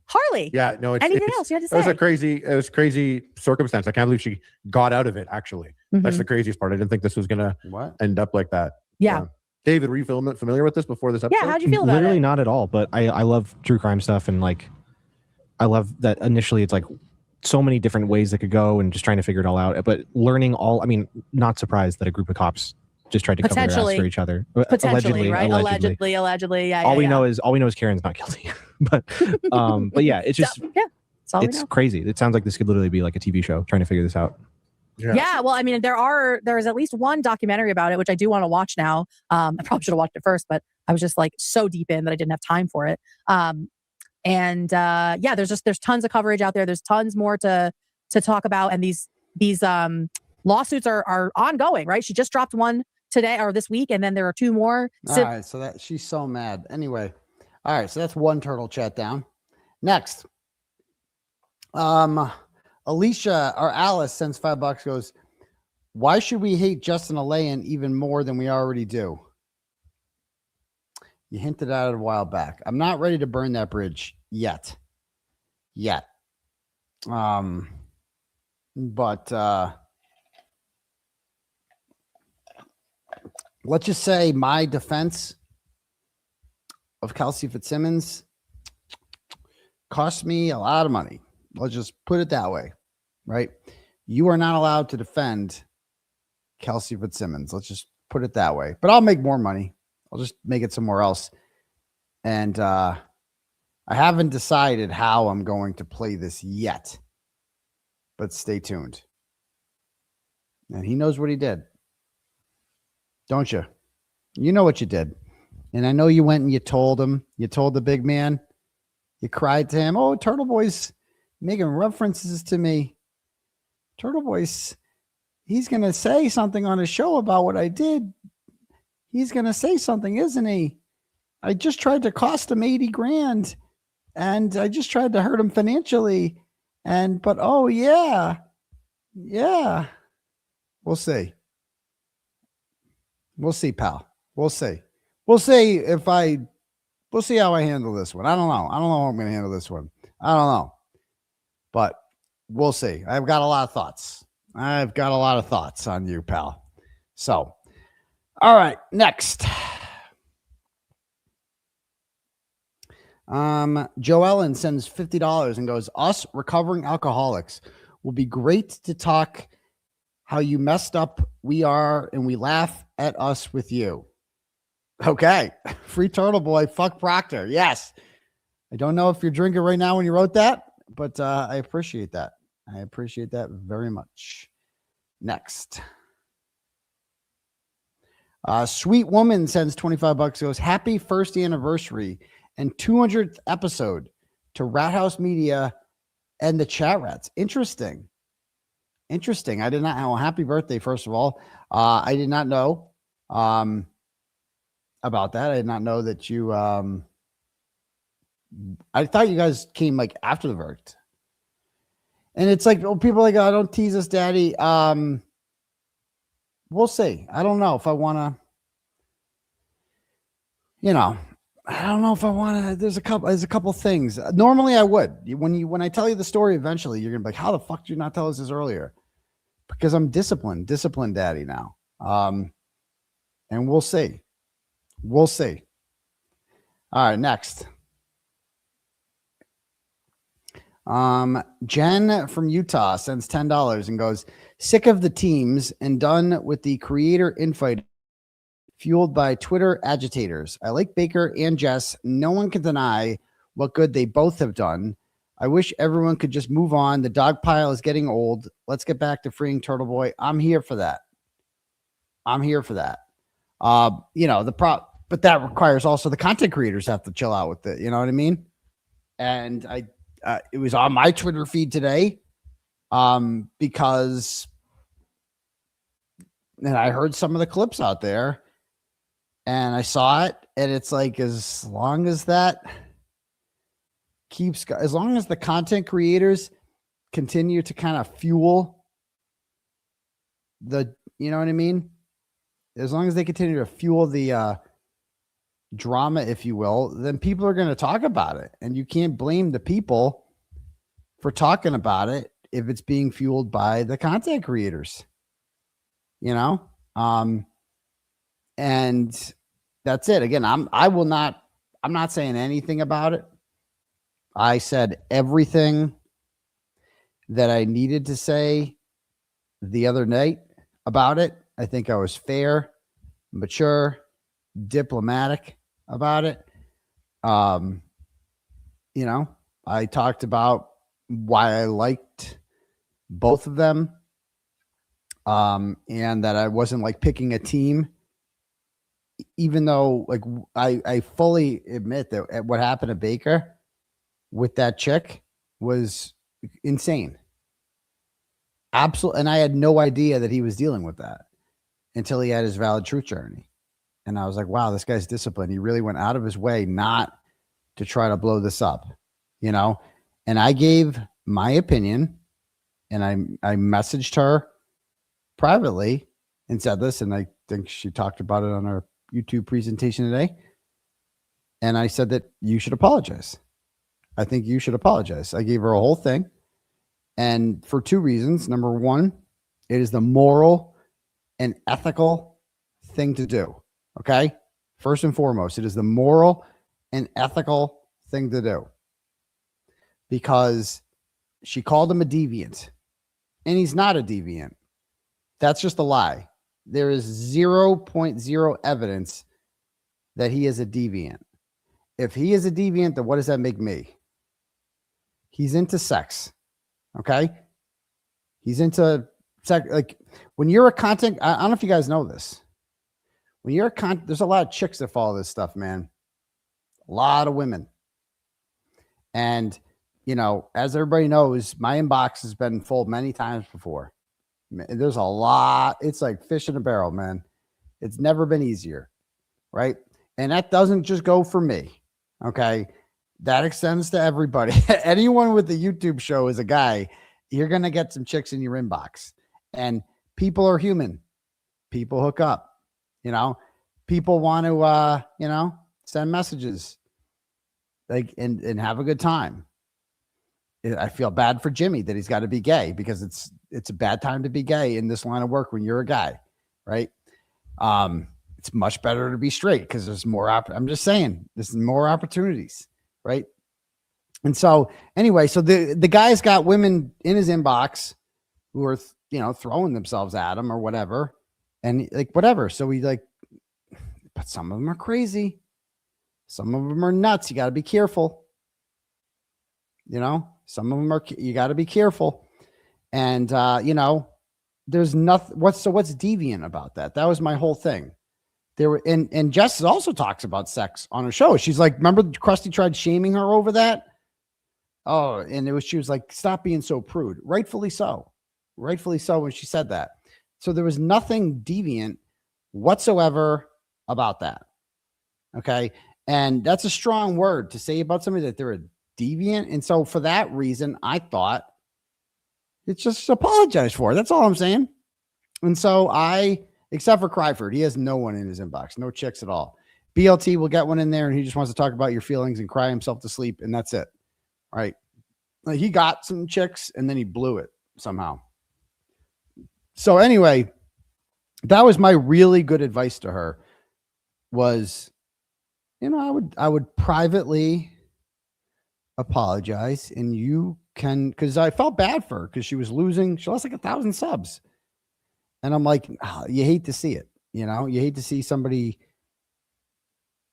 Harley. Yeah, no, anything else you had to say? It was crazy circumstance. I can't believe she got out of it, actually. That's the craziest part. I didn't think this was gonna end up like that. Yeah. David, were you familiar with this before this episode? Yeah, how'd you feel about Literally it? not at all, but I love true crime stuff, and like I love that initially it's like so many different ways that could go and just trying to figure it all out. But learning all, I mean, not surprised that a group of cops just tried to cover their ass for each other. Potentially, right? Allegedly. Yeah. All we know is Karen's not guilty. but yeah, it's just it's crazy. It sounds like this could literally be like a TV show trying to figure this out. Yeah, well, I mean, there is at least one documentary about it, which I do want to watch now. I probably should have watched it first, but I was just like so deep in that I didn't have time for it. There's tons of coverage out there. There's tons more to talk about, and these lawsuits are ongoing, right? She just dropped one today or this week, and then there are two more. All right, so that she's so mad. Anyway, all right, so that's one turtle chat down. Next, Alicia or Alice sends $5, goes, why should we hate Justin Elaine even more than we already do? You hinted at it a while back. I'm not ready to burn that bridge yet. But let's just say my defense of 𝗪𝐿cy Fitzsimmons cost me a lot of money. Let's just put it that way, right? You are not allowed to defend 𝗪𝐿cy Fitzsimmons. Let's just put it that way. But I'll make more money. I'll just make it somewhere else. And I haven't decided how I'm going to play this yet. But stay tuned. And he knows what he did. Don't you? You know what you did. And I know you went and you told him. You told the big man. You cried to him. Oh, Turtleboy's making references to me. Turtleboy's, he's going to say something on his show about what I did. He's going to say something, isn't he? I just tried to cost him 80 grand and I just tried to hurt him financially. But oh yeah. We'll see. We'll see, pal. We'll see. We'll see how I handle this one. I don't know how I'm going to handle this one. I don't know. But we'll see. I've got a lot of thoughts. On you, pal. So, all right, next. Joe Ellen sends $50 and goes, us recovering alcoholics will be great to talk how you messed up we are and we laugh at us with you. Okay. Free Turtleboy. Fuck Proctor. Yes. I don't know if you're drinking right now when you wrote that, but I appreciate that. I appreciate that very much. Next. Sweet Woman sends $25, goes, happy first anniversary and 200th episode to Rat House Media and the Chat Rats. Interesting. Interesting. I did not know. Happy birthday, first of all. I did not know about that. I did not know that you I thought you guys came like after the verdict. And it's like, oh, people are like, oh, don't tease us, daddy. We'll see. I don't know if I want to, you know, I don't know if I want to. There's a couple things. Normally I would. When I tell you the story, eventually you're gonna be like, how the fuck did you not tell us this earlier? Because I'm disciplined daddy now. And we'll see. We'll see. All right, next. Jen from Utah sends $10 and goes, sick of the teams and done with the creator infight fueled by Twitter agitators. I like Baker and Jess. No one can deny what good they both have done. I wish everyone could just move on. The dog pile is getting old. Let's get back to freeing Turtleboy. I'm here for that. I'm here for that. You know, but that requires also the content creators have to chill out with it. You know what I mean? And it was on my Twitter feed today because and I heard some of the clips out there and I saw it, and it's like, as long as that keeps, as long as the content creators continue to kind of fuel the, you know what I mean? As long as they continue to fuel the drama, if you will, then people are going to talk about it. And you can't blame the people for talking about it if it's being fueled by the content creators, you know? And that's it. Again, I'm not saying anything about it. I said everything that I needed to say the other night about it. I think I was fair, mature, diplomatic about it. You know, I talked about why I liked both of them. And that I wasn't like picking a team, even though like I fully admit that what happened to Baker with that chick was insane. Absolutely. And I had no idea that he was dealing with that until he had his valid truth journey. And I was like, wow, this guy's disciplined. He really went out of his way not to try to blow this up, you know? And I gave my opinion, and I messaged her privately and said this, and I think she talked about it on her YouTube presentation today. And I said that you should apologize. I think you should apologize. I gave her a whole thing. And for two reasons. Number one, it is the moral and ethical thing to do. Okay. First and foremost, it is the moral and ethical thing to do, because she called him a deviant, and he's not a deviant. That's just a lie. There is 0.0 evidence that he is a deviant. If he is a deviant, then what does that make me? He's into sex. Okay. He's into sex. Like when you're a content, I don't know if you guys know this. When you're a there's a lot of chicks that follow this stuff, man. A lot of women. And, you know, as everybody knows, my inbox has been full many times before. There's a lot. It's like fish in a barrel, man. It's never been easier. Right. And that doesn't just go for me. Okay. That extends to everybody. Anyone with a YouTube show is a guy. You're going to get some chicks in your inbox, and people are human. People hook up, you know, people want to, you know, send messages like, and have a good time. I feel bad for Jimmy that he's got to be gay, because it's a bad time to be gay in this line of work when you're a guy, right? It's much better to be straight because there's more. I'm just saying, there's more opportunities. right? And so anyway, so the guy's got women in his inbox who are, throwing themselves at him or whatever. And like, whatever. So he like, but some of them are crazy. Some of them are nuts. You got to be careful. Some of them are, you got to be careful. And, there's nothing, what's deviant about that? That was my whole thing. There were, and Jess also talks about sex on her show. She's like, remember Krusty tried shaming her over that? Oh, and she was like, stop being so prude. Rightfully so when she said that. So there was nothing deviant whatsoever about that. Okay. And that's a strong word to say about somebody that they're a deviant. And so for that reason, I thought it's just apologize for it. That's all I'm saying. And so except for Cryford, he has no one in his inbox, no chicks at all. BLT will get one in there and he just wants to talk about your feelings and cry himself to sleep. And that's it. Right. Like he got some chicks and then he blew it somehow. So anyway, that was my really good advice to her was, I would privately apologize and you can, because I felt bad for her because she was losing. She lost like 1,000 subs. And I'm like, you hate to see it. You hate to see somebody,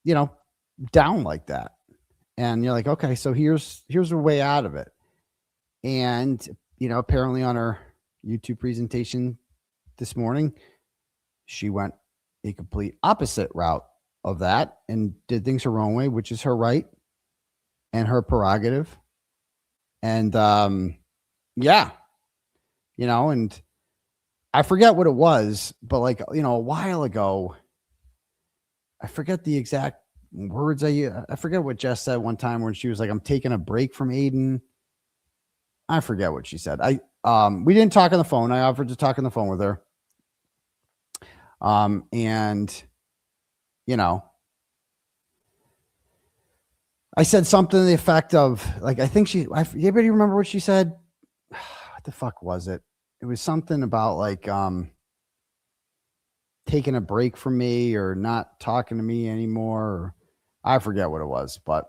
down like that. And you're like, okay, so here's a way out of it. And, apparently on her YouTube presentation this morning, she went a complete opposite route of that and did things her own way, which is her right and her prerogative. And, and I forget what it was, but like, a while ago, I forget the exact words I forget what Jess said one time when she was like, I'm taking a break from Aidan. I forget what she said. We didn't talk on the phone. I offered to talk on the phone with her. And I said something to the effect of like, I think anybody remember what she said? What the fuck was it? It was something about like, taking a break from me or not talking to me anymore. Or, I forget what it was, but,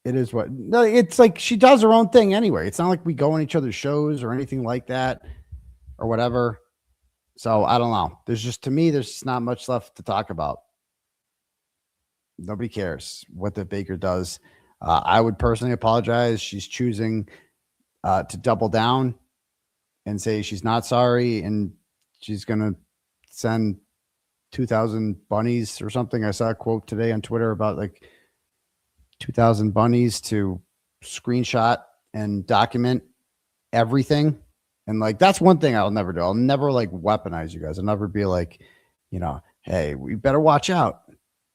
it is what, no, it's like she does her own thing anyway. It's not like we go on each other's shows or anything like that or whatever. So I don't know. To me, there's just not much left to talk about. Nobody cares what the baker does. I would personally apologize. She's choosing to double down and say she's not sorry and she's going to send 2,000 bunnies or something. I saw a quote today on Twitter about like 2,000 bunnies to screenshot and document everything. And like, that's one thing I'll never do. I'll never like weaponize you guys. I'll never be like, hey, we better watch out,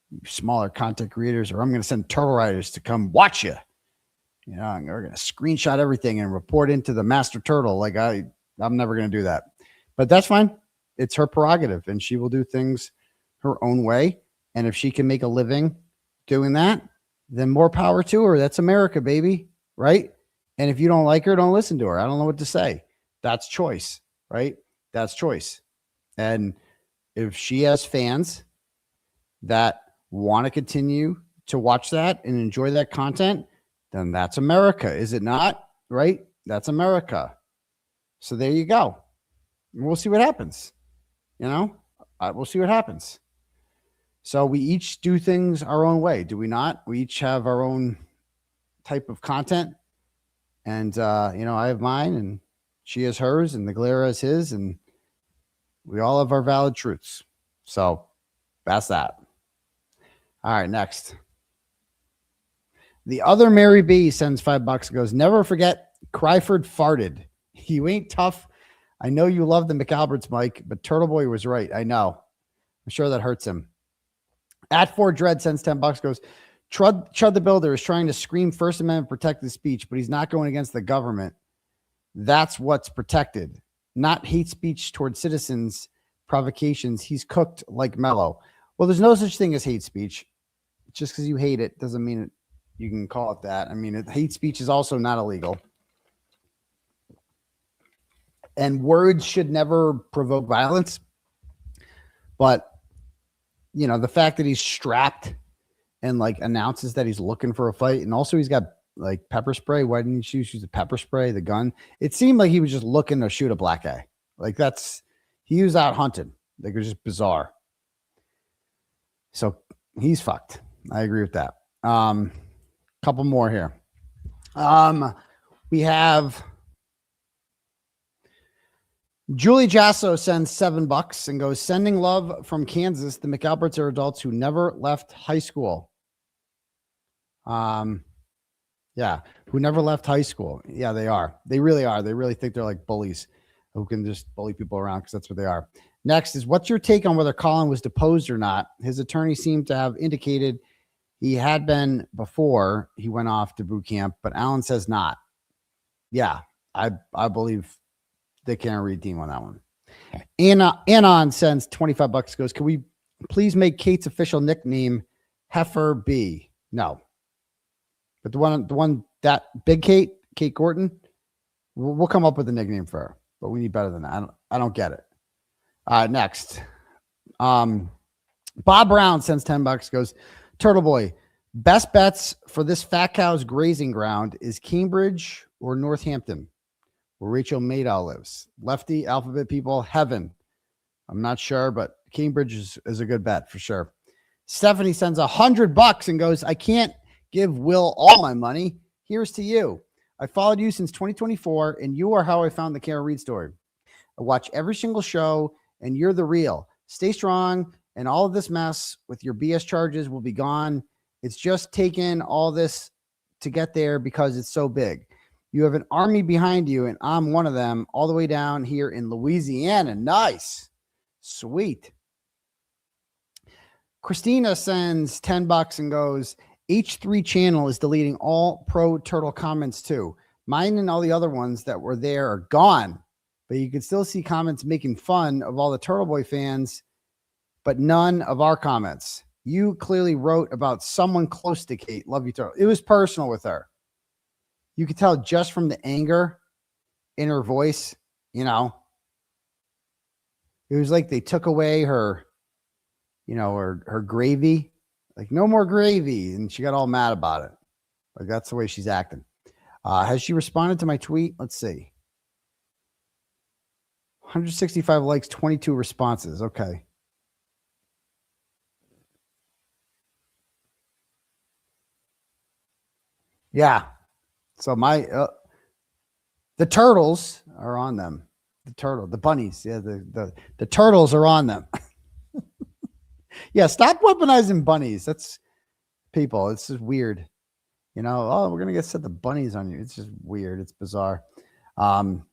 you smaller content creators, or I'm going to send turtle riders to come watch you. And we're going to screenshot everything and report into the master turtle. Like I'm never going to do that, but that's fine. It's her prerogative and she will do things her own way. And if she can make a living doing that, then more power to her. That's America, baby. Right. And if you don't like her, don't listen to her. I don't know what to say. That's choice, right? That's choice. And if she has fans that want to continue to watch that and enjoy that content, then that's America. Is it not? Right? That's America. So there you go. We'll see what happens. We'll see what happens. So we each do things our own way. Do we not? We each have our own type of content. And, I have mine and she has hers and the Glare has his, and we all have our valid truths. So that's that. All right, next. The other Mary B sends $5 and goes, never forget Cryford farted. You ain't tough. I know you love the McAlberts, Mike, but Turtleboy was right. I know. I'm sure that hurts him. @4Dread sends $10, goes, Chud the Builder is trying to scream First Amendment protected speech, but he's not going against the government. That's what's protected, not hate speech towards citizens, provocations. He's cooked like Mello. Well, there's no such thing as hate speech. Just because you hate it doesn't mean you can call it that. I mean, hate speech is also not illegal. And words should never provoke violence. But the fact that he's strapped and like announces that he's looking for a fight. And also he's got like pepper spray. Why didn't you use the pepper spray, the gun? It seemed like he was just looking to shoot a black guy. Like he was out hunting. Like it was just bizarre. So he's fucked. I agree with that. Couple more here. We have Julie Jasso sends $7 and goes, sending love from Kansas. The McAlberts are adults who never left high school. Yeah, who never left high school. Yeah, they are. They really are. They really think they're like bullies who can just bully people around because that's what they are. Next is, what's your take on whether Colin was deposed or not? His attorney seemed to have indicated he had been before he went off to boot camp, but Alan says not. Yeah, I believe they can't read team on that one. Anon sends $25, goes, can we please make Kate's official nickname Heifer B? No. But the one that big Kate Gorton, we'll come up with a nickname for her, but we need better than that. I don't get it. Next. Bob Brown sends $10, goes, Turtleboy, best bets for this fat cow's grazing ground is Cambridge or Northampton, where Rachel Maddow lives. Lefty, alphabet people, heaven. I'm not sure, but Cambridge is a good bet for sure. Stephanie sends $100 and goes, I can't give Will all my money. Here's to you. I followed you since 2024, and you are how I found the Kara Reed story. I watch every single show, and you're the real. Stay strong, and all of this mess with your BS charges will be gone. It's just taken all this to get there because it's so big. You have an army behind you, and I'm one of them, all the way down here in Louisiana. Nice. Sweet. Christina sends $10 and goes, H3 channel is deleting all pro turtle comments too. Mine and all the other ones that were there are gone, but you can still see comments making fun of all the Turtleboy fans, but none of our comments. You clearly wrote about someone close to Kate. Love you, Turtle. It was personal with her. You could tell just from the anger in her voice, It was like they took away her, her gravy. Like, no more gravy. And she got all mad about it. Like, that's the way she's acting. Has she responded to my tweet? Let's see. 165 likes, 22 responses. Okay. Yeah. So the turtles are on them. The bunnies. Yeah, the turtles are on them. Yeah, stop weaponizing bunnies. That's people. It's just weird. Oh, we're gonna get set the bunnies on you. It's just weird. It's bizarre. Again,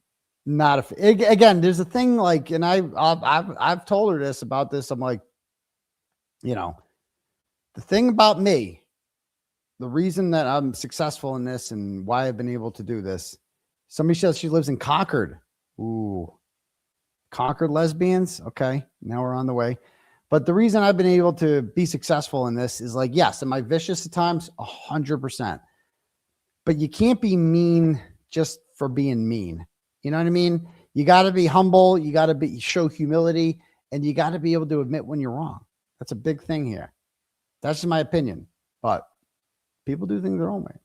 there's a thing like, and I've told her this about this. I'm like, the thing about me, the reason that I'm successful in this and why I've been able to do this. Somebody says she lives in Concord. Ooh, Concord lesbians. Okay, now we're on the way. But the reason I've been able to be successful in this is like, yes, am I vicious at times? 100%. But you can't be mean just for being mean. You know what I mean? You got to be humble. You got to show humility, and you got to be able to admit when you're wrong. That's a big thing here. That's just my opinion. But people do things their own way.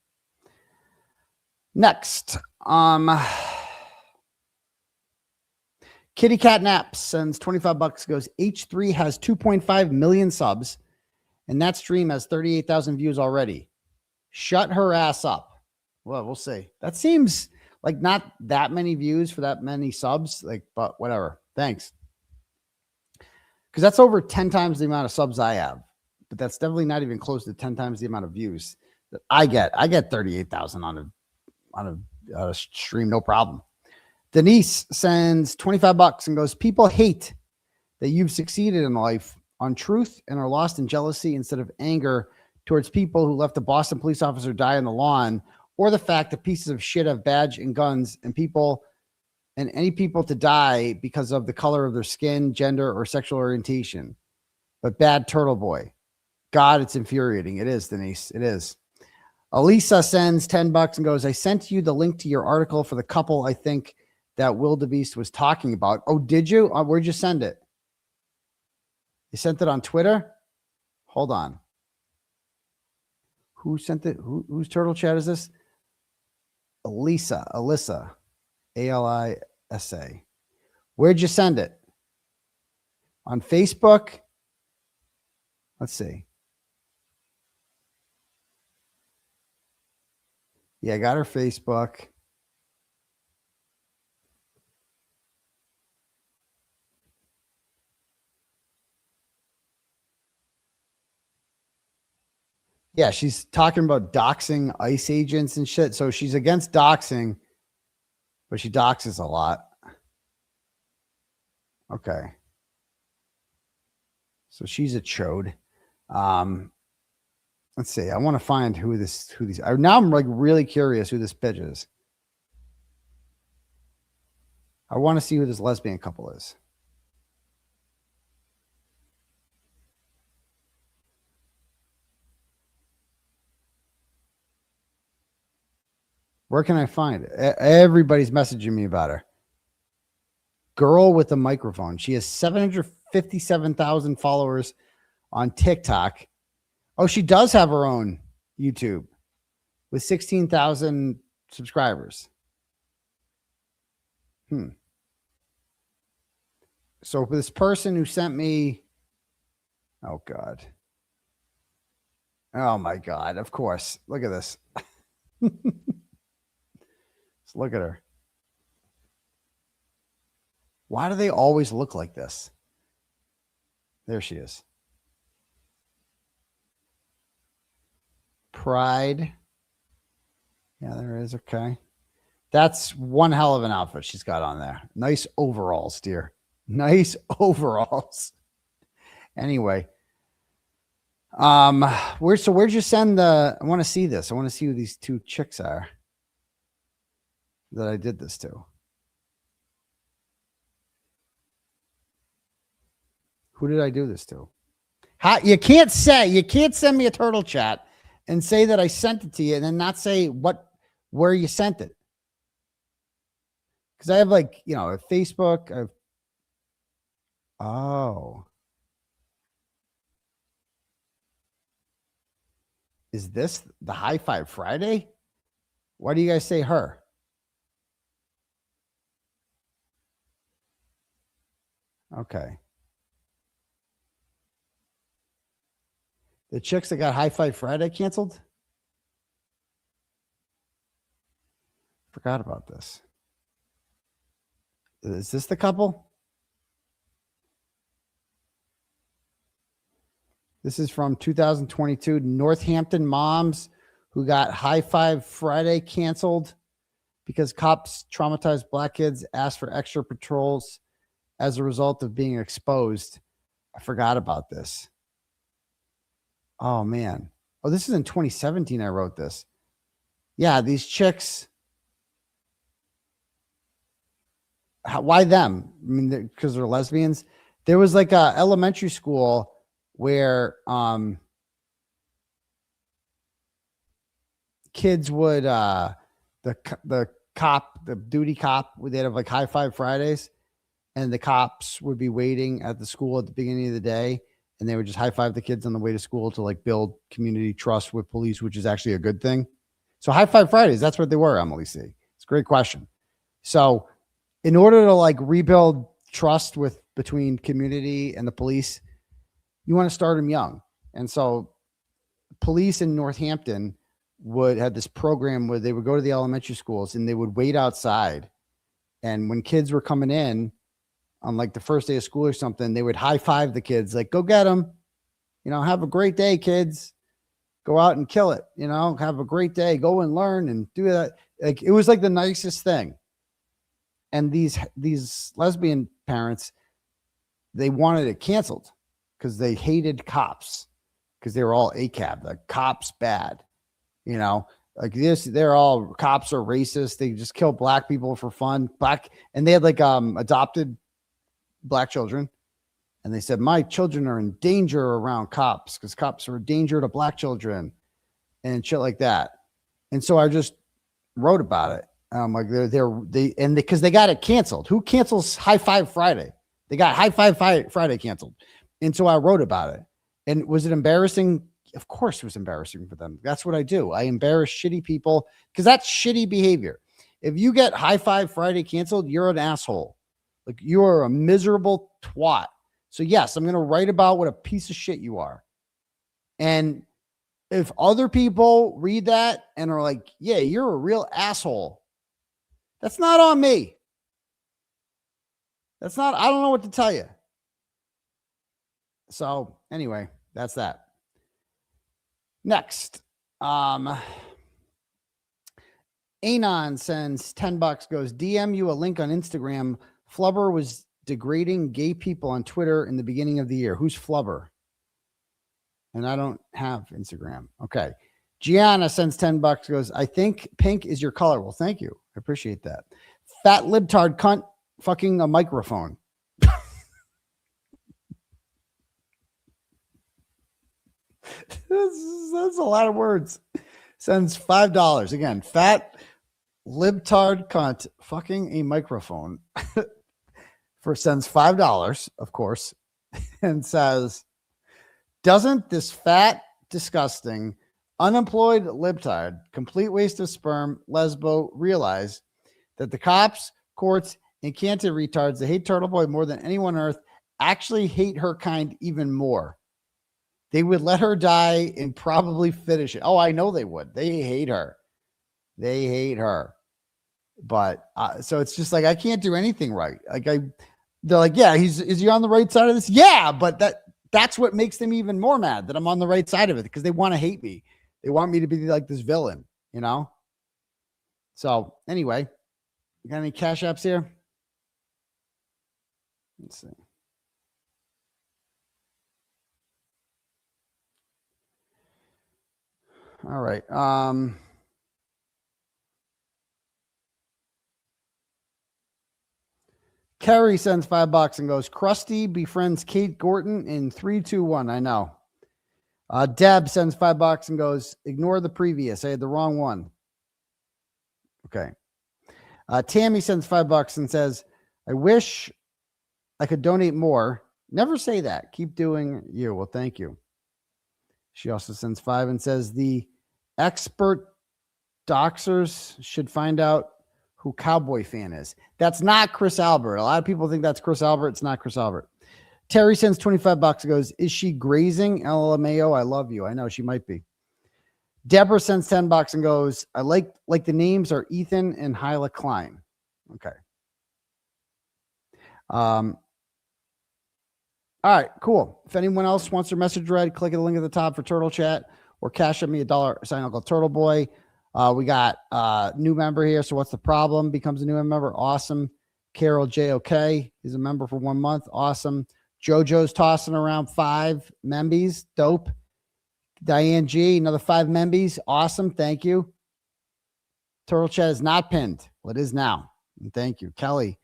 Next, Kitty Cat Naps sends $25, goes, H3 has 2.5 million subs, and that stream has 38,000 views already. Shut her ass up. Well, we'll see. That seems like not that many views for that many subs, but whatever. Thanks. Because that's over 10 times the amount of subs I have, but that's definitely not even close to 10 times the amount of views that I get. I get 38,000 on a stream, no problem. Denise sends $25 and goes, people hate that you've succeeded in life on truth and are lost in jealousy instead of anger towards people who left a Boston police officer die on the lawn, or the fact that pieces of shit have badge and guns and any people to die because of the color of their skin, gender, or sexual orientation. But bad Turtleboy. God, it's infuriating. It is, Denise. It is. Elisa sends $10 and goes, I sent you the link to your article for the couple I think that 𝗺𝗲𝗄𝗎 was talking about. Oh, did you? Where'd you send it? You sent it on Twitter? Hold on. Who sent it? Whose turtle chat is this? Alyssa, ALISA. Where'd you send it? On Facebook? Let's see. Yeah, I got her Facebook. Yeah, she's talking about doxing ICE agents and shit. So she's against doxing, but she doxes a lot. Okay. So she's a chode. Let's see. I want to find who these. Now I'm like really curious who this bitch is. I want to see who this lesbian couple is. Where can I find it? Everybody's messaging me about her. Girl with a microphone. She has 757,000 followers on TikTok. Oh, she does have her own YouTube with 16,000 subscribers. So this person who sent me, oh God. Oh my God, of course. Look at this. Let's look at her. Why do they always look like this? There she is. Pride. Yeah, there is. Okay. That's one hell of an outfit she's got on there. Nice overalls, dear. Nice overalls. Anyway. Where'd you send the, I want to see this. I want to see who these two chicks are that I did this to. Who did I do this to? You can't send me a turtle chat and say that I sent it to you and then not say where you sent it. Because I have like, a Facebook. Oh. Is this the High Five Friday? Why do you guys say her? Okay. The chicks that got High Five Friday canceled? Forgot about this. Is this the couple? This is from 2022. Northampton moms who got High Five Friday canceled because cops traumatized black kids asked for extra patrols as a result of being exposed. I forgot about this. Oh, man. Oh, this is in 2017 I wrote this. Yeah, these chicks. Why them? I mean, because they're lesbians. There was like a elementary school where kids would the duty cop, they'd have like High Five Fridays, and the cops would be waiting at the school at the beginning of the day, and they would just high five the kids on the way to school to like build community trust with police, which is actually a good thing. So High Five Fridays, that's what they were, Emily C. It's a great question. So in order to like rebuild trust between community and the police, you want to start them young. And so police in Northampton would have this program where they would go to the elementary schools and they would wait outside. And when kids were coming in on like the first day of school or something, they would high five the kids, like, go get them, have a great day, kids, go out and kill it, have a great day, go and learn and do that. Like, it was like the nicest thing. And these lesbian parents, they wanted it canceled because they hated cops, because they were all ACAB, the cops bad, like this, they're all cops are racist. They just kill black people for fun. And they had like adopted black children. And they said, my children are in danger around cops because cops are a danger to black children and shit like that. And so I just wrote about it. Like because they got it canceled. Who cancels High Five Friday? They got High Five Friday canceled. And so I wrote about it. And was it embarrassing? Of course it was embarrassing for them. That's what I do. I embarrass shitty people because that's shitty behavior. If you get High Five Friday canceled, you're an asshole. Like, you are a miserable twat. So yes, I'm going to write about what a piece of shit you are. And if other people read that and are like, yeah, you're a real asshole, that's not on me. That's not, I don't know what to tell you. So anyway, that's that. Next, Anon sends $10, goes, DM you a link on Instagram. Flubber was degrading gay people on Twitter in the beginning of the year. Who's Flubber? And I don't have Instagram. Okay. Gianna sends $10, goes, I think pink is your color. Well, thank you. I appreciate that. Fat libtard cunt fucking a microphone. That's a lot of words. Sends $5. Again, fat libtard cunt fucking a microphone. Sends $5, of course, and says, doesn't this fat, disgusting, unemployed libtard, complete waste of sperm, lesbo, realize that the cops, courts, and canted retards that hate Turtleboy more than anyone on earth actually hate her kind even more? They would let her die and probably finish it. Oh, I know they would. They hate her. They hate her. But so it's just like, I can't do anything right. Like, they're like, yeah, is he on the right side of this? Yeah, but that's what makes them even more mad that I'm on the right side of it, because they want to hate me. They want me to be like this villain, you know? So anyway, you got any cash apps here? Let's see. All right. Kerry sends $5 and goes, Krusty befriends Kate Gorton in 3, 2, 1. I know. Deb sends $5 and goes, ignore the previous. I had the wrong one. Okay. Tammy sends $5 and says, I wish I could donate more. Never say that. Keep doing you. Well, thank you. She also sends $5 and says, the expert doxers should find out who Cowboy fan is. That's not Chris Albert. A lot of people think that's Chris Albert. It's not Chris Albert. Terry sends $25 and goes, is she grazing? LMAO, I love you. I know she might be. Deborah sends $10 and goes, I like the names are Ethan and Hyla Klein. Okay. All right, cool. If anyone else wants their message read, click the link at the top for Turtle Chat or cash at me $1 Uncle Turtleboy. We got a new member here. So what's the problem? Becomes a new member. Awesome. Carol JOK is a member for 1 month. Awesome. JoJo's tossing around 5 membies. Dope. Diane G, another 5 membies. Awesome. Thank you. Turtle Chat is not pinned. Well, it is now. And thank you. Kelly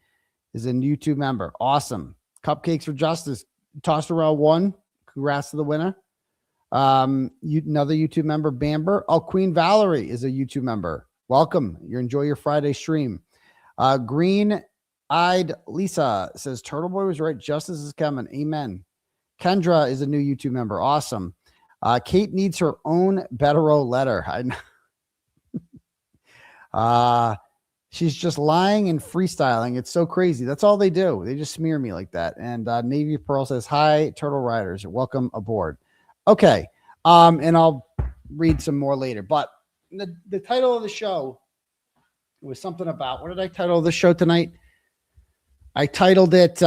is a YouTube member. Awesome. Cupcakes for Justice tossed around 1. Congrats to the winner. Another YouTube member, Bamber. Oh, Queen Valerie is a YouTube member. Welcome. You enjoy your Friday stream. Green-eyed Lisa says Turtleboy was right. Justice is coming. Amen. Kendra is a new YouTube member. Awesome. Kate needs her own Betero letter. She's just lying and freestyling. It's so crazy. That's all they do. They just smear me like that. And Navy Pearl says, hi, Turtle Riders. Welcome aboard. Okay. And I'll read some more later. But the title of the show was something about, what did I title the show tonight? I titled it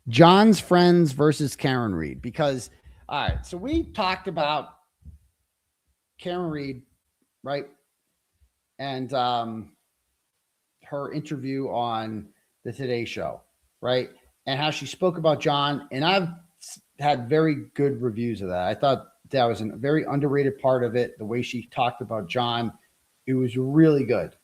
John's Friends versus Karen Reed. Because, all right, so we talked about Karen Reed, right? And her interview on the Today Show, right? And how she spoke about John. And I've had very good reviews of that. I thought that was a very underrated part of it. The way she talked about John, it was really good.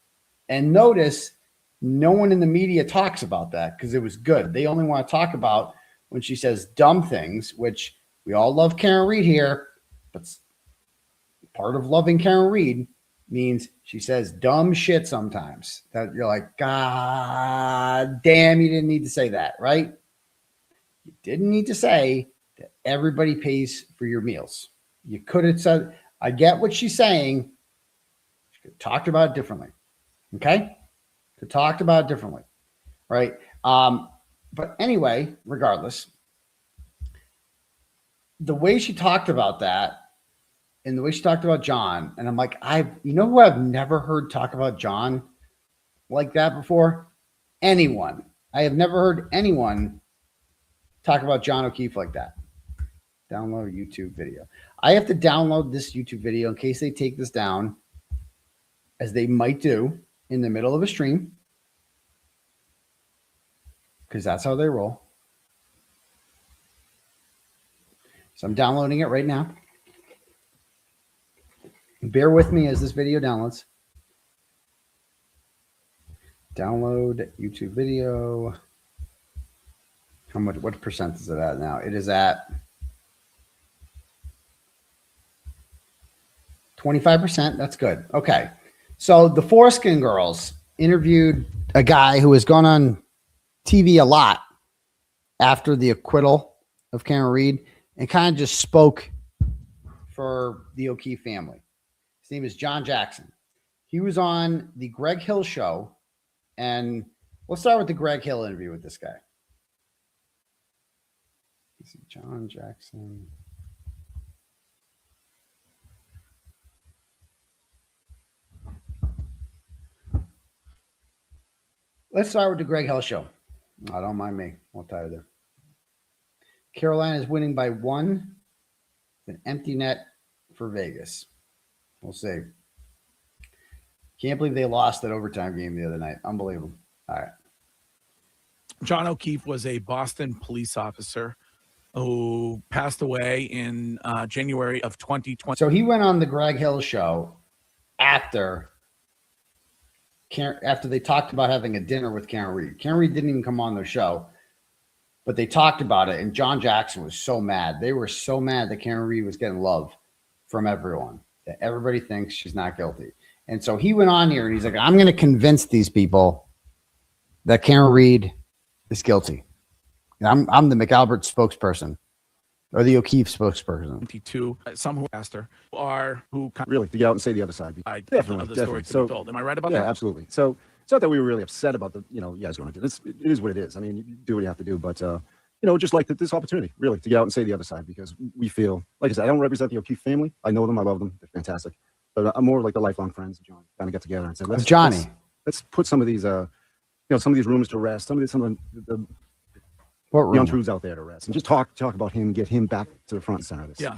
And notice no one in the media talks about that because it was good. They only want to talk about when she says dumb things, which we all love Karen Reed here, but part of loving Karen Reed, means she says dumb shit sometimes that you're like, God damn, you didn't need to say that, right? You didn't need to say that everybody pays for your meals. You could have said, I get what she's saying. She could have talked about it differently. Okay? Could have talked about it differently. Right? But anyway, regardless, the way she talked about that and the way she talked about John, and I'm like, you know who I've never heard talk about John like that before? Anyone. I have never heard anyone talk about John O'Keefe like that. Download a YouTube video. I have to download this YouTube video in case they take this down, as they might do in the middle of a stream, because that's how they roll. So I'm downloading it right now. Bear with me as this video downloads. Download YouTube video. How much? What percent is it at now? It is at 25%. That's good. Okay. So the Foreskin girls interviewed a guy who has gone on TV a lot after the acquittal of Cameron Reed and kind of just spoke for the O'Keefe family. His name is John Jackson. He was on the Greg Hill show, and let's start with the Greg Hill interview with this guy. Let's see, John Jackson. Let's start with the Greg Hill show. I don't mind me. I'll tell you there. Carolina is winning by 1. An empty net for Vegas. We'll see. Can't believe they lost that overtime game the other night. Unbelievable. All right. John O'Keefe was a Boston police officer who passed away in January of 2020. So he went on the Greg Hill show after they talked about having a dinner with Cameron Reed. Cameron Reed didn't even come on their show, but they talked about it, and John Jackson was so mad. They were so mad that Cameron Reed was getting love from everyone, that everybody thinks she's not guilty. And so he went on here, and he's like, I'm going to convince these people that Cameron Reed is guilty. And I'm the McAlbert spokesperson, or the O'Keefe spokesperson. 22, some who asked her are who Really, to get out and say the other side. definitely the story to be told. Am I right about that? Yeah, absolutely. So it's not that we were really upset about the, you guys going to do this. It is what it is. I mean, you do what you have to do, but just like this opportunity, really, to get out and say the other side, because we feel, like I said, I don't represent the O'Keefe family. I know them, I love them, they're fantastic. But I'm more like the lifelong friends of John. Kind of get together and say, let's put some of these, some of these rumors to rest. Some of the untruths out there to rest, and just talk about him, get him back to the front and center of this. Yeah.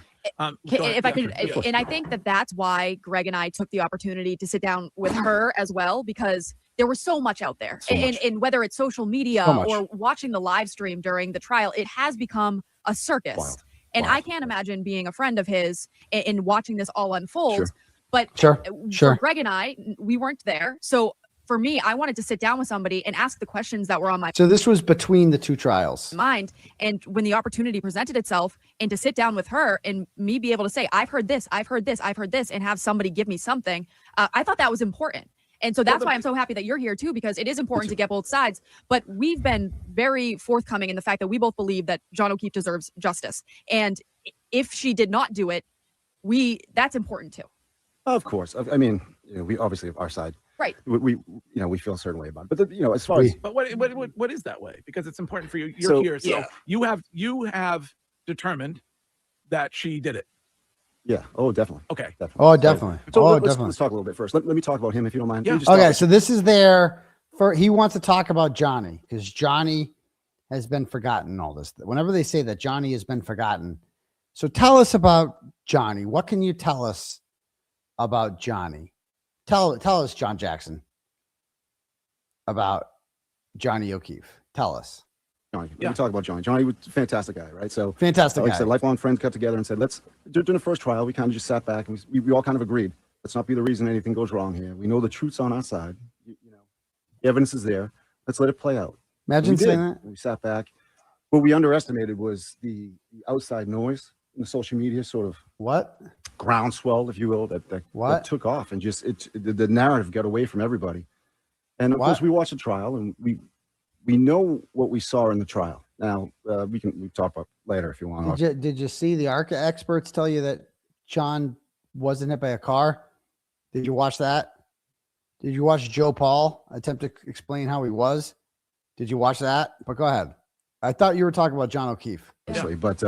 If I could, and I think that's why Greg and I took the opportunity to sit down with her as well, because there was so much out there, and whether it's social media or watching the live stream during the trial, it has become a circus. Wild. And I can't imagine being a friend of his and watching this all unfold. Sure. But Sure. For Greg and I, we weren't there. So for me, I wanted to sit down with somebody and ask the questions that were on my So this was between the two trials. mind. And when the opportunity presented itself, and to sit down with her and me be able to say, I've heard this, I've heard this, I've heard this, and have somebody give me something, I thought that was important. And so that's why I'm so happy that you're here too, because it is important to get both sides. But we've been very forthcoming in the fact that we both believe that John O'Keefe deserves justice. And if she did not do it, that's important too. Of course. I mean, we obviously have our side. Right. We feel a certain way about it. But as far as But what is that way? Because it's important for you. You're here. So you have determined that she did it. Yeah. Oh, definitely. Okay. Definitely. Oh, definitely. So Definitely. let's talk a little bit first. Let me talk about him, if you don't mind. Yeah. Okay, so this is there for, he wants to talk about Johnny, because Johnny has been forgotten in all this. Whenever they say that Johnny has been forgotten. So tell us about Johnny. What can you tell us about Johnny? Tell us, John Jackson, about Johnny O'Keefe. Tell us. Johnny. Let me talk about Johnny. Johnny was a fantastic guy, right? So fantastic like guy. I said, lifelong friends got together and said, during the first trial, we kind of just sat back and we all kind of agreed. Let's not be the reason anything goes wrong here. We know the truth's on our side. The evidence is there. Let's let it play out. Imagine saying that. We sat back. What we underestimated was the outside noise in the social media sort of groundswell, if you will, that took off, and just the narrative got away from everybody. And of course, we watched the trial, and we know what we saw in the trial. Now we talk about later if you want. Did you see the ARCA experts tell you that John wasn't hit by a car? Did you watch that? Did you watch Joe Paul attempt to explain how he was? Did you watch that? But go ahead. I thought you were talking about John O'Keefe. Actually, but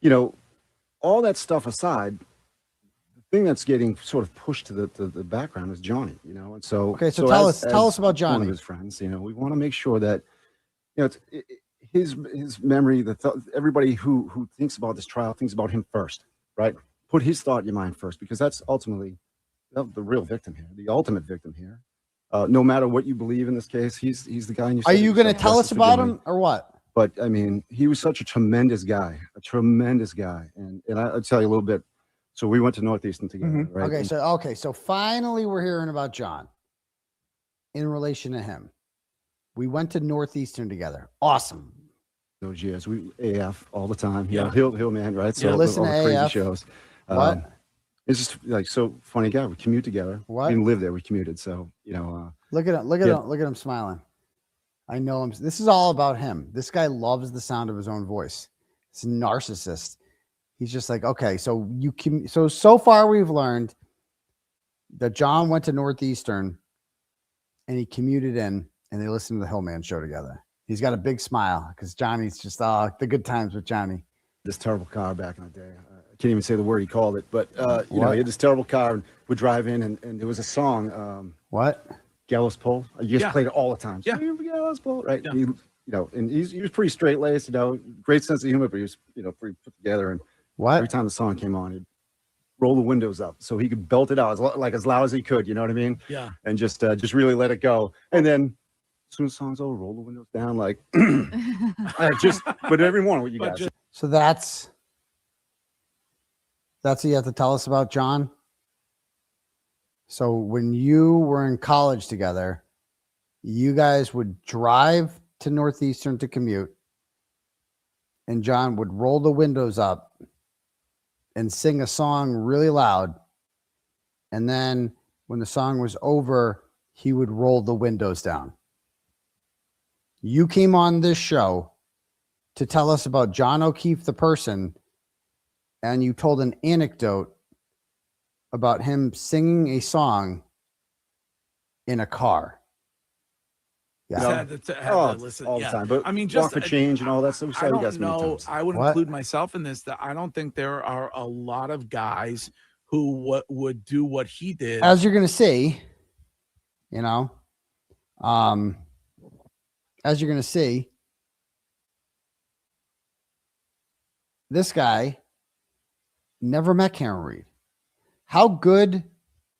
you know, all that stuff aside, the thing that's getting sort of pushed to the background is Johnny. You know, and so okay. So tell us about Johnny. One of his friends. You know, we want to make sure that his memory. Everybody who thinks about this trial thinks about him first, right? Put his thought in your mind first, because that's ultimately the real victim here, the ultimate victim here. No matter what you believe in this case, he's the guy. Are you going to tell us about him or what? But I mean, he was such a tremendous guy, and I'll tell you a little bit. So we went to Northeastern together, right? Okay, so finally we're hearing about John in relation to him. We went to Northeastern together. Awesome. Those years, we AF all the time. Yeah, Hill man, right? So listen all to the crazy AF. shows. What? It's just like so funny guy. We commute together. What? We didn't live there. We commuted. So you know. Look at him smiling. I know him. This is all about him. This guy loves the sound of his own voice. It's a narcissist. He's just like, okay, so so far we've learned that John went to Northeastern and he commuted in and they listened to the Hillman show together. He's got a big smile because Johnny's just the good times with Johnny. This terrible car back in the day. I can't even say the word he called it, but you know, he had this terrible car and would drive in and there was a song. What? Gallows Pole. You just played it all the time. Yeah. Gallows Pole, right? Yeah. He, you know, and he was pretty straight laced, you know, great sense of humor, but he was, you know, pretty put together. And every time the song came on, he'd roll the windows up so he could belt it out as loud as he could. You know what I mean? Yeah. And just really let it go. And then as soon as the song's over, roll the windows down, like but every morning what you guys. So that's what you have to tell us about John. So when you were in college together, you guys would drive to Northeastern to commute, and John would roll the windows up and sing a song really loud. And then when the song was over, he would roll the windows down. You came on this show to tell us about John O'Keefe, the person, and you told an anecdote about him singing a song in a car. Yeah, listen, all the time. But I mean, just walk for change and all that stuff. I don't know. I would include myself in this. That I don't think there are a lot of guys who would do what he did. As you're going to see, you know, as you're going to see, this guy never met Karen Reed. How good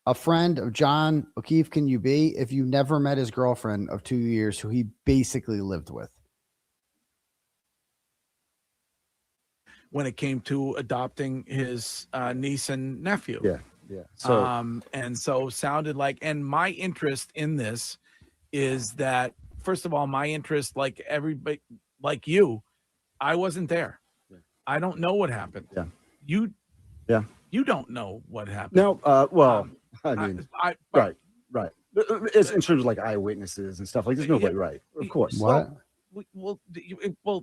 a friend of John O'Keefe can you be if you never met his girlfriend of 2 years who he basically lived with? When it came to adopting his niece and nephew. Yeah. So, and so sounded like, and my interest in this is that, first of all, my interest, like everybody, like you, I wasn't there. Yeah. I don't know what happened. Yeah. You don't know what happened. No, well, I mean, right. It's in terms of like eyewitnesses and stuff like there's nobody right. Of course. What? Well,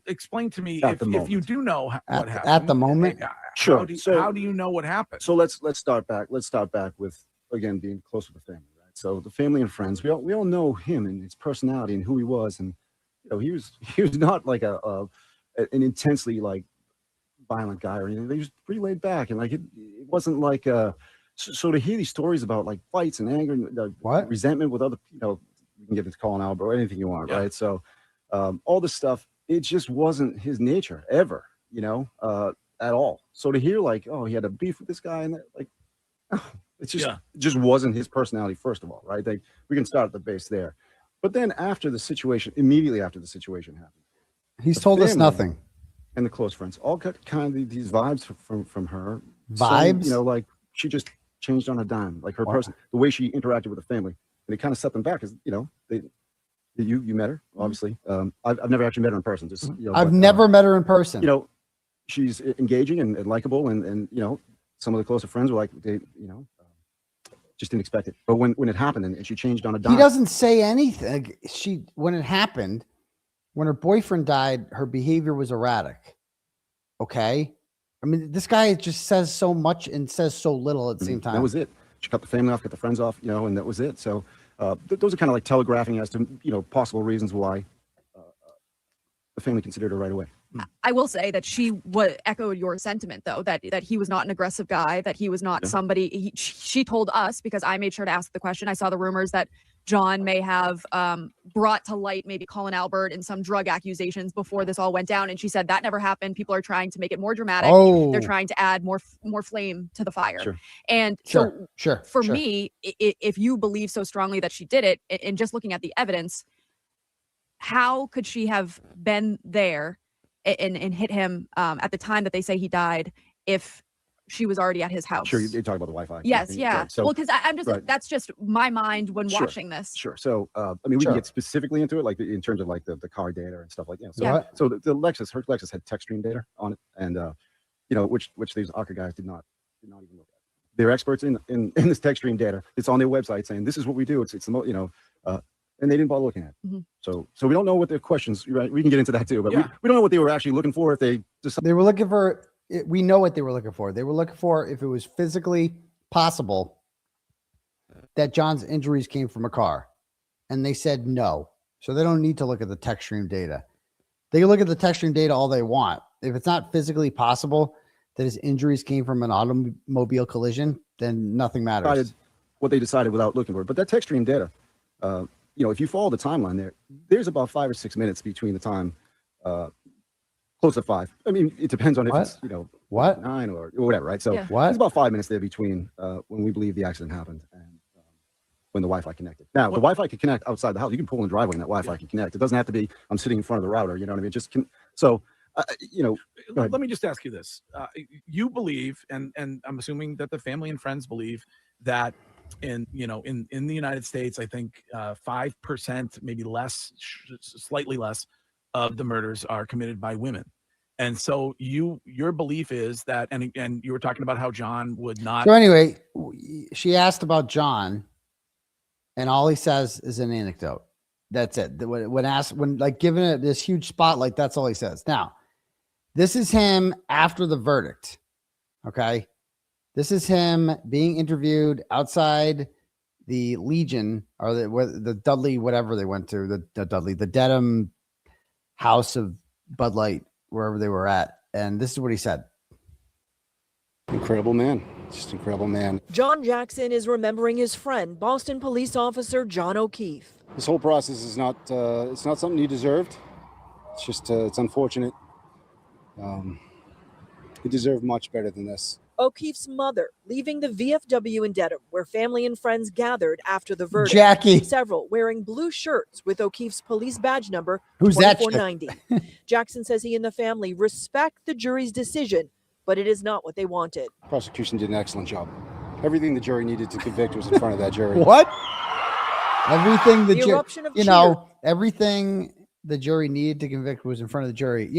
explain to me if you do know what happened at the moment. Sure. How do you know what happened? So let's start back. Let's start back with, again, being close with the family, right? So the family and friends, we all know him and his personality and who he was, and you know, he was not like an intensely like violent guy or anything. He was pretty laid back, and like it wasn't like so to hear these stories about like fights and anger and resentment with other, you know, you can get into calling out or anything you want, right? So all this stuff, it just wasn't his nature ever, you know, at all. So to hear like, oh, he had a beef with this guy and that, like, it just wasn't his personality, first of all, right? Like, we can start at the base there. But then immediately after the situation happened, he's told us nothing. And the close friends all got kind of these vibes from her. Vibes? You know, like she just changed on a dime, like her person, the way she interacted with the family. And it kind of set them back because, you know, you met her, obviously. I've never actually met her in person. Just, you know, I've never met her in person. You know, she's engaging and likable and you know, some of the closer friends were like, they, just didn't expect it. But when it happened and she changed on a dime. He doesn't say anything. When it happened, when her boyfriend died, her behavior was erratic. Okay. I mean, this guy just says so much and says so little at the same time. That was it. She cut the family off, cut the friends off, and that was it. So those are kind of like telegraphing as to, possible reasons why the family considered her right away. I will say that she echoed your sentiment, though, that he was not an aggressive guy, that he was not somebody. She told us, because I made sure to ask the question. I saw the rumors that John may have brought to light maybe Colin Albert and some drug accusations before this all went down. And she said that never happened. People are trying to make it more dramatic. They're trying to add more flame to the fire. Sure. And for me, if you believe so strongly that she did it, and just looking at the evidence, how could she have been there and hit him at the time that they say he died if she was already at his house? Sure, you're talking about the Wi-Fi. Yes, yeah. Right. So, well, because I'm just that's just my mind when watching this. Sure. So, we can get specifically into it, like in terms of like the car data and stuff like that. So, the Lexus, her Lexus had text stream data on it, and which these ARCA guys did not even look at. They're experts in this text stream data. It's on their website saying this is what we do. It's the most, and they didn't bother looking at it. So we don't know what their questions. Right? We can get into that too, but we don't know what they were actually looking for. If they were looking for. We know what they were looking for. They were looking for if it was physically possible that John's injuries came from a car. And they said no. So they don't need to look at the text stream data. They can look at the text stream data all they want. If it's not physically possible that his injuries came from an automobile collision, then nothing matters. What they decided without looking for it. But that text stream data, if you follow the timeline there's about 5 or 6 minutes between the time close to 5. I mean, it depends on if it's 9 or whatever, right? So there's about 5 minutes there between when we believe the accident happened and when the Wi-Fi connected. Now, the Wi-Fi can connect outside the house. You can pull in the driveway and that Wi-Fi can connect. It doesn't have to be I'm sitting in front of the router. You know what I mean? Just can. So, let me just ask you this: you believe, and I'm assuming that the family and friends believe that in the United States, I think 5%, maybe less, slightly less, of the murders are committed by women. And so your belief is that, and you were talking about how John would not. So anyway, she asked about John, and all he says is an anecdote. That's it. When given it this huge spotlight, that's all he says. Now, this is him after the verdict. Okay. This is him being interviewed outside the Legion or the Dudley, whatever they went to, the Dedham House of Bud Light, wherever they were at. And this is what he said. Incredible man. Just incredible man. John Jackson is remembering his friend, Boston police officer John O'Keefe. This whole process is not, it's not something he deserved. It's just, it's unfortunate. He deserved much better than this. O'Keefe's mother leaving the VFW in Dedham, where family and friends gathered after the verdict. Jackie. Several wearing blue shirts with O'Keefe's police badge number 2490. Jackson says he and the family respect the jury's decision, but it is not what they wanted. Prosecution did an excellent job. Everything the jury needed to convict was in front of that jury. What? Everything the eruption of everything the jury needed to convict was in front of the jury,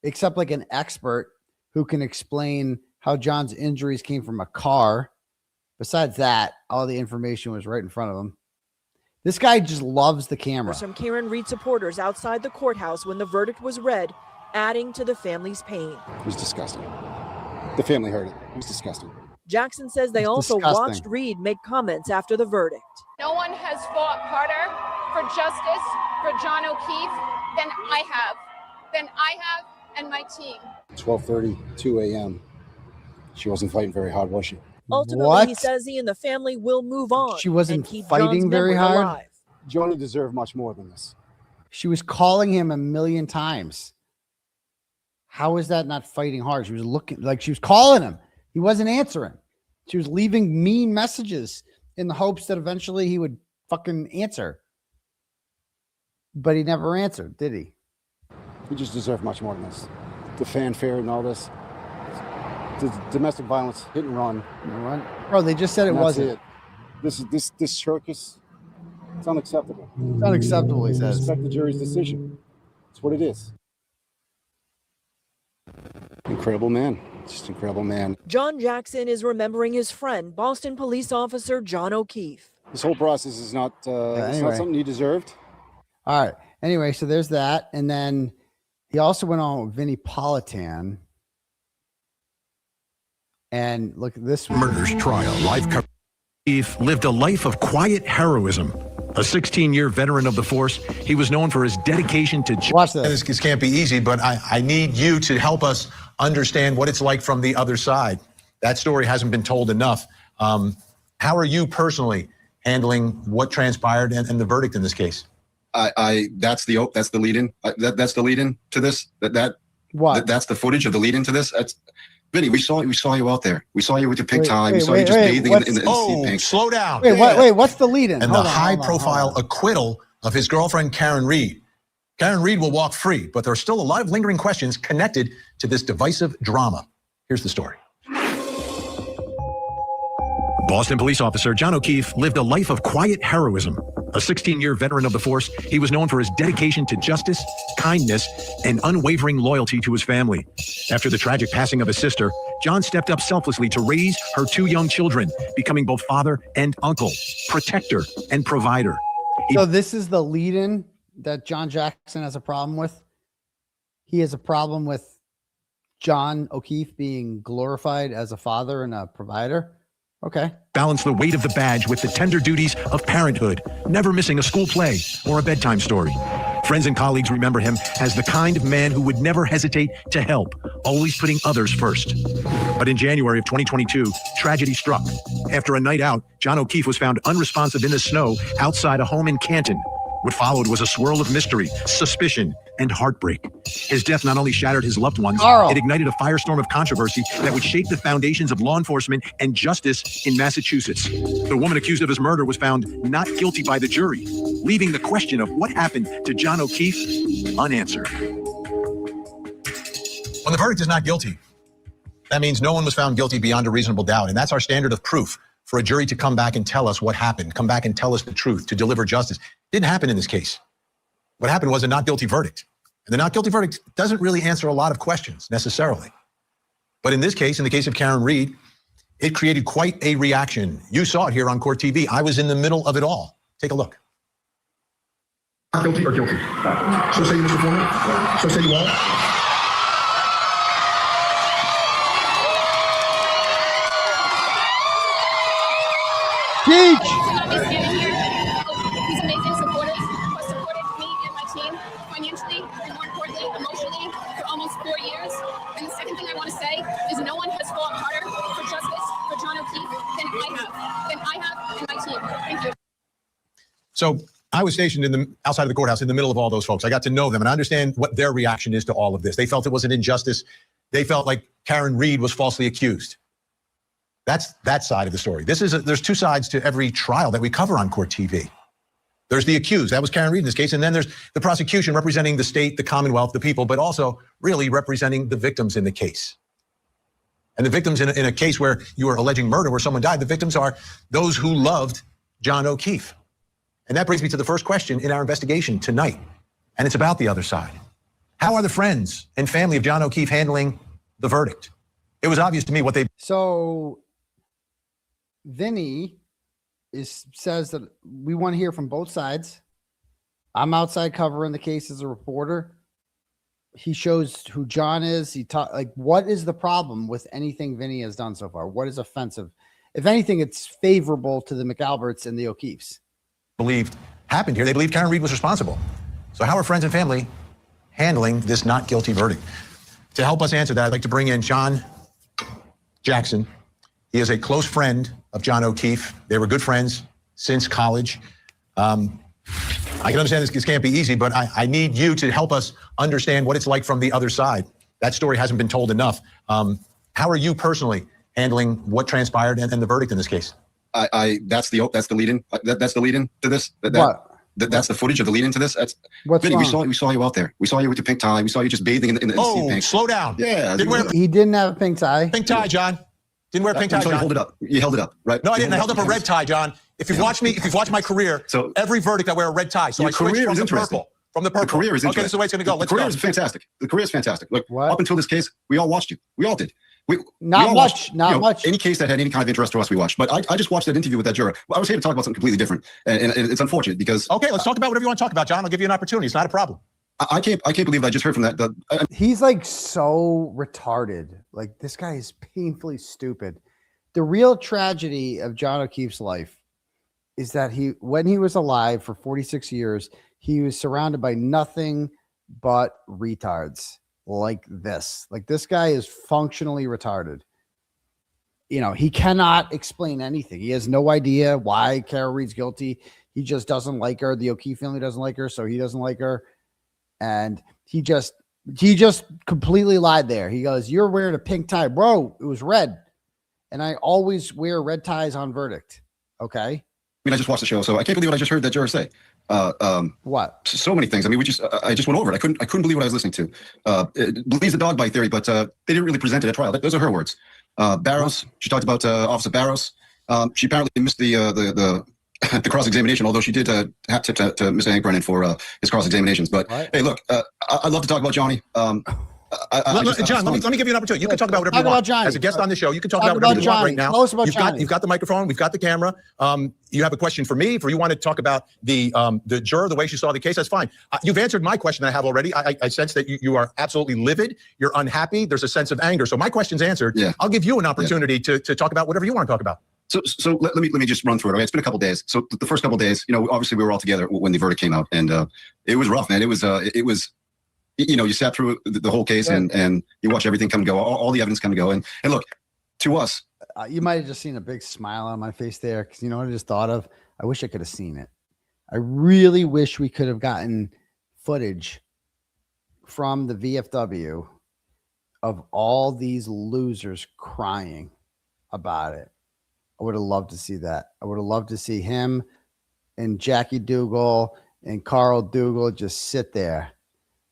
except like an expert who can explain how John's injuries came from a car. Besides that, all the information was right in front of him. This guy just loves the camera. Some Karen Reed supporters outside the courthouse when the verdict was read, adding to the family's pain. It was disgusting. The family heard it. It was disgusting. Jackson says they also watched Reed make comments after the verdict. No one has fought harder for justice for John O'Keefe than I have and my team. 12:30, 2 a.m. She wasn't fighting very hard, was she? Ultimately, he says he and the family will move on. She wasn't and keep fighting John's very memory hard. alive. Johnny deserved much more than this. She was calling him 1,000,000 times. How is that not fighting hard? She was looking like she was calling him. He wasn't answering. She was leaving mean messages in the hopes that eventually he would fucking answer. But he never answered, did he? He just deserved much more than this. The fanfare and all this. The domestic violence, hit and run. Bro, they just said it wasn't. This circus, it's unacceptable. It's unacceptable, he says. Respect the jury's decision. It's what it is. Incredible man. Just an incredible man. John Jackson is remembering his friend, Boston police officer John O'Keefe. This whole process is not, it's anyway. not something you deserved. All right. Anyway, so there's that. And then he also went on with 𝗵𝗵𝗲𝗺𝗺. And look at this one. Murders trial. Live coverage. Keith lived a life of quiet heroism. A 16-year veteran of the force, he was known for his dedication to... Watch this. This can't be easy, but I need you to help us understand what it's like from the other side. That story hasn't been told enough. How are you personally handling what transpired and the verdict in this case? That's the lead-in. That's the lead-in to this. That's the footage of the lead-in to this. That's Vinny. We saw you out there. We saw you with your pink tie. We saw you just bathing in the sea pink. Slow down. Wait, what's the lead-in? And the high-profile acquittal of his girlfriend Karen Read. Karen Read will walk free, but there are still a lot of lingering questions connected to this divisive drama. Here's the story. Boston police officer John O'Keefe lived a life of quiet heroism. A 16-year veteran of the force, he was known for his dedication to justice, kindness, and unwavering loyalty to his family. After the tragic passing of his sister, John stepped up selflessly to raise her 2 young children, becoming both father and uncle, protector and provider. So this is the lead-in that John Jackson has a problem with. He has a problem with John O'Keefe being glorified as a father and a provider. Okay. Balance the weight of the badge with the tender duties of parenthood, never missing a school play or a bedtime story. Friends and colleagues remember him as the kind of man who would never hesitate to help, always putting others first. But in January of 2022, tragedy struck. After a night out, John O'Keefe was found unresponsive in the snow outside a home in Canton. What followed was a swirl of mystery, suspicion, and heartbreak. His death not only shattered his loved ones, it ignited a firestorm of controversy that would shake the foundations of law enforcement and justice in Massachusetts. The woman accused of his murder was found not guilty by the jury, leaving the question of what happened to John O'Keefe unanswered. When the verdict is not guilty, that means no one was found guilty beyond a reasonable doubt, and that's our standard of proof for a jury to come back and tell us what happened, come back and tell us the truth, to deliver justice. Didn't happen in this case. What happened was a not guilty verdict. And the not guilty verdict doesn't really answer a lot of questions necessarily. But in this case, in the case of Karen Read, it created quite a reaction. You saw it here on Court TV. I was in the middle of it all. Take a look. Not guilty or guilty? So say you, Mr. Foreman? So say you are? Teach! These amazing supporters who have supported me and my team financially and more importantly emotionally for almost 4 years. And the second thing I want to say is no one has fought harder for justice for John O'Keefe than I have and my team. Thank you. So I was stationed outside of the courthouse in the middle of all those folks. I got to know them and I understand what their reaction is to all of this. They felt it was an injustice. They felt like Karen Read was falsely accused. That's that side of the story. There's 2 sides to every trial that we cover on Court TV. There's the accused, that was Karen Read in this case, and then there's the prosecution representing the state, the Commonwealth, the people, but also really representing the victims in the case. And the victims in a case where you are alleging murder, where someone died, the victims are those who loved John O'Keefe. And that brings me to the first question in our investigation tonight, and it's about the other side. How are the friends and family of John O'Keefe handling the verdict? It was obvious to me what they... So Vinny says that we want to hear from both sides. I'm outside covering the case as a reporter. He shows who John is. What is the problem with anything Vinny has done so far? What is offensive? If anything, it's favorable to the McAlberts and the O'Keefes. Believed happened here. They believe Karen Read was responsible. So how are friends and family handling this not guilty verdict? To help us answer that, I'd like to bring in John Jackson. He is a close friend of John O'Keefe. They were good friends since college. I can understand this can't be easy, but I need you to help us understand what it's like from the other side. That story hasn't been told enough. How are you personally handling what transpired and the verdict in this case? That's the lead-in. That's the lead-in to this. That's the footage of the lead-in to this. That's Vinny. We saw you out there. We saw you with your pink tie. We saw you just bathing in the sea pink. Slow down. Yeah. He didn't have a pink tie. Pink tie, John. Didn't wear a pink tie, John. You held it up. You held it up, right? No, I didn't. I held up a red tie, John. If you've watched my career, so every verdict I wear a red tie. So I switched from the purple. From the purple. The career is interesting. Okay, this is the way it's going to go. The career is fantastic. The career is fantastic. Look, up until this case, we all watched you. We all did. Not much. Any case that had any kind of interest to us, we watched. But I just watched that interview with that juror. I was here to talk about something completely different, and it's unfortunate because. Okay, let's talk about whatever you want to talk about, John. I'll give you an opportunity. It's not a problem. I can't believe I just heard from that. He's like so retarded. Like this guy is painfully stupid. The real tragedy of John O'Keefe's life is that when he was alive for 46 years, he was surrounded by nothing but retards like this. Like this guy is functionally retarded. You know, he cannot explain anything. He has no idea why Kara Reed's guilty. He just doesn't like her. The O'Keefe family doesn't like her, so he doesn't like her. And he just completely lied there. He goes, "You're wearing a pink tie." Bro, it was red. And I always wear red ties on verdict. Okay. I mean, I just watched the show, so I can't believe what I just heard that juror say. What? So many things. I mean, I just went over it. I couldn't believe what I was listening to. It believes the dog bite theory, but they didn't really present it at trial. Those are her words. Barrows. She talked about Officer Barrows. She apparently missed the cross-examination, although she did hat tip to Mr. Hank Brennan for his cross-examinations. But hey, look, I'd love to talk about Johnny. John, let me give you an opportunity. You can talk about whatever you want. Johnny. As a guest on the show, you can talk about whatever you want right now. Tell us about You've got the microphone. We've got the camera. You have a question for me. If you want to talk about the juror, the way she saw the case, that's fine. You've answered my question I have already. I sense that you are absolutely livid. You're unhappy. There's a sense of anger. So my question's answered. Yeah. I'll give you an opportunity to talk about whatever you want to talk about. So let me just run through it. Okay? It's been a couple days. So the first couple days, obviously we were all together when the verdict came out, and it was rough, man. It was. You sat through the whole case and you watch everything come and go, all the evidence come and go. And look, to us. You might have just seen a big smile on my face there because you know what I just thought of? I wish I could have seen it. I really wish we could have gotten footage from the VFW of all these losers crying about it. I would have loved to see that. I would have loved to see him and Jackie Dougal and Carl Dougal just sit there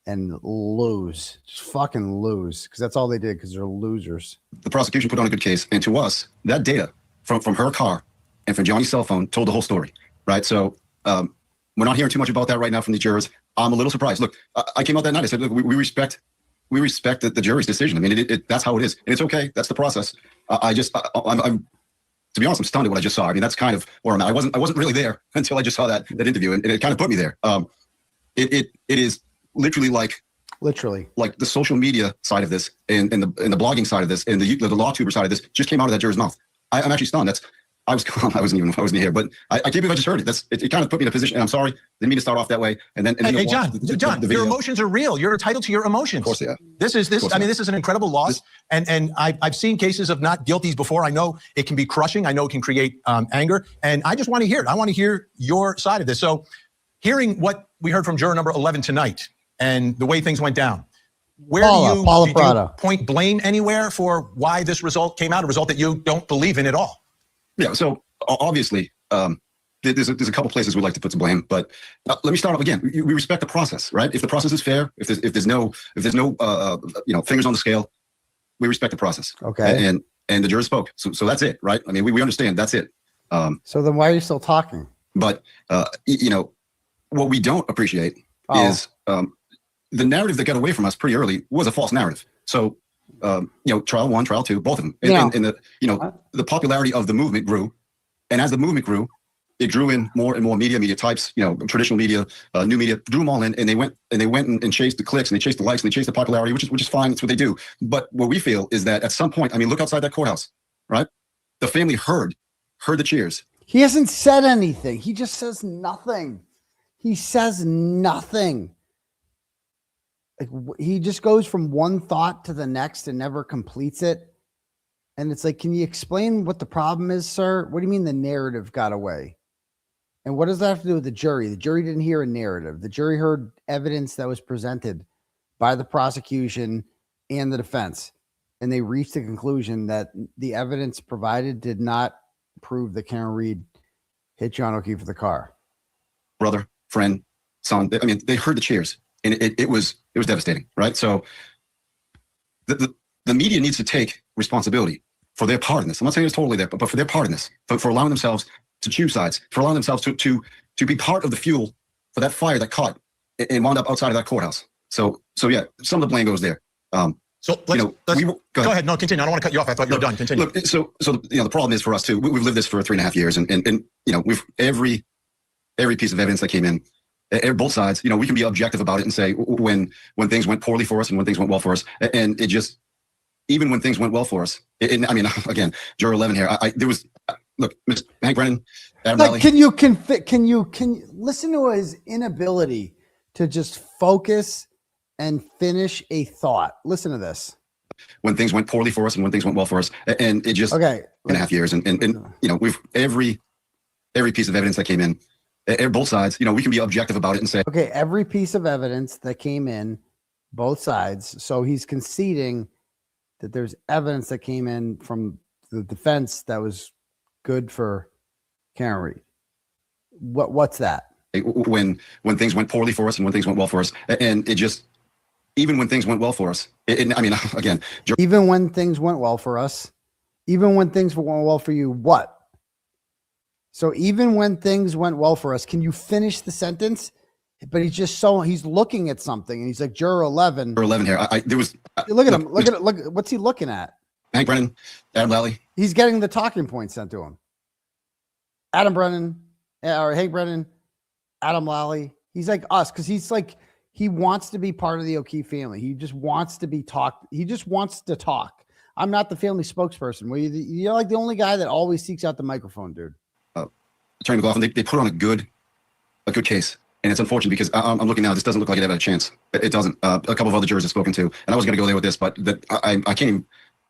and lose, just fucking lose, because that's all they did, because they're losers. The prosecution put on a good case, and to us, that data from her car and from Johnny's cell phone told the whole story, right? So we're not hearing too much about that right now from the jurors. I'm a little surprised. Look, I came out that night. I said, look, we respect the jury's decision. I mean, that's how it is, and it's okay. That's the process. I'm to be honest, I'm stunned at what I just saw. I mean, that's kind of where I'm at. I wasn't really there until I just saw that interview, and it kind of put me there. It is literally like the social media side of this and the blogging side of this and the law tuber side of this just came out of that juror's mouth. I'm actually stunned. I wasn't here, but I can't believe I just heard it. It kind of put me in a position, and I'm sorry, didn't mean to start off that way. And then hey, John, your emotions are real. You're entitled to your emotions. Of course they are. This is an incredible loss. And I've seen cases of not guilties before. I know it can be crushing. I know it can create anger. And I just want to hear it. I want to hear your side of this. So hearing what we heard from juror number 11 tonight and the way things went down, where do you point blame anywhere for why this result came out, a result that you don't believe in at all? Yeah, so obviously, there's a couple places we'd like to put some blame, but let me start off again. We respect the process, right? If the process is fair, if there's no fingers on the scale, we respect the process. Okay. And the jurors spoke, so that's it, right? I mean, we understand that's it. So then why are you still talking? But what we don't appreciate is the narrative that got away from us pretty early was a false narrative. So. Trial 1, trial 2, both of them. And the popularity of the movement grew. And as the movement grew, it drew in more and more media types, traditional media, new media, drew them all in, and they went and chased the clicks, and they chased the likes, and they chased the popularity, which is fine. That's what they do. But what we feel is that at some point, I mean, look outside that courthouse, right? The family heard the cheers. He hasn't said anything. He just says nothing. He says nothing. Like he just goes from one thought to the next and never completes it. And it's like, can you explain what the problem is, sir? What do you mean the narrative got away? And what does that have to do with the jury? The jury didn't hear a narrative. The jury heard evidence that was presented by the prosecution and the defense. And they reached the conclusion that the evidence provided did not prove that Karen Reed hit John O'Keefe with the car. Brother, friend, son. I mean, they heard the cheers. And it was devastating, right? So the media needs to take responsibility for their part in this. I'm not saying it's totally there, but for their part in this, for allowing themselves to choose sides, for allowing themselves to be part of the fuel for that fire that caught and wound up outside of that courthouse. So yeah, some of the blame goes there. So let's, go ahead. No, continue. I don't want to cut you off. I thought you were done. Continue. Look, so the problem is for us too. We've lived this for 3.5 years, and we've every piece of evidence that came in, both sides. We can be objective about it and say when things went poorly for us and when things went well for us, and it just even when things went well for us. Again, Juror 11 here. There was Mr. Hank Brennan, Adam Lally. Can you listen to his inability to just focus and finish a thought? Listen to this. When things went poorly for us and when things went well for us, and it just 3.5 years, and we've every piece of evidence that came in, both sides. We can be objective about it and say, okay, every piece of evidence that came in, both sides. So he's conceding that there's evidence that came in from the defense that was good for Karen Read. What's that? When things went poorly for us and when things went well for us, and it just even when things went well for us, again, even when things went well for us, even when things went well for you, what? So even when things went well for us, can you finish the sentence? But he's looking at something and he's like, Juror 11. Juror 11 here. Look at him. Look, what's he looking at? Hank Brennan, Adam Lally. He's getting the talking points sent to him. Adam Brennan, or Hank Brennan, Adam Lally. He's like us because he's like, he wants to be part of the O'Keefe family. He just wants to be talked. He just wants to talk. I'm not the family spokesperson. Well, you're like the only guy that always seeks out the microphone, dude. Attorney McLaughlin, they put on a good case. And it's unfortunate because I'm looking now. This doesn't look like it had a chance. It doesn't. A couple of other jurors have spoken to, and I was going to go there with this, but I can't even.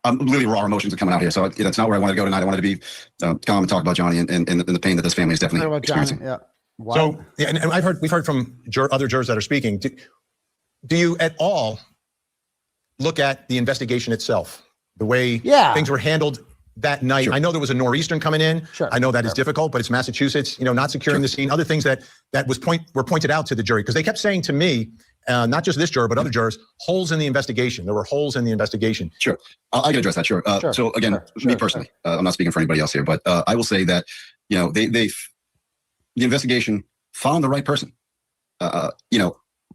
Literally raw emotions are coming out here. So that's not where I wanted to go tonight. I wanted to be calm and talk about Johnny and the pain that this family is definitely experiencing. Yeah. So, and we've heard from other jurors that are speaking. Do you at all look at the investigation itself, the way things were handled that night? Sure. I know there was a nor'easter coming in. Sure. I know that is difficult, but it's Massachusetts. Not securing the scene. Other things that were pointed out to the jury because they kept saying to me, not just this juror, but other jurors, holes in the investigation. There were holes in the investigation. Sure. I can address that. Sure. So again, me personally, I'm not speaking for anybody else here, but I will say that, the investigation found the right person.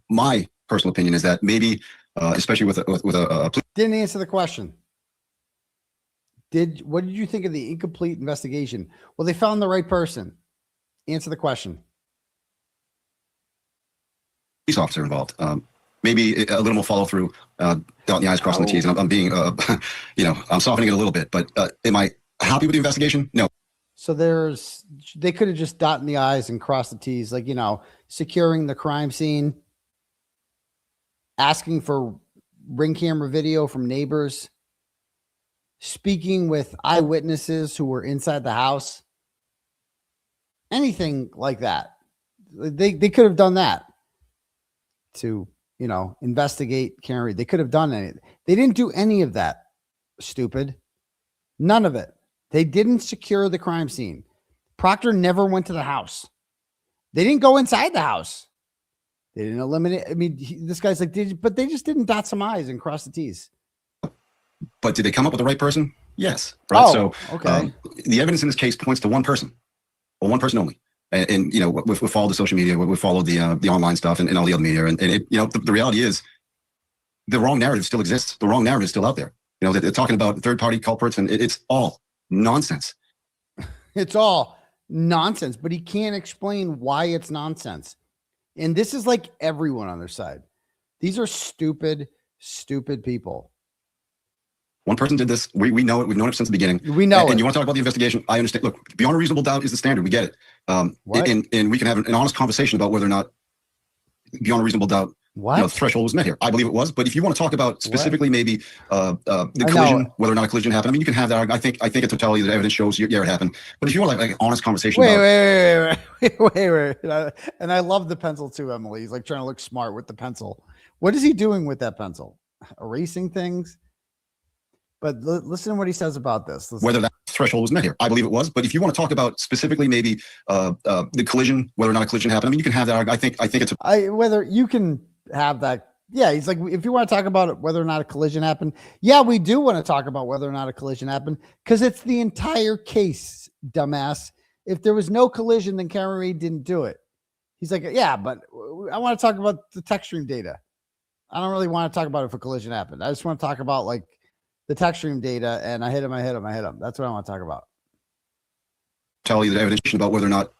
My personal opinion is that maybe, especially with a didn't answer the question. What did you think of the incomplete investigation? Well, they found the right person. Answer the question. Police officer involved. Maybe a little more follow through, dotting the I's, crossing the T's. And I'm being, I'm softening it a little bit. But am I happy with the investigation? No. So they could have just dotted the I's and crossed the T's, like, securing the crime scene, asking for ring camera video from neighbors, speaking with eyewitnesses who were inside the house, anything like that. They could have done that to, investigate Karen Read. They could have done it. They didn't do any of that. Stupid. None of it. They didn't secure the crime scene. Proctor never went to the house. They didn't go inside the house. They didn't eliminate. This guy's like, but they just didn't dot some I's and cross the T's. But did they come up with the right person? Yes. Right. Oh, so okay. The evidence in this case points to one person, or one person only. And we followed the social media, we followed the online stuff and all the other media. And it, the reality is the wrong narrative still exists. The wrong narrative is still out there. They're talking about third party culprits and it's all nonsense. It's all nonsense, but he can't explain why it's nonsense. And this is like everyone on their side. These are stupid people. One person did this. We know it. We've known it since the beginning. We know and you want to talk about the investigation? I understand. Look, beyond a reasonable doubt is the standard. We get it. And we can have an honest conversation about whether or not beyond a reasonable doubt, threshold was met here. I believe it was. But if you want to talk about specifically maybe the collision, whether or not a collision happened, you can have that. I think a totality of the evidence shows it happened. But if you want like an honest conversation, wait. And I love the pencil too, Emily. He's like trying to look smart with the pencil. What is he doing with that pencil? Erasing things? But listen to what he says about this. Whether that threshold was met here. I believe it was. But if you want to talk about specifically maybe the collision, whether or not a collision happened, you can have that. I think it's whether you can have that. Yeah, he's like, if you want to talk about it, whether or not a collision happened. Yeah, we do want to talk about whether or not a collision happened because it's the entire case, dumbass. If there was no collision, then Karen Read didn't do it. He's like, yeah, but I want to talk about the text stream data. I don't really want to talk about if a collision happened. I just want to talk about like the tech stream data, and I hit him. That's what I want to talk about. Tell you the evidence about whether or not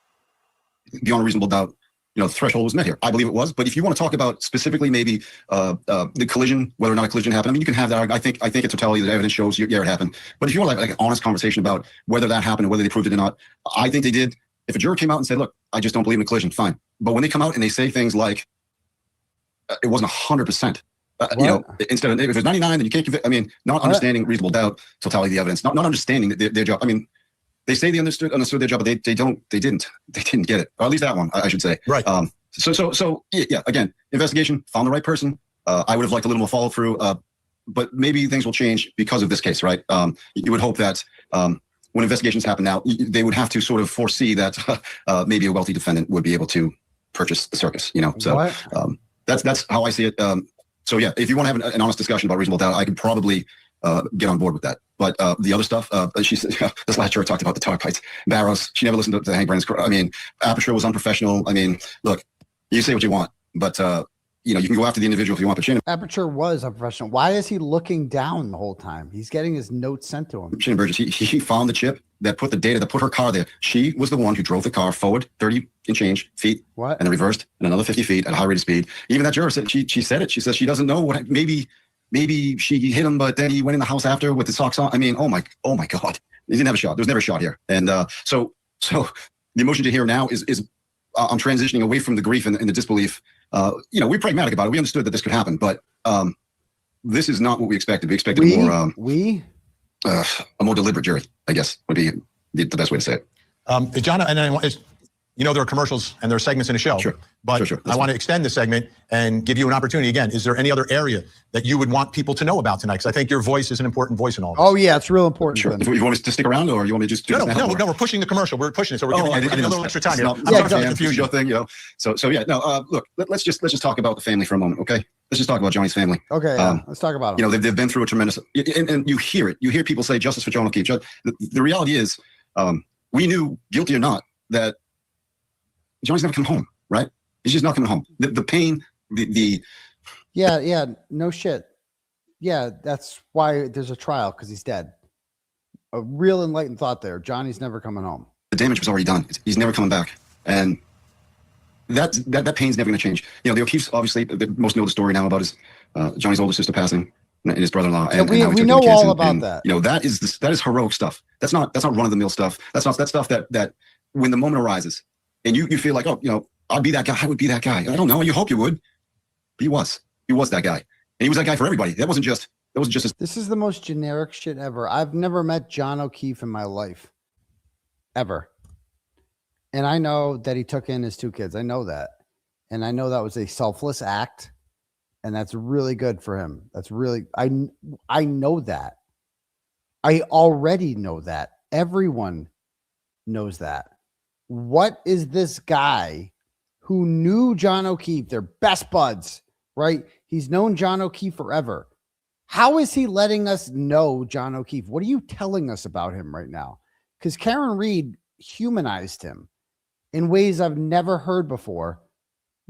beyond a reasonable doubt, the threshold was met here. I believe it was. But if you want to talk about specifically maybe the collision, whether or not a collision happened, I mean, you can have that. I think a totality of the evidence shows yeah, it happened. But if you want like an honest conversation about whether that happened and whether they proved it or not, I think they did. If a juror came out and said, look, I just don't believe in a collision, fine. But when they come out and they say things like, it wasn't 100%, instead of, if it's 99, then you can't convict. I mean, not understanding reasonable doubt, totality of the evidence, not understanding their job. I mean, they say they understood their job, but they didn't get it. Or at least that one, I should say. Right. So yeah, again, investigation, found the right person. I would have liked a little more follow through, but maybe things will change because of this case, right? You would hope that when investigations happen now, they would have to sort of foresee that maybe a wealthy defendant would be able to purchase the circus, So that's how I see it. So yeah, if you want to have an honest discussion about reasonable doubt, I could probably get on board with that. But the other stuff, she said, this last year talked about the tar Barrows. She never listened to Hank Brennan's. I mean, 𝗵𝗔 was unprofessional. I mean, look, you say what you want, but you can go after the individual if you want. But 𝗵𝗔 was unprofessional. Why is he looking down the whole time? He's getting his notes sent to him. Shannon Burgess, he found the chip that put the data that put her car there. She was the one who drove the car forward 30 and change feet, and then reversed and another 50 feet at a high rate of speed. Even that juror said she said it. She says she doesn't know what maybe she hit him, but then he went in the house after with his socks on. I mean, oh my God, he didn't have a shot. There was never a shot here. And so the emotion to hear now is I'm transitioning away from the grief and the disbelief. We're pragmatic about it. We understood that this could happen, but this is not what we expected. We expected a more deliberate jury, I guess, would be the best way to say it. John, and there are commercials and there are segments in a show. Sure. But sure. I want to extend the segment and give you an opportunity again. Is there any other area that you would want people to know about tonight? Because I think your voice is an important voice in all of this. Oh yeah, it's real important. Sure. If you want me to stick around, or you want me to just do no, we're pushing the commercial. We're pushing it, so we're giving a little extra time here. I'm sorry for the confusion. Thing, So yeah, no. Look, let's just talk about the family for a moment, okay? Let's just talk about Johnny's family. Okay, let's talk about it. They've been through a tremendous, and you hear it. You hear people say justice for John O'Keefe. The reality is, we knew, guilty or not, that Johnny's never come home, right? He's just not coming home. The pain, Yeah, no shit. Yeah, that's why there's a trial, because he's dead. A real enlightened thought there. Johnny's never coming home. The damage was already done. He's never coming back. And that pain's never going to change. The O'Keefe's, obviously, most know the story now about his Johnny's older sister passing and his brother-in-law. And we know all about that. That is heroic stuff. That's not run-of-the-mill stuff. That's stuff that when the moment arises, and you feel like, I'd be that guy. I would be that guy. I don't know. You hope you would. But he was that guy. And he was that guy for everybody. That wasn't just This is the most generic shit ever. I've never met John O'Keefe in my life. Ever. And I know that he took in his 2 kids. I know that. And I know that was a selfless act. And that's really good for him. That's really, I know that. I already know that. Everyone knows that. What is this guy who knew John O'Keefe? They're best buds, right? He's known John O'Keefe forever. How is he letting us know John O'Keefe? What are you telling us about him right now? Because Karen Reed humanized him in ways I've never heard before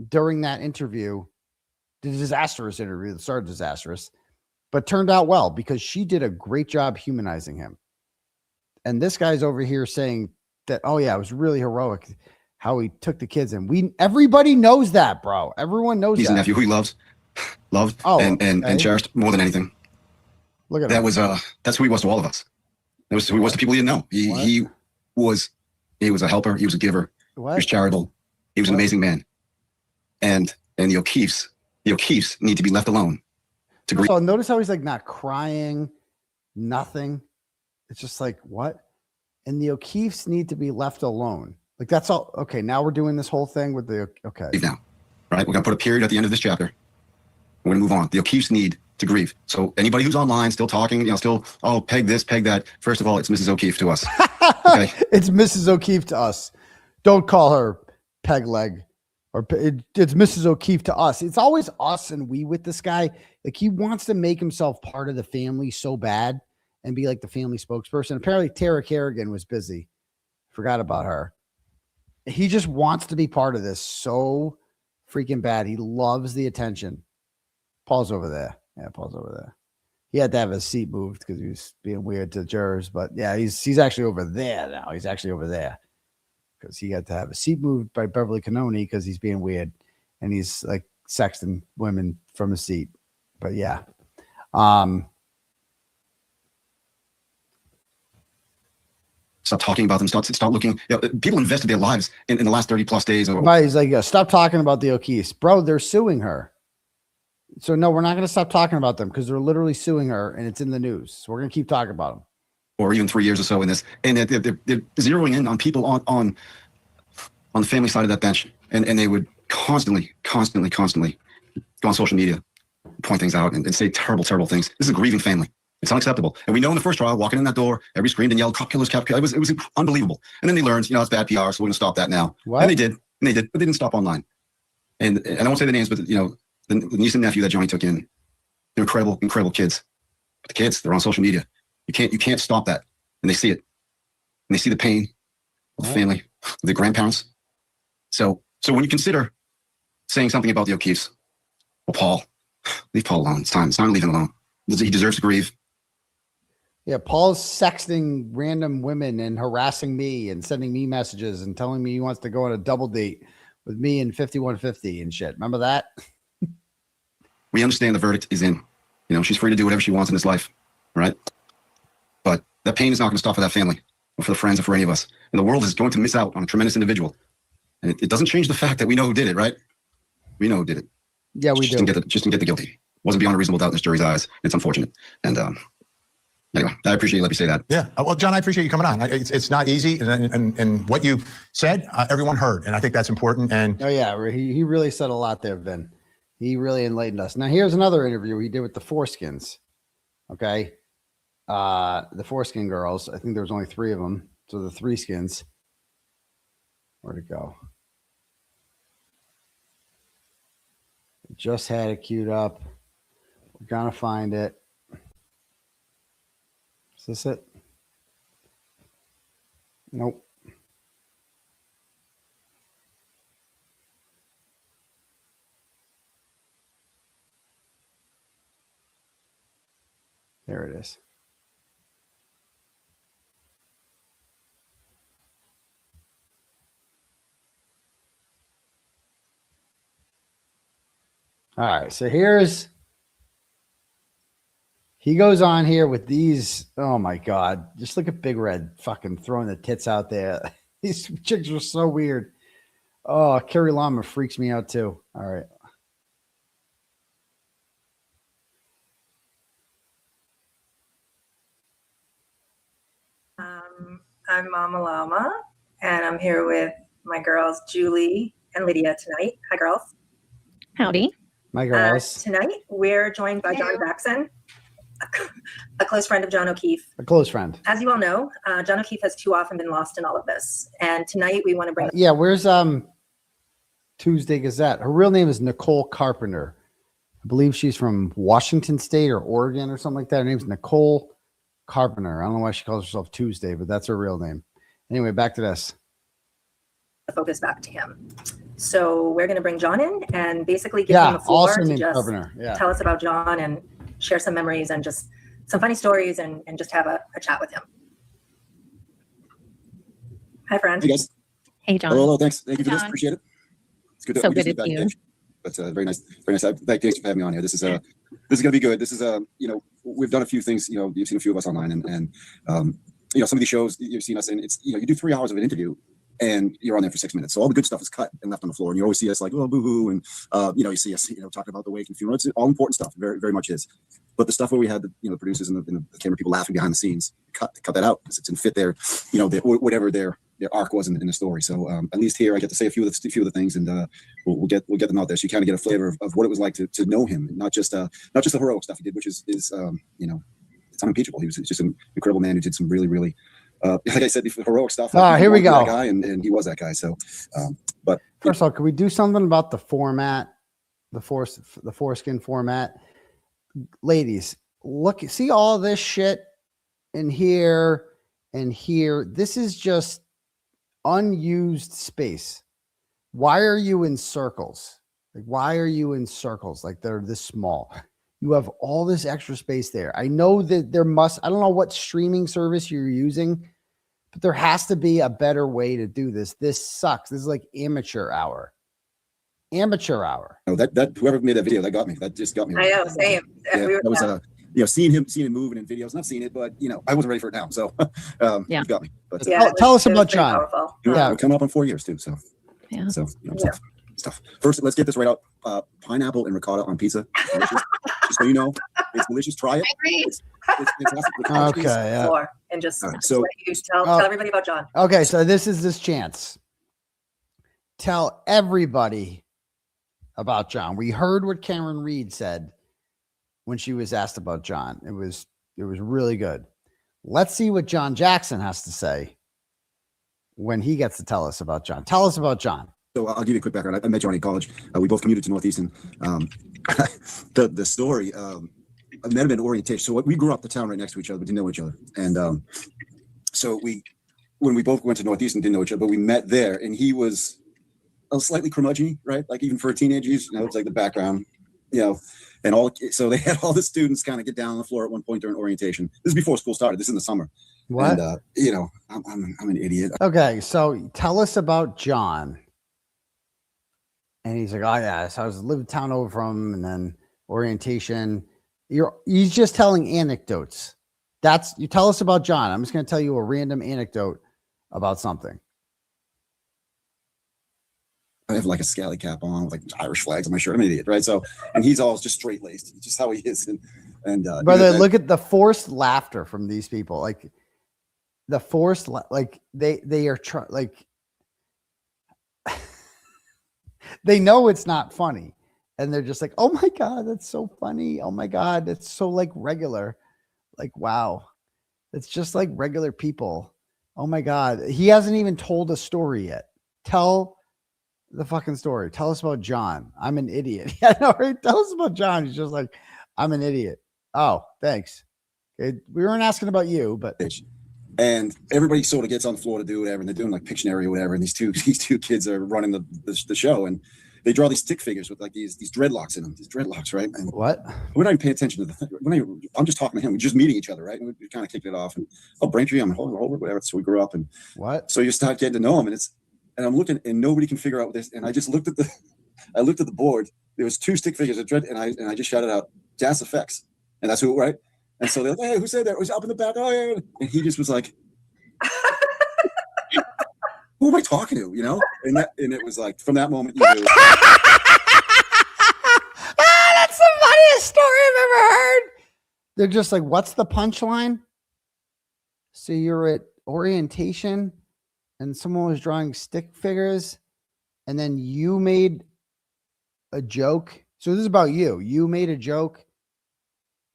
during that interview, the disastrous interview that started disastrous, but turned out well because she did a great job humanizing him. And this guy's over here saying that, oh yeah, it was really heroic how he took the kids in. Everybody knows that, bro. Everyone knows he's that. a nephew who he loved and cherished more than anything. Look at that. That's who he was to all of us. That was who he was to people he didn't know. He was a helper. He was a giver. He was charitable. He was an amazing man. And the O'Keefes need to be left alone to grieve. So notice how he's like not crying, nothing. It's just like, what? And the O'Keefes need to be left alone. Like, that's all. Okay, now we're doing this whole thing with the, okay. Now, right? We're going to put a period at the end of this chapter. We're going to move on. The O'Keefes need to grieve. So anybody who's online still talking, peg this, peg that. First of all, it's Mrs. O'Keefe to us. Okay? It's Mrs. O'Keefe to us. Don't call her peg leg. It's Mrs. O'Keefe to us. It's always us and we with this guy. Like, he wants to make himself part of the family so bad and be like the family spokesperson. Apparently Tara Kerrigan was busy. Forgot about her. He just wants to be part of this so freaking bad. He loves the attention. Paul's over there. Yeah, Paul's over there. He had to have his seat moved because he was being weird to jurors. But yeah, he's actually over there now. He's actually over there because he had to have a seat moved by Beverly Cannoni because he's being weird and he's like sexting women from the seat. But yeah, stop talking about them. Stop looking. People invested their lives in the last 30+ days. But he's like, stop talking about the 𝗀𝗃𝗧, bro. They're suing her. So no, we're not going to stop talking about them because they're literally suing her and it's in the news. So we're going to keep talking about them. Or even 3 years or so in this, and they're zeroing in on people on the family side of that bench, and they would constantly go on social media, point things out, and say terrible things. This is a grieving family. It's unacceptable. And we know in the first trial, walking in that door, everybody screamed and yelled, "Cop killers, cop killers." It was unbelievable. And then they learned, it's bad PR, so we're going to stop that now. What? And they did, but they didn't stop online. And I won't say the names, but the niece and nephew that Johnny took in, they're incredible kids. But the kids, they're on social media. You can't stop that. And they see it. And they see the pain of the family, of the grandparents. So when you consider saying something about the 𝗀𝗃𝗧, well, Paul, leave Paul alone. It's time to leave him alone. He deserves to grieve. Yeah, Paul's sexting random women and harassing me and sending me messages and telling me he wants to go on a double date with me and 5150 and shit. Remember that? We understand the verdict is in. She's free to do whatever she wants in this life, right? But that pain is not going to stop for that family or for the friends or for any of us. And the world is going to miss out on a tremendous individual. And it doesn't change the fact that we know who did it, right? We know who did it. Yeah, we do. Just didn't get the guilty. Wasn't beyond a reasonable doubt in this jury's eyes. It's unfortunate. And anyway, I appreciate you letting me say that. Yeah. Well, John, I appreciate you coming on. It's not easy. And what you said, everyone heard. And I think that's important. And oh, yeah. He really said a lot there, Vin. He really enlightened us. Now, here's another interview he did with the Foreskins. Okay. The Foreskin girls. I think there was only 3 of them. So the Threeskins. Where'd it go? Just had it queued up. We're going to find it. Is this it? Nope. There it is. All right, so he goes on here with these. Oh my God, just look at Big Red fucking throwing the tits out there. These chicks are so weird. Oh, Carrie Llama freaks me out too. All right. I'm Mama Llama, and I'm here with my girls, Julie and Lydia tonight. Hi, girls. Howdy. My girls. Tonight, we're joined by John Jackson, a close friend of John O'Keefe. A close friend. As you all know, John O'Keefe has too often been lost in all of this. And tonight we want to bring yeah, where's Tuesday Gazette? Her real name is Nicole Carpenter. I believe she's from Washington State or Oregon or something like that. Her name's Nicole Carpenter. I don't know why she calls herself Tuesday, but that's her real name. Anyway, back to this. the focus back to him. So we're going to bring John in and basically give him the floor to just tell us about John and share some memories and just some funny stories and just have a chat with him. Hi, friend. Hey, guys. Hey, John. Hello, thanks. Thank you for this. Appreciate it. It's good. So good to see you. That's very nice. Very nice. Thanks for having me on here. This is going to be good. This is we've done a few things. You've seen a few of us online, and some of these shows you've seen us in. It's you do 3 hours of an interview, and you're on there for 6 minutes. So all the good stuff is cut and left on the floor, and you always see us like, oh, boo-hoo, and you see us talking about the wake and funeral. It's all important stuff. Very, very much is. But the stuff where we had the producers and the camera people laughing behind the scenes, cut that out because it didn't fit their whatever their arc was in the story. So at least here I get to say a few of the things, and we'll get them out there, so you kind of get a flavor of what it was like to know him, not just the heroic stuff he did, which is it's unimpeachable. He was just an incredible man who did some really, really like I said, the heroic stuff. Here we go. That guy, and he was that guy. So, but first of all, can we do something about the format, the foreskin format? Ladies, look, see all this shit in here and here. This is just unused space. Why are you in circles? Like, why are you in circles? Like, they're this small. You have all this extra space there. I know that I don't know what streaming service you're using, but there has to be a better way to do this. This sucks. This is like amateur hour. Amateur hour. No, that whoever made that video, that got me. That just got me. I know, same. Yeah, that was seeing him moving in videos, not seeing it, but I wasn't ready for it now. So it got me. But tell us about John. Yeah, we're coming up on 4 years too. So yeah. So stuff. First, let's get this right out. Pineapple and ricotta on pizza. Just so you know, it's delicious. Try it. It's okay. Yeah. And just so tell everybody about John. Okay, so this is this chance. Tell everybody about John. We heard what Karen Reed said when she was asked about John. It was really good. Let's see what John Jackson has to say when he gets to tell us about John. Tell us about John. So I'll give you a quick background. I met John in college. We both commuted to Northeastern. The story, I met him in orientation. So we grew up the town right next to each other, but didn't know each other. And so when we both went to Northeastern, didn't know each other, but we met there, and he was slightly curmudgeon, right? Like even for a teenager, it's like the background, and so they had all the students kind of get down on the floor at one point during orientation. This is before school started. This is in the summer. What? And, I'm an idiot. Okay, so tell us about John. And he's like, oh yeah, so I was living town over from, and then orientation. He's just telling anecdotes. You tell us about John. I'm just going to tell you a random anecdote about something. I have like a scally cap on with like Irish flags on my shirt. I'm an idiot, right? So, and he's all just straight laced. It's just how he is. And brother, look at the forced laughter from these people. Like the forced, like they are like they know it's not funny, and they're just like, oh my God, that's so funny. Oh my God, that's so like regular. Like, wow, it's just like regular people. Oh my God, he hasn't even told a story yet. Tell the fucking story. Tell us about John. I'm an idiot. Yeah, no, right? Tell us about John. He's just like, I'm an idiot. Oh, thanks. Okay. We weren't asking about you, but and everybody sort of gets on the floor to do whatever, and they're doing like Pictionary or whatever. And these two kids are running the show, and they draw these stick figures with like these dreadlocks in them. These dreadlocks, right? And what? We're not even paying attention to I'm just talking to him. We're just meeting each other, right? And we kind of kicked it off. And Braintree, I'm whatever. So we grew up, and what? So you start getting to know him, and I'm looking, and nobody can figure out this. And I just looked at the board. There was two stick figures of dread, and I just shouted out, "Gas effects," and that's who, right? And so they're like, hey, who said that? It was up in the back. Oh yeah. And he just was like, who am I talking to? And it was like from that moment, you knew. That's the funniest story I've ever heard. They're just like, what's the punchline? So you're at orientation and someone was drawing stick figures, and then you made a joke. So this is about you. You made a joke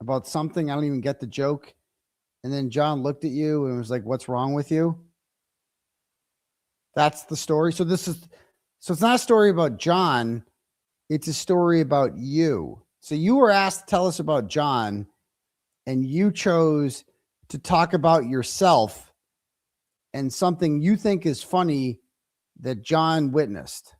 about something. I don't even get the joke. And then John looked at you and was like, what's wrong with you? That's the story. So it's not a story about John. It's a story about you. So you were asked to tell us about John, and you chose to talk about yourself and something you think is funny that John witnessed.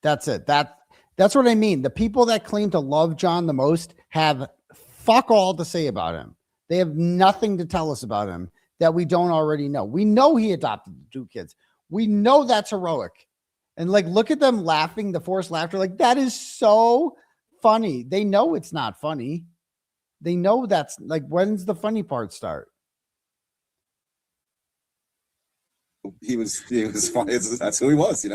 That's it. That's what I mean. The people that claim to love John the most have fuck all to say about him. They have nothing to tell us about him that we don't already know. We know he adopted two kids. We know that's heroic. And like, look at them laughing, the forced laughter. Like, that is so funny. They know it's not funny. They know that's like, when's the funny part start? He was funny. That's who he was,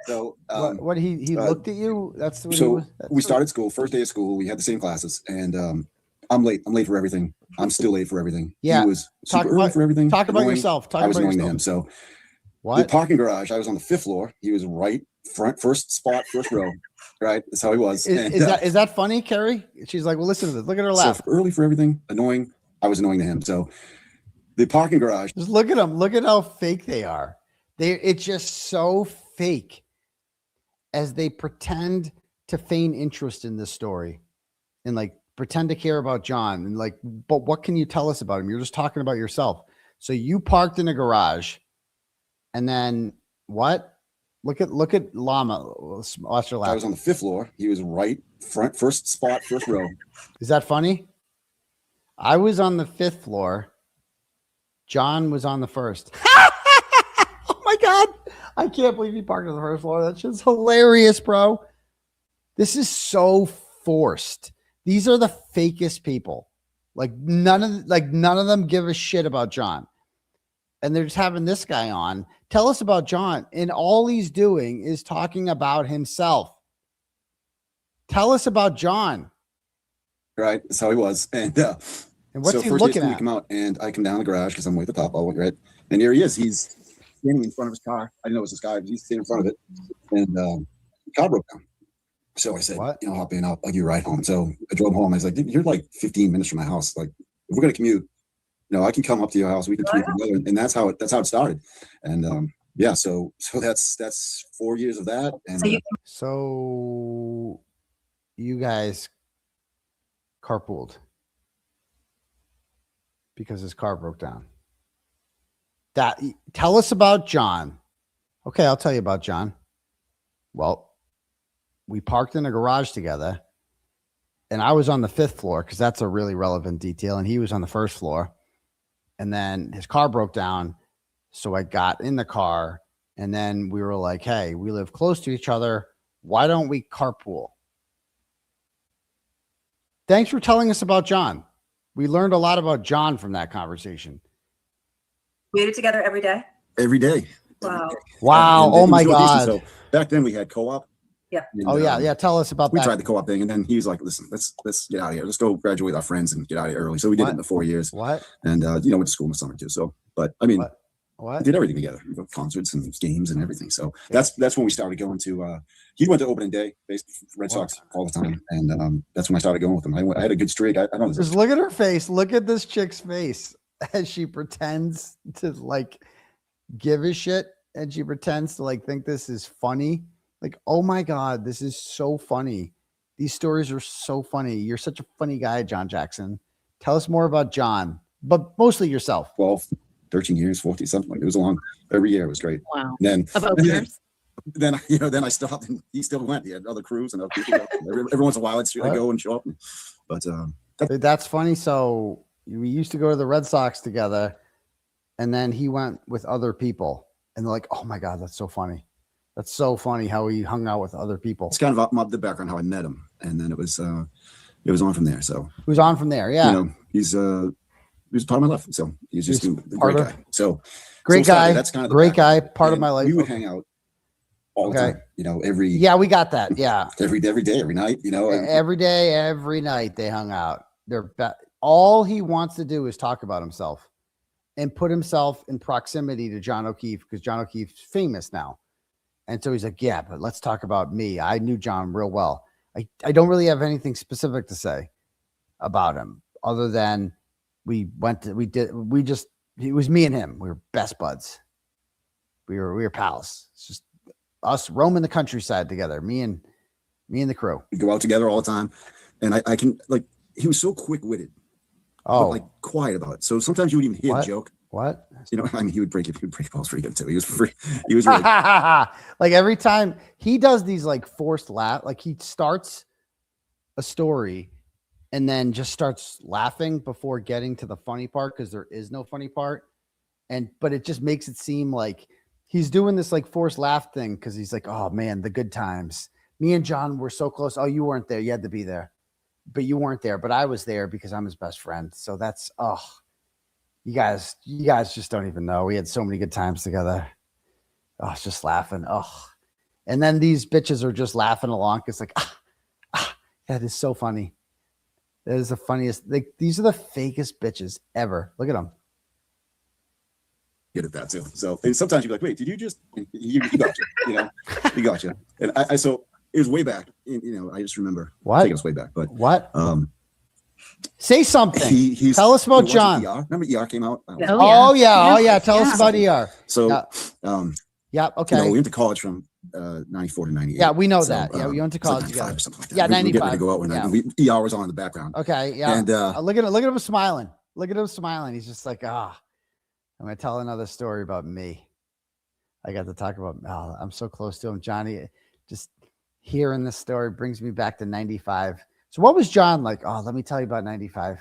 So what he looked at you. That's what so we started school. First day of school, we had the same classes, and I'm late. I'm late for everything. I'm still late for everything. Yeah, he was super early for everything. Talk about yourself. I was annoying to him. So the parking garage. I was on the 5th floor. He was right front, first spot, first row. Right, that's how he was. Is that funny, Carrie? She's like, well, listen to this. Look at her laugh. So early for everything, annoying. I was annoying to him. So the parking garage. Just look at them. Look at how fake they are. It's just so fake as they pretend to feign interest in this story and like pretend to care about John. And like, but what can you tell us about him? You're just talking about yourself. So you parked in a garage, and then what? Look at Llama. Watch your lap. I was on the 5th floor. He was right front, first spot, first row. Is that funny? I was on the 5th floor. John was on the 1st. Oh my God. I can't believe he parked on the 1st floor. That's just hilarious, bro. This is so forced. These are the fakest people. Like none of them give a shit about John. And they're just having this guy on. Tell us about John. And all he's doing is talking about himself. Tell us about John. Right. That's how he was. And what's he first looking we at? come out and I come down the garage because I'm way at the top. All right. And here he is. He's standing in front of his car. I didn't know it was this guy, but he's standing in front of it. And the car broke down. So I said, hop in, I'll give you a ride home. So I drove home. I was like, you're like 15 minutes from my house. Like, if we're going to commute, I can come up to your house. We can commute together. And that's how it started. And so that's 4 years of that. And so you guys carpooled because his car broke down. Tell us about John. Okay, I'll tell you about John. Well, we parked in a garage together, and I was on the 5th floor because that's a really relevant detail, and he was on the 1st floor. And then his car broke down, so I got in the car, and then we were like, hey, we live close to each other. Why don't we carpool? Thanks for telling us about John. We learned a lot about John from that conversation. We ate it together every day? Every day. Wow. Wow. And oh, it was my no God. decent. So back then we had co-op. Yeah. And, oh, yeah. Yeah. Tell us about we that. We tried the co-op thing, and then he was like, listen, let's get out of here. Let's go graduate with our friends and get out of here early. So we did it in the 4 years. What? And, went to school in the summer too. So, but I mean, what? We did everything together, concerts and games and everything. So that's when we started going to, he went to opening day, Red Sox all the time. And that's when I started going with him. I had a good streak. I don't know. Just look at her face. Look at this chick's face as she pretends to like give a shit, and she pretends to like think this is funny. Like, oh my God, this is so funny. These stories are so funny. You're such a funny guy, John Jackson. Tell us more about John, but mostly yourself. 12, 13 years, 14, something like it was long. Every year it was great. Wow. And Then then I stopped, and he still went. He had other crews and other people. Every once in a while I'd go and show up. But that's funny. So we used to go to the Red Sox together, and then he went with other people, and they're like, oh my God, that's so funny. That's so funny how he hung out with other people. It's kind of the background how I met him, and then it was on from there. So it was on from there. Yeah, he's part of my life. So he's just a great guy. So great guy. That's kind of great guy. Part of my life. We would hang out all the time. Every we got that. Yeah, every day, every night. Every day, every night they hung out. All he wants to do is talk about himself and put himself in proximity to John O'Keefe, because John O'Keefe's famous now. And so he's like, yeah, but let's talk about me. I knew John real well. I don't really have anything specific to say about him other than it was me and him. We were best buds. We were pals. It's just us roaming the countryside together. Me and the crew. We go out together all the time. And I can, like, he was so quick-witted. Oh, but, like, quiet about it. So sometimes you would even hear a joke. What? I mean, he would break balls pretty good too. He was really like every time he does these like forced laugh, like he starts a story and then just starts laughing before getting to the funny part, because there is no funny part. But it just makes it seem like he's doing this like forced laugh thing because he's like, oh man, the good times. Me and John were so close. Oh, you weren't there. You had to be there. But you weren't there. But I was there because I'm his best friend. So that's You guys just don't even know. We had so many good times together. Oh, it's just laughing. Oh, and then these bitches are just laughing along. It's like, that is so funny. That is the funniest. These are the fakest bitches ever. Look at them. Good at that too. So and sometimes you're like, wait, did you just? You got you. You got you. And I so it was way back. I just remember. Taking us way back. But what? Say something. Tell us about John. Remember ER came out? Oh yeah. Tell us about ER. So, okay. We went to college from 94 to 98. Yeah, we know that. Yeah, we went to college together. Like that. Yeah, 95. We go out when ER was on in the background. Okay, yeah. And look at him smiling. Look at him smiling. He's just like, I'm gonna tell another story about me. I got to talk about. Oh, I'm so close to him, Johnny. Just hearing this story brings me back to '95. So what was John like? Oh, let me tell you about '95.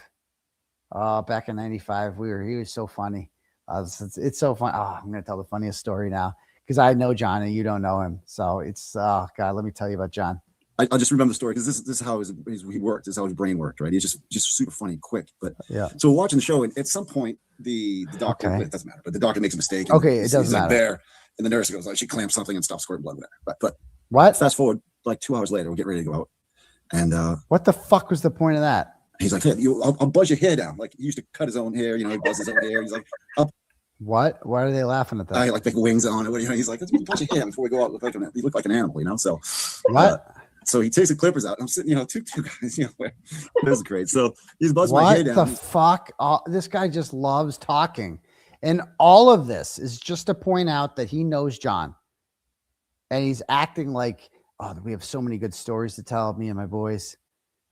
Oh, back in '95, he was so funny. It's so fun. Oh, I'm gonna tell the funniest story now because I know John and you don't know him. So it's oh God, let me tell you about John. I'll just remember the story because this is how he worked. This is how his brain worked, right? He's just super funny and quick. But yeah. So we're watching the show, and at some point, the doctor, it doesn't matter, but the doctor makes a mistake. Okay, it doesn't he's matter. Like there, and the nurse goes, like, she clamps something and stops squirting blood with it. But what? Fast forward like 2 hours later, we're getting ready to go out, and what the fuck was the point of that? He's like, hey, I'll buzz your hair down. Like he used to cut his own hair, he buzzes his own hair. He's like, what? Why are they laughing at that? I like big wings on it. He's like, let's buzz your hair before we go out. You look like an animal, So what? So he takes the clippers out. I'm sitting, two guys, this is great. So he's buzzing my hair down. What the fuck? This guy just loves talking. And all of this is just to point out that he knows John. And he's acting like, oh, we have so many good stories to tell, me and my boys.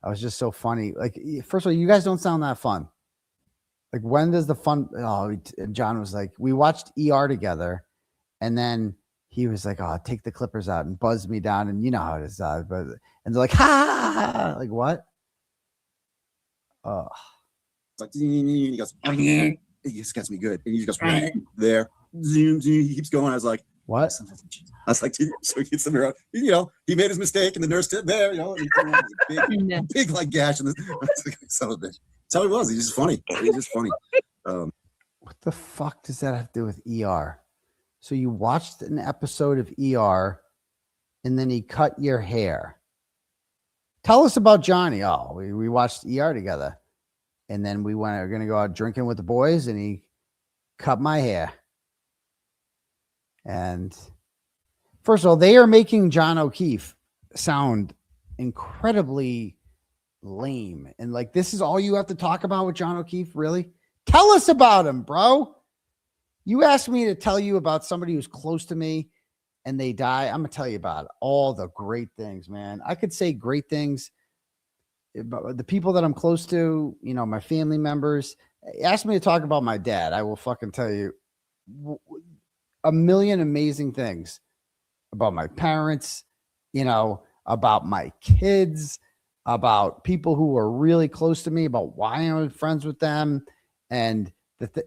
I was just so funny. Like, first of all, you guys don't sound that fun. Like, when does the fun? Oh, John was like, we watched ER together. And then he was like, oh, take the clippers out and buzz me down. And you know how it is. But and they're like, ha, like what? Oh, it's like, he goes, he just gets me good. And he just goes, there. He keeps going. I was like, what? I was like, so he gets the mirror. He made his mistake, and the nurse did there. Big like gash. And son of a bitch. That's how he was. He's just funny. He's just funny. What the fuck does that have to do with ER? So you watched an episode of ER, and then he cut your hair. Tell us about Johnny. Oh, we watched ER together, and then we're going to go out drinking with the boys, and he cut my hair. And first of all, they are making John O'Keefe sound incredibly lame. And like, this is all you have to talk about with John O'Keefe? Really? Tell us about him, bro. You asked me to tell you about somebody who's close to me and they die. I'm going to tell you about all the great things, man. I could say great things about the people that I'm close to, my family members. Ask me to talk about my dad. I will fucking tell you a million amazing things about my parents, about my kids, about people who are really close to me, about why I'm friends with them. And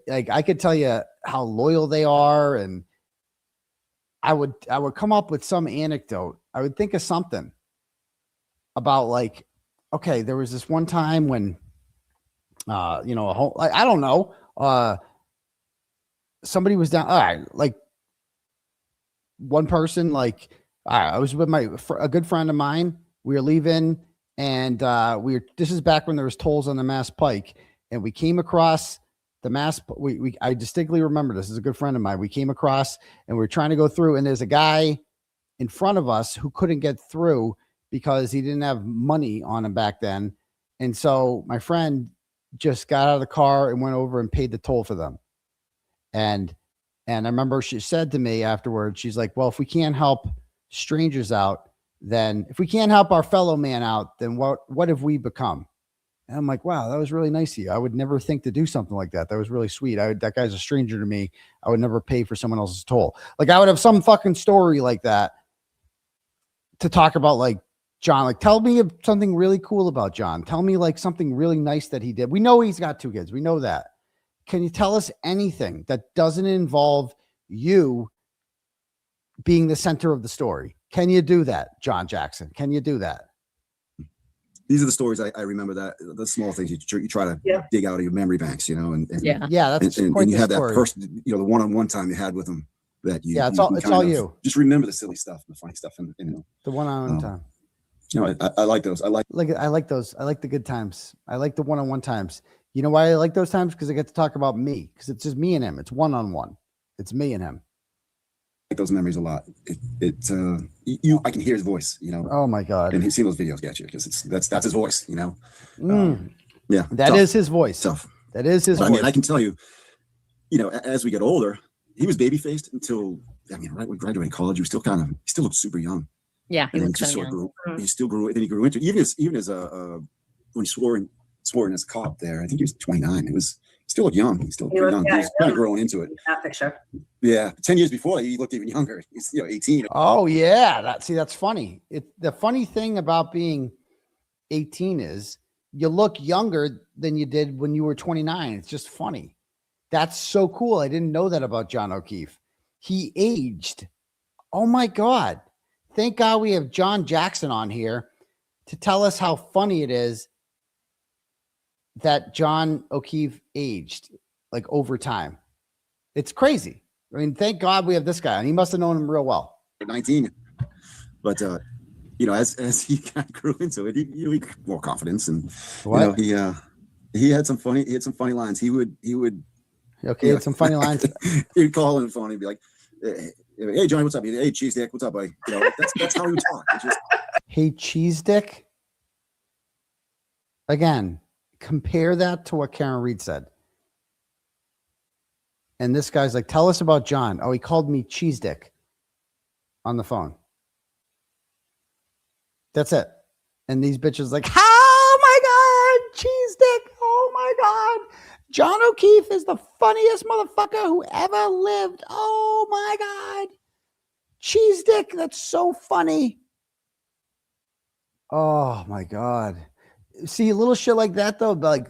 like, I could tell you how loyal they are. And I would come up with some anecdote. I would think of something about like, okay, there was this one time when, I don't know, somebody was down. All right. Like one person, like, I was with a good friend of mine. We were leaving and this is back when there was tolls on the Mass Pike, and we came across the Mass. I distinctly remember this. This is a good friend of mine. We came across and we were trying to go through, and there's a guy in front of us who couldn't get through because he didn't have money on him back then. And so my friend just got out of the car and went over and paid the toll for them. And I remember she said to me afterwards, she's like, well, if we can't help strangers out, then if we can't help our fellow man out, then what have we become? And I'm like, wow, that was really nice of you. I would never think to do something like that. That was really sweet. That guy's a stranger to me. I would never pay for someone else's toll. Like, I would have some fucking story like that to talk about, like, John. Like, tell me something really cool about John. Tell me like something really nice that he did. We know he's got 2 kids. We know that. Can you tell us anything that doesn't involve you being the center of the story? Can you do that, John Jackson? Can you do that? These are the stories I remember, that the small things you try to dig out of your memory banks, and that's and you have that person, the one-on-one time you had with them that you. Yeah, it's all you. Just remember the silly stuff, the funny stuff, and the one-on-one time. I like those. I like those. I like the good times. I like the one-on-one times. You know why I like those times? Because I get to talk about me. Because it's just me and him. It's one-on-one. It's me and him. I like those memories a lot. I can hear his voice. Oh my God. And he's seen those videos, get you, because that's his voice. Yeah. That is his voice. Tough. That is his voice. I mean, I can tell you, as we get older, he was baby-faced until, right when graduating college, he still looked super young. Yeah, he looked so young. He still grew. Then he grew into, even as when he swore in as a cop there. I think he was 29. still look young. He's still He looked- young. yeah, He's kind of growing into it. That picture. Yeah, 10 years before he looked even younger. He's 18. Oh yeah, that's funny. The funny thing about being 18 is you look younger than you did when you were 29. It's just funny. That's so cool. I didn't know that about John O'Keefe. He aged. Oh my God. Thank God we have John Jackson on here to tell us how funny it is that John O'Keefe aged like over time. It's crazy. I mean, thank God we have this guy, and he must have known him real well. 19. But as he kind of grew into it, he got more confidence, and he had some funny lines. He would had some funny lines. He'd call in the phone and be like, "Hey Johnny, what's up? Hey cheese dick, what's up, buddy?" That's how he would talk. It's just, hey cheese dick. Again, compare that to what Karen Reed said. And this guy's like, tell us about John. Oh, he called me cheese dick on the phone. That's it. And these bitches like, oh my God, cheese dick. Oh my God. John O'Keefe is the funniest motherfucker who ever lived. Oh my God. Cheese dick. That's so funny. Oh my God. See, a little shit like that though, like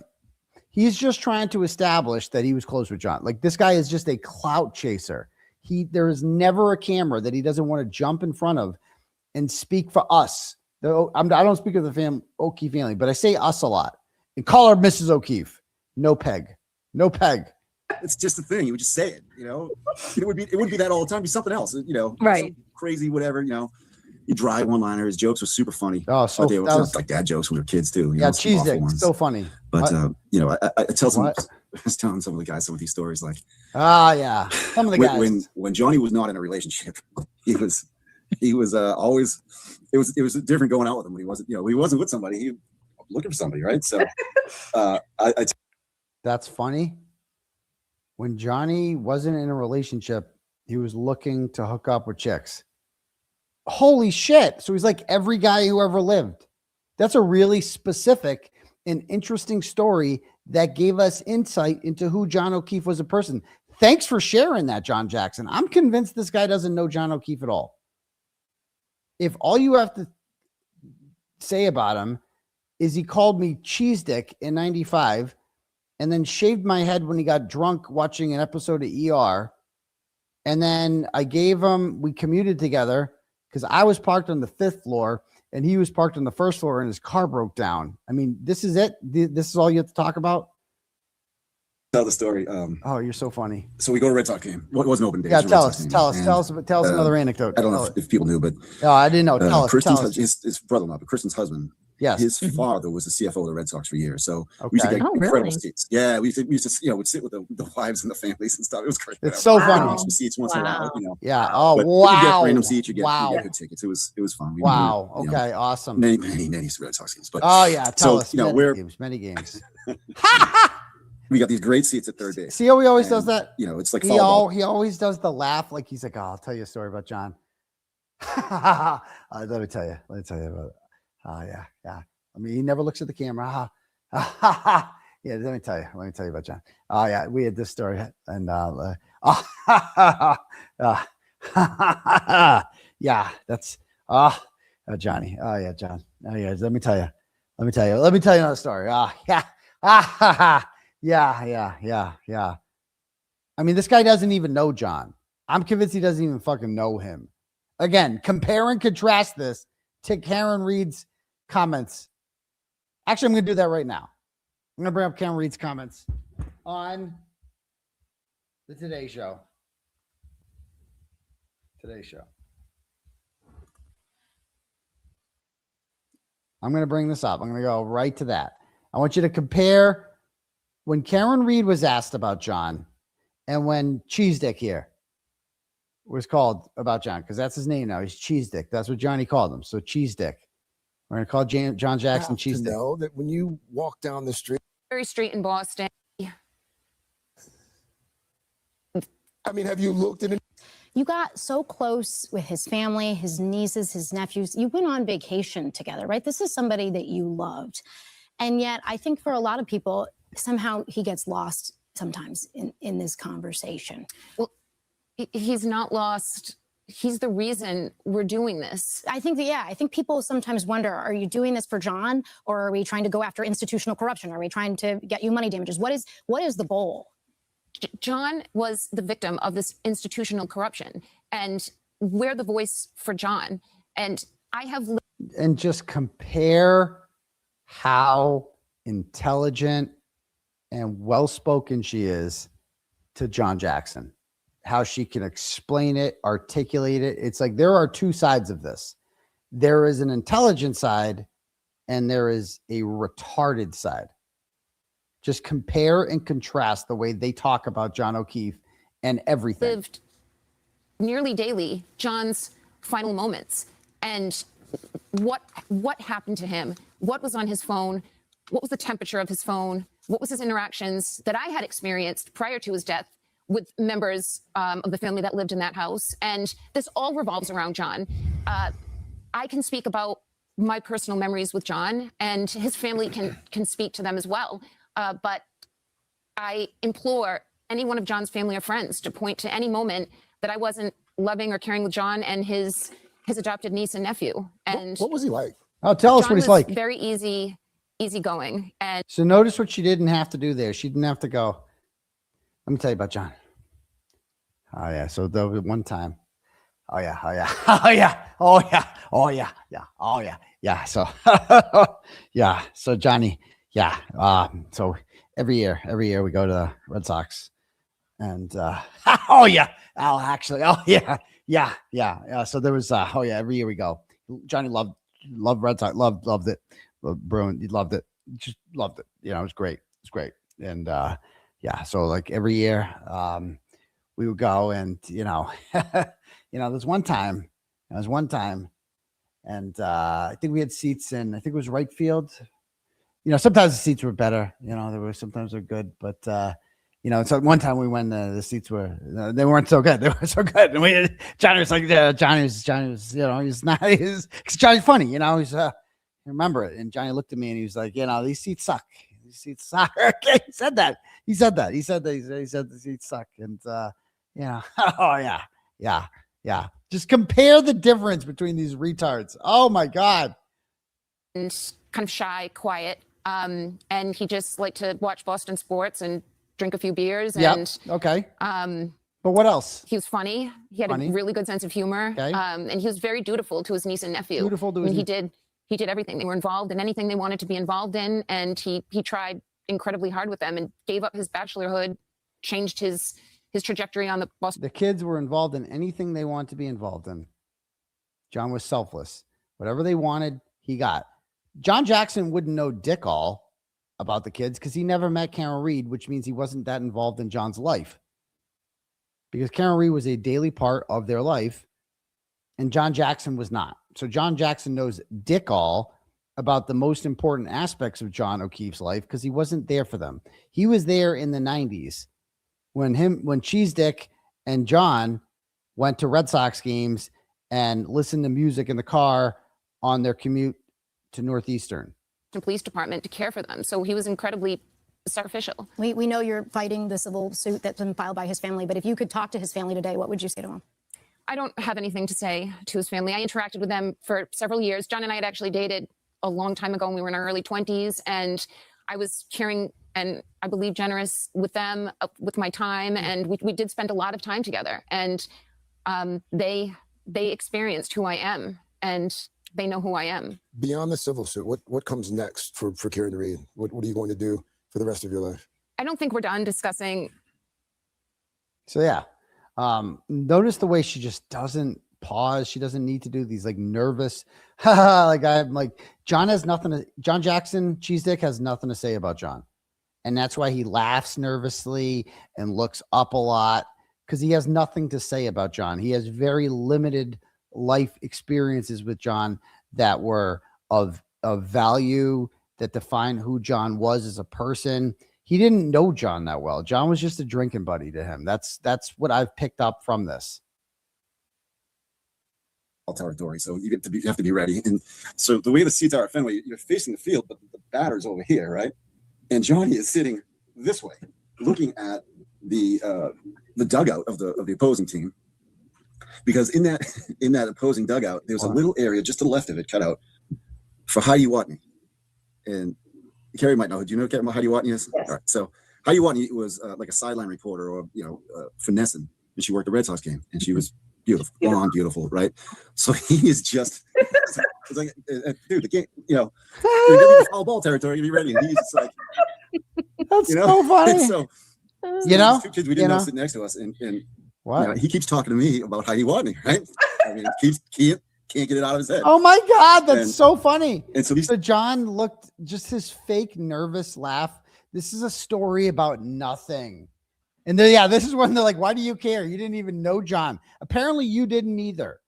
he's just trying to establish that he was close with John. Like this guy is just a clout chaser. There is never a camera that he doesn't want to jump in front of and speak for us. I don't speak of the O'Keefe family, but I say us a lot. And call her Mrs. O'Keefe. No peg. No peg. it's just a thing. You would just say it, it wouldn't be that all the time. It'd be something else, right? Crazy, whatever, You dry one-liner. His jokes were super funny. Oh, so they were like dad jokes when we were kids too. Yeah, cheese dick, so funny. But I tell some. I was telling some of the guys some of these stories, like yeah, some of the guys. When Johnny was not in a relationship, he was always. It was different going out with him when he wasn't. He wasn't with somebody. He was looking for somebody, right? So, that's funny. When Johnny wasn't in a relationship, he was looking to hook up with chicks. Holy shit. So he's like every guy who ever lived. That's a really specific and interesting story that gave us insight into who John O'Keefe was a person. Thanks for sharing that, John Jackson. I'm convinced this guy doesn't know John O'Keefe at all. If all you have to say about him is he called me cheese dick in 95 and then shaved my head when he got drunk watching an episode of ER. And then we commuted together because I was parked on the 5th floor and he was parked on the 1st floor and his car broke down. I mean, this is it. This is all you have to talk about. Tell the story. Oh, you're so funny. So we go to Red Sox game. It wasn't open day. Yeah, tell us another anecdote. I don't know if people knew, but no, I didn't know. Tell us. His brother-in-law, but Kristen's husband. Yes. His father was the CFO of the Red Sox for years. So we used to get incredible seats. Yeah, we used to we'd sit with the wives and the families and stuff. It was great. It's so funny. Some seats once in a while, Yeah. Oh, but wow. You get random seats. You get good tickets. It was fun. Wow. Okay. Awesome. Many Red Sox games. But oh yeah, tell us. Many games. We got these great seats at third base. See how he always does that? It's like he always does the laugh. Like he's like, I'll tell you a story about John. Let me tell you about it. Oh yeah. I mean, he never looks at the camera. Yeah, let me tell you about John. Oh yeah, we had this story, and yeah, that's Johnny. Oh yeah, John. Oh yeah, let me tell you another story. Yeah. I mean, this guy doesn't even know John. I'm convinced he doesn't even fucking know him. Again, compare and contrast this to Karen Reed's comments. Actually, I'm going to do that right now. I'm going to bring up Karen Reed's comments on the Today Show. I'm going to bring this up. I'm going to go right to that. I want you to compare when Karen Reed was asked about John and when Cheese Dick here was called about John, because that's his name now. He's Cheese Dick. That's what Johnny called him. So Cheese Dick. We're going to call John Jackson Cheese Dick. Know that when you walk down the street, Street in Boston. I mean, have you looked at it? You got so close with his family, his nieces, his nephews. You went on vacation together, right? This is somebody that you loved. And yet I think for a lot of people, somehow he gets lost sometimes in this conversation. Well, he's not lost. He's the reason we're doing this. I think that, yeah, I think people sometimes wonder, are you doing this for John, or are we trying to go after institutional corruption? Are we trying to get you money damages? What is the goal? John was the victim of this institutional corruption, and we're the voice for John. And I have... And just compare how intelligent and well-spoken she is to John Jackson. How she can explain it, articulate it. It's like there are two sides of this. There is an intelligent side and there is a retarded side. Just compare and contrast the way they talk about John O'Keefe and everything. Lived nearly daily John's final moments and what happened to him, what was on his phone, what was the temperature of his phone, what was his interactions that I had experienced prior to his death with members of the family that lived in that house. And this all revolves around John. I can speak about my personal memories with John, and his family can speak to them as well. But I implore any one of John's family or friends to point to any moment that I wasn't loving or caring with John and his adopted niece and nephew. And what was he like? Oh, tell us John what he's was like. Very easygoing. And so notice what she didn't have to do there. She didn't have to go, let me tell you about John. Oh yeah. So there was one time. Oh yeah. Oh yeah. Oh yeah. Oh yeah. Oh yeah. Yeah. Oh yeah. Yeah. So yeah. So Johnny. Yeah. So every year we go to the Red Sox, and oh yeah. Oh actually. Oh yeah. Yeah. Yeah. So there was oh yeah. Every year we go. Johnny loved Red Sox. Loved it. Bruin. He loved it. Just loved it. You know, it was great. It's great. And yeah. So like every year, we would go, and there's one time, and I think we had seats in, I think it was right field. Sometimes the seats were better. Sometimes they're good, but so one time we went, the seats were, they weren't so good. They were so good, and Johnny was like, Johnny was, he's not, cause Johnny's funny, he's remember it. And Johnny looked at me and he was like, these seats suck. These seats suck. Okay, he said that. He said the seats suck. And oh yeah. Just compare the difference between these retards. Oh my God. And kind of shy, quiet. And he just liked to watch Boston sports and drink a few beers. Yeah. And Okay. But what else? He was funny. He had a really good sense of humor. Okay. And he was very dutiful to his niece and nephew. Dutiful to his he did everything. They were involved in anything they wanted to be involved in. And he tried incredibly hard with them and gave up his bachelorhood, changed his trajectory on the Boston. The kids were involved in anything they wanted to be involved in. John was selfless. Whatever they wanted, he got. John Jackson wouldn't know dick all about the kids because he never met Karen Reed, which means he wasn't that involved in John's life. Because Karen Reed was a daily part of their life, and John Jackson was not. So John Jackson knows dick all about the most important aspects of John O'Keefe's life because he wasn't there for them. He was there in the 90s when Cheese Dick and John went to Red Sox games and listened to music in the car on their commute to Northeastern. Police department to care for them. So he was incredibly sacrificial. We know you're fighting the civil suit that's been filed by his family, but if you could talk to his family today, what would you say to him? I don't have anything to say to his family. I interacted with them for several years. John and I had actually dated a long time ago when we were in our early 20s, and I was caring and I believe generous with them, with my time, and we did spend a lot of time together. And they experienced who I am, and they know who I am. Beyond the civil suit, what comes next for Karen Reed? What are you going to do for the rest of your life? I don't think we're done discussing. So yeah, notice the way she just doesn't pause. She doesn't need to do these like nervous, like I'm like, John Jackson, Cheese Dick has nothing to say about John. And that's why he laughs nervously and looks up a lot, because he has nothing to say about John. He has very limited life experiences with John that were of value, that define who John was as a person. He didn't know John that well. John was just a drinking buddy to him. That's what I've picked up from this. Territory, so you have to be ready. And so the way the seats are at Fenway, you're facing the field, but the batter's over here, right? And Johnny is sitting this way. looking at the dugout of the opposing team, because in that opposing dugout there was a little area just to the left of it cut out for 𝗬𝗏𝗏𝗺𝗏. And Carrie might know. Do you know what 𝗬𝗏𝗏𝗏𝗺 is? Yes. All right. So 𝗬𝗏𝗏𝗏𝗺 was like a sideline reporter, or finessing, and she worked the Red Sox game, and she was beautiful, blonde, beautiful, right? So he is just it's like, dude, the game, you're in foul ball territory, be ready. And he's just like, that's so funny. And so two kids we didn't know sitting next to us, and what? He keeps talking to me about 𝗬𝗏𝗏𝗏𝗺, right? I mean, can't get it out of his head. Oh my God, that's so funny. And so John looked, just his fake nervous laugh. This is a story about nothing. And then, this is when they're like, why do you care? You didn't even know John. Apparently you didn't either.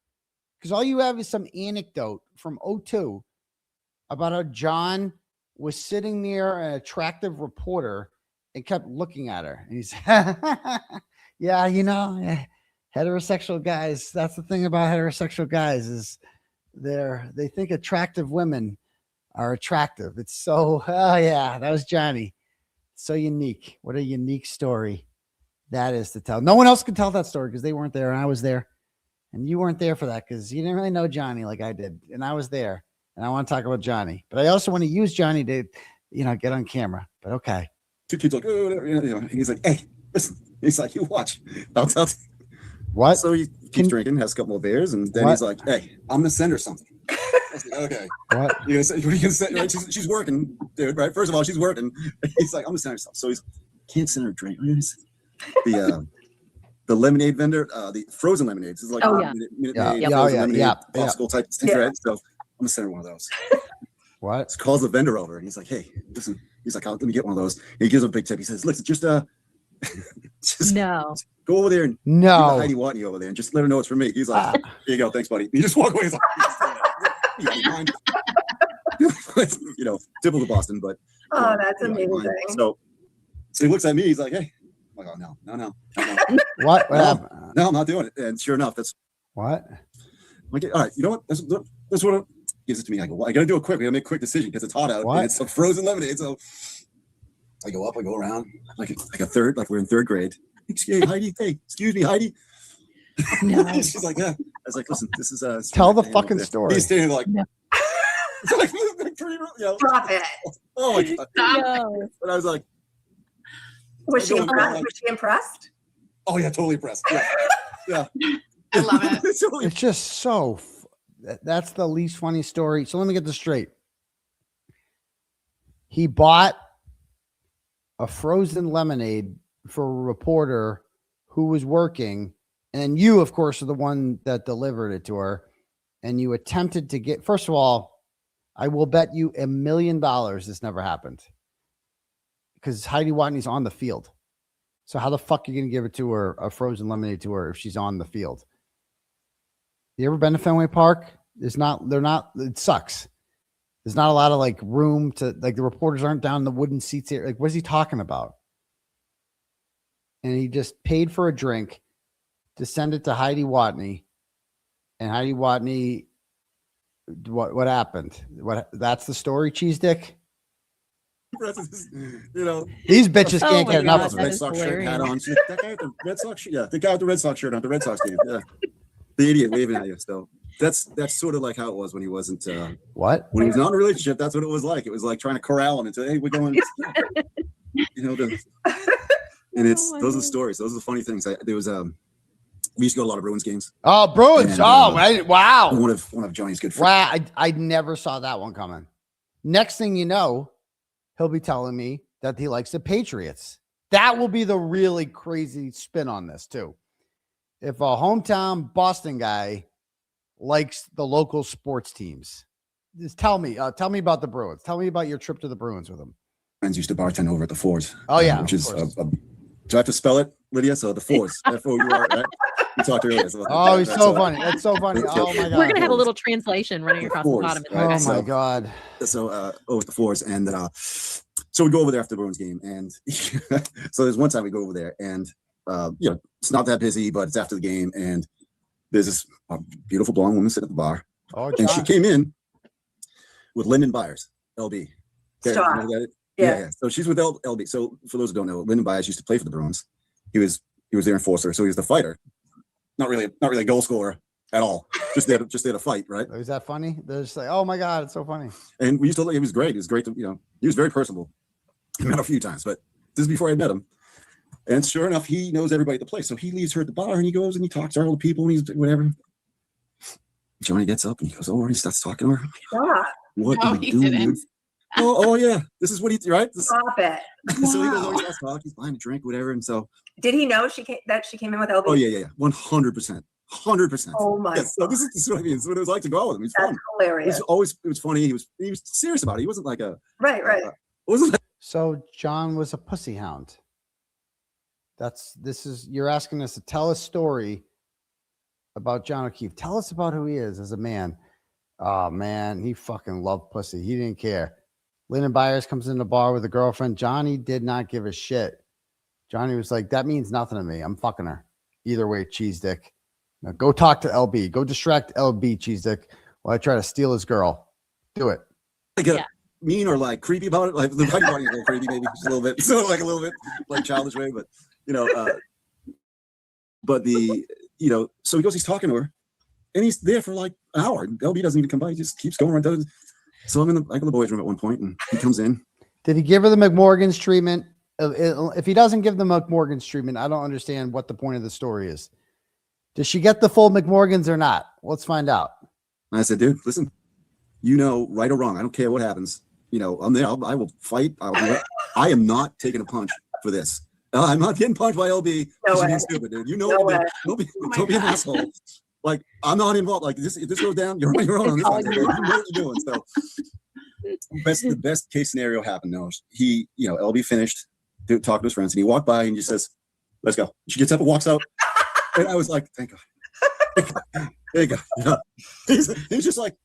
Because all you have is some anecdote from 2002 about how John was sitting near an attractive reporter and kept looking at her. And he's, heterosexual guys. That's the thing about heterosexual guys is they think attractive women are attractive. It's so, that was Johnny. So unique. What a unique story that is to tell. No one else could tell that story because they weren't there and I was there. And you weren't there for that because you didn't really know Johnny like I did. And I was there. And I want to talk about Johnny. But I also want to use Johnny to, get on camera. But okay. Two kids like, he's like, hey, listen. He's like, you watch. I'll tell you. What? So he keeps drinking, has a couple more beers, and then he's like, hey, I'm going to send her something. Like, okay. What? What are you gonna say? Right? She's working, dude, right? First of all, she's working. He's like, I'm going to send her something. So he's can't send her a drink. The lemonade vendor, the frozen lemonades. It's like Minute Maid, lemonade, popsicle type thing, right? So I'm gonna send her one of those. What? So calls the vendor over and he's like, hey, listen. He's like, let me get one of those. And he gives him a big tip. He says, listen, just go over there and 𝗬𝗏𝗏𝗏𝗏𝗏 over there and just let her know it's for me. He's like, here you go, thanks, buddy. He just walk away. He's like, typical Boston, but that's amazing. So he looks at me. He's like, hey. I'm like, oh no. What happened? No, I'm not doing it. And sure enough, that's what. Like, all right, you know what? That's what it gives it to me. I go, well, I gotta do it quick. We gotta make a quick decision because it's hot out and it's a frozen lemonade. So I go up, I go around like a third, like we're in third grade. Excuse me, Heidi. Hey, excuse me, Heidi. No. She's like, yeah. I was like, listen, this is tell the fucking story. He's standing like, Stop it. Oh my God. No. But I was like, was she impressed? Was she impressed? Oh yeah, totally impressed. Yeah. I love it. It's just so. That's the least funny story. So let me get this straight. He bought a frozen lemonade for a reporter who was working, and you, of course, are the one that delivered it to her. And you attempted to get. First of all, I will bet you $1 million this never happened. Because 𝗬𝗏𝗏𝗏𝗏's on the field. So how the fuck are you going to give it to her, a frozen lemonade to her if she's on the field? You ever been to Fenway Park? It sucks. There's not a lot of like room to, like the reporters aren't down in the wooden seats here. Like, what is he talking about? And he just paid for a drink to send it to 𝗬𝗏𝗏𝗏𝗏, and 𝗬𝗏𝗏𝗏𝗏𝗏, what happened? That's the story, cheese dick? These bitches can't get enough of it. Red Sox shirt hat on. That guy with the Red Sox shirt. Yeah, the guy with the Red Sox shirt on the Red Sox game. Yeah, the idiot waving at you. So that's sort of like how it was when he wasn't. What? When he was not in a relationship, that's what it was like. It was like trying to corral him and say, "Hey, we're going." And it's those are the stories. Those are the funny things. There was we used to go to a lot of Bruins games. Oh, Bruins! And, wow. One of Johnny's good friends. Wow, I never saw that one coming. Next thing you know, he'll be telling me that he likes the Patriots. That will be the really crazy spin on this too. If a hometown Boston guy likes the local sports teams, just tell me about the Bruins. Tell me about your trip to the Bruins with him. Friends used to bartend over at the Fours. Oh yeah, which is do I have to spell it, Lydia? So the Fours, F-O-U-R. Right? We talked earlier. So oh, he's so funny. That's so funny. Oh my God. We're gonna have a little translation running across the bottom. Oh my God. So over at the Fours, and so we go over there after the Bruins game, and so there's one time we go over there, and it's not that busy, but it's after the game, and there's this beautiful blonde woman sitting at the bar, and she came in with Lyndon Byers, LB. Okay, Stop. you know Yeah. So she's with LB. So for those who don't know, Lyndon Baez used to play for the Bruins. He was their enforcer. So he was the fighter. Not really a goal scorer at all. Just there to fight, right? Is that funny? They're just like, oh my God, it's so funny. And we used to, it was great. It was great to, he was very personable. I met him a few times, but this is before I met him. And sure enough, he knows everybody at the place. So he leaves her at the bar and he goes and he talks to all the people and he's whatever. Johnny gets up and he goes over and he starts talking to her. Stop. What are you doing, dude? Oh yeah. This is what right? Stop it. So he goes over, he starts talking, he's buying a drink, whatever. And so did he know that she came in with LB? Oh yeah. 100%. 100%. Oh my God. So this is what I mean. It's what it was like to go out with him. He's fun. Hilarious. It was funny. He was serious about it. He wasn't like a right. Wasn't like, so John was a pussy hound. You're asking us to tell a story about John O'Keefe. Tell us about who he is as a man. Oh man, he fucking loved pussy. He didn't care. Lyndon Byers comes in the bar with a girlfriend. Johnny did not give a shit. Johnny was like, that means nothing to me. I'm fucking her. Either way, cheese dick. Now go talk to LB. Go distract LB, cheese dick, while I try to steal his girl. Do it. Like mean or like creepy about it. Like the party is a little creepy, maybe just a little bit. So like a little bit like childish way, but so he goes, he's talking to her, and he's there for like an hour. LB doesn't even come by; he just keeps going right. So I'm in the boys' room at one point, and he comes in. Did he give her the McMorgan's treatment? If he doesn't give the McMorgan's treatment, I don't understand what the point of the story is. Does she get the full McMorgan's or not? Let's find out. And I said, dude, listen, right or wrong, I don't care what happens. I'm there. I will fight. I'll do it. I am not taking a punch for this. I'm not getting punched by LB. No way. Being stupid, dude. Don't be an asshole. Like, I'm not involved. Like, if this goes down, you're on your own on this one. You know what you're doing. So, the best case scenario happened. No, LB finished talking to his friends, and he walked by and he just says, "Let's go." She gets up and walks out, and I was like, "Thank God, thank God." Yeah. He's just like,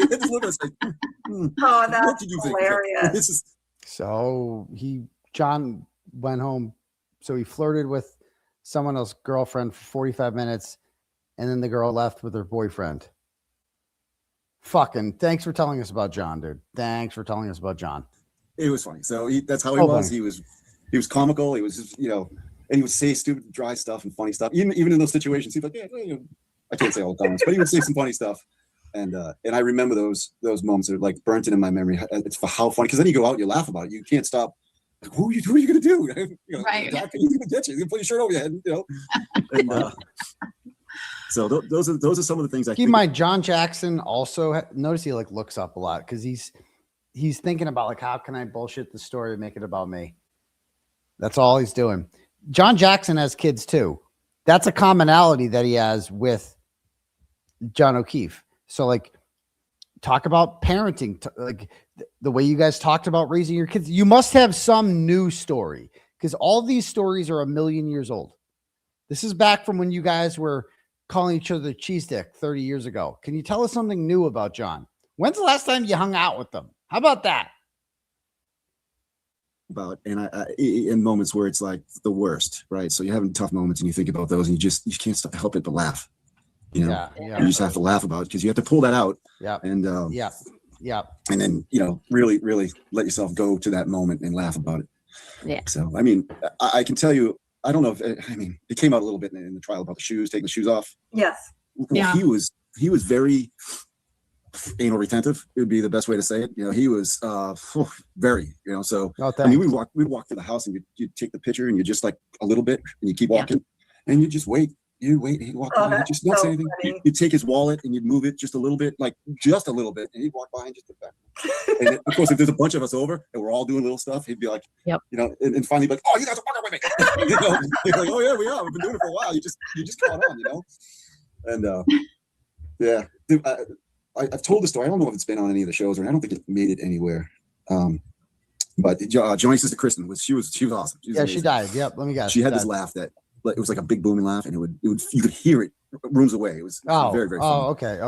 just look at us like, oh, that's what did you hilarious. Think? So John went home. So he flirted with someone else's girlfriend for 45 minutes, and then the girl left with her boyfriend. Fucking thanks for telling us about John, dude. Thanks for telling us about John. It was funny. So that's how he was. Funny. He was comical. He was just, and he would say stupid, dry stuff and funny stuff. Even in those situations, he'd be like, I can't say all the comments, but he would say some funny stuff. And I remember those moments that are like burnt in my memory. It's for how funny, because then you go out and you laugh about it. You can't stop. Like, who are you going to do? Right. He's going to get you. He's going to put your shirt over your head. And, so those are some of the things I keep in mind. John Jackson also notice he like looks up a lot because he's thinking about like, how can I bullshit the story and make it about me? That's all he's doing. John Jackson has kids too. That's a commonality that he has with John O'Keefe. So like, talk about parenting, like the way you guys talked about raising your kids. You must have some new story because all these stories are 1,000,000 years old. This is back from when you guys were calling each other cheese dick 30 years ago. Can you tell us something new about John? When's the last time you hung out with them? How about that? And in moments where it's like the worst, right? So you're having tough moments and you think about those and you can't help it but laugh. You just have to laugh about it because you have to pull that out. Yeah. And and then really, really let yourself go to that moment and laugh about it. Yeah. So I mean, I can tell you, I don't know if it came out a little bit in the trial about the shoes, taking the shoes off. Yes. Yeah. He was very anal retentive. It would be the best way to say it. He was very. So we'd walk through the house and you take the picture and you just like a little bit and you keep walking and you just wait. You wait, he'd walk by, he'd just not say anything. You'd take his wallet and you'd move it just a little bit, and he'd walk by and just get back. And of course, if there's a bunch of us over and we're all doing little stuff, he'd be like, and finally be like, "Oh, you guys are fucking with me." He's like, "Oh yeah, we are. We've been doing it for a while. You just caught on, And I've told the story. I don't know if it's been on any of the shows, or I don't think it made it anywhere. But Johnny's sister Kristen she was awesome. She was amazing. She died. Yep. Let me guess. She had this laugh that. It was like a big booming laugh, and it would you could hear it rooms away. It was very, very funny. Okay.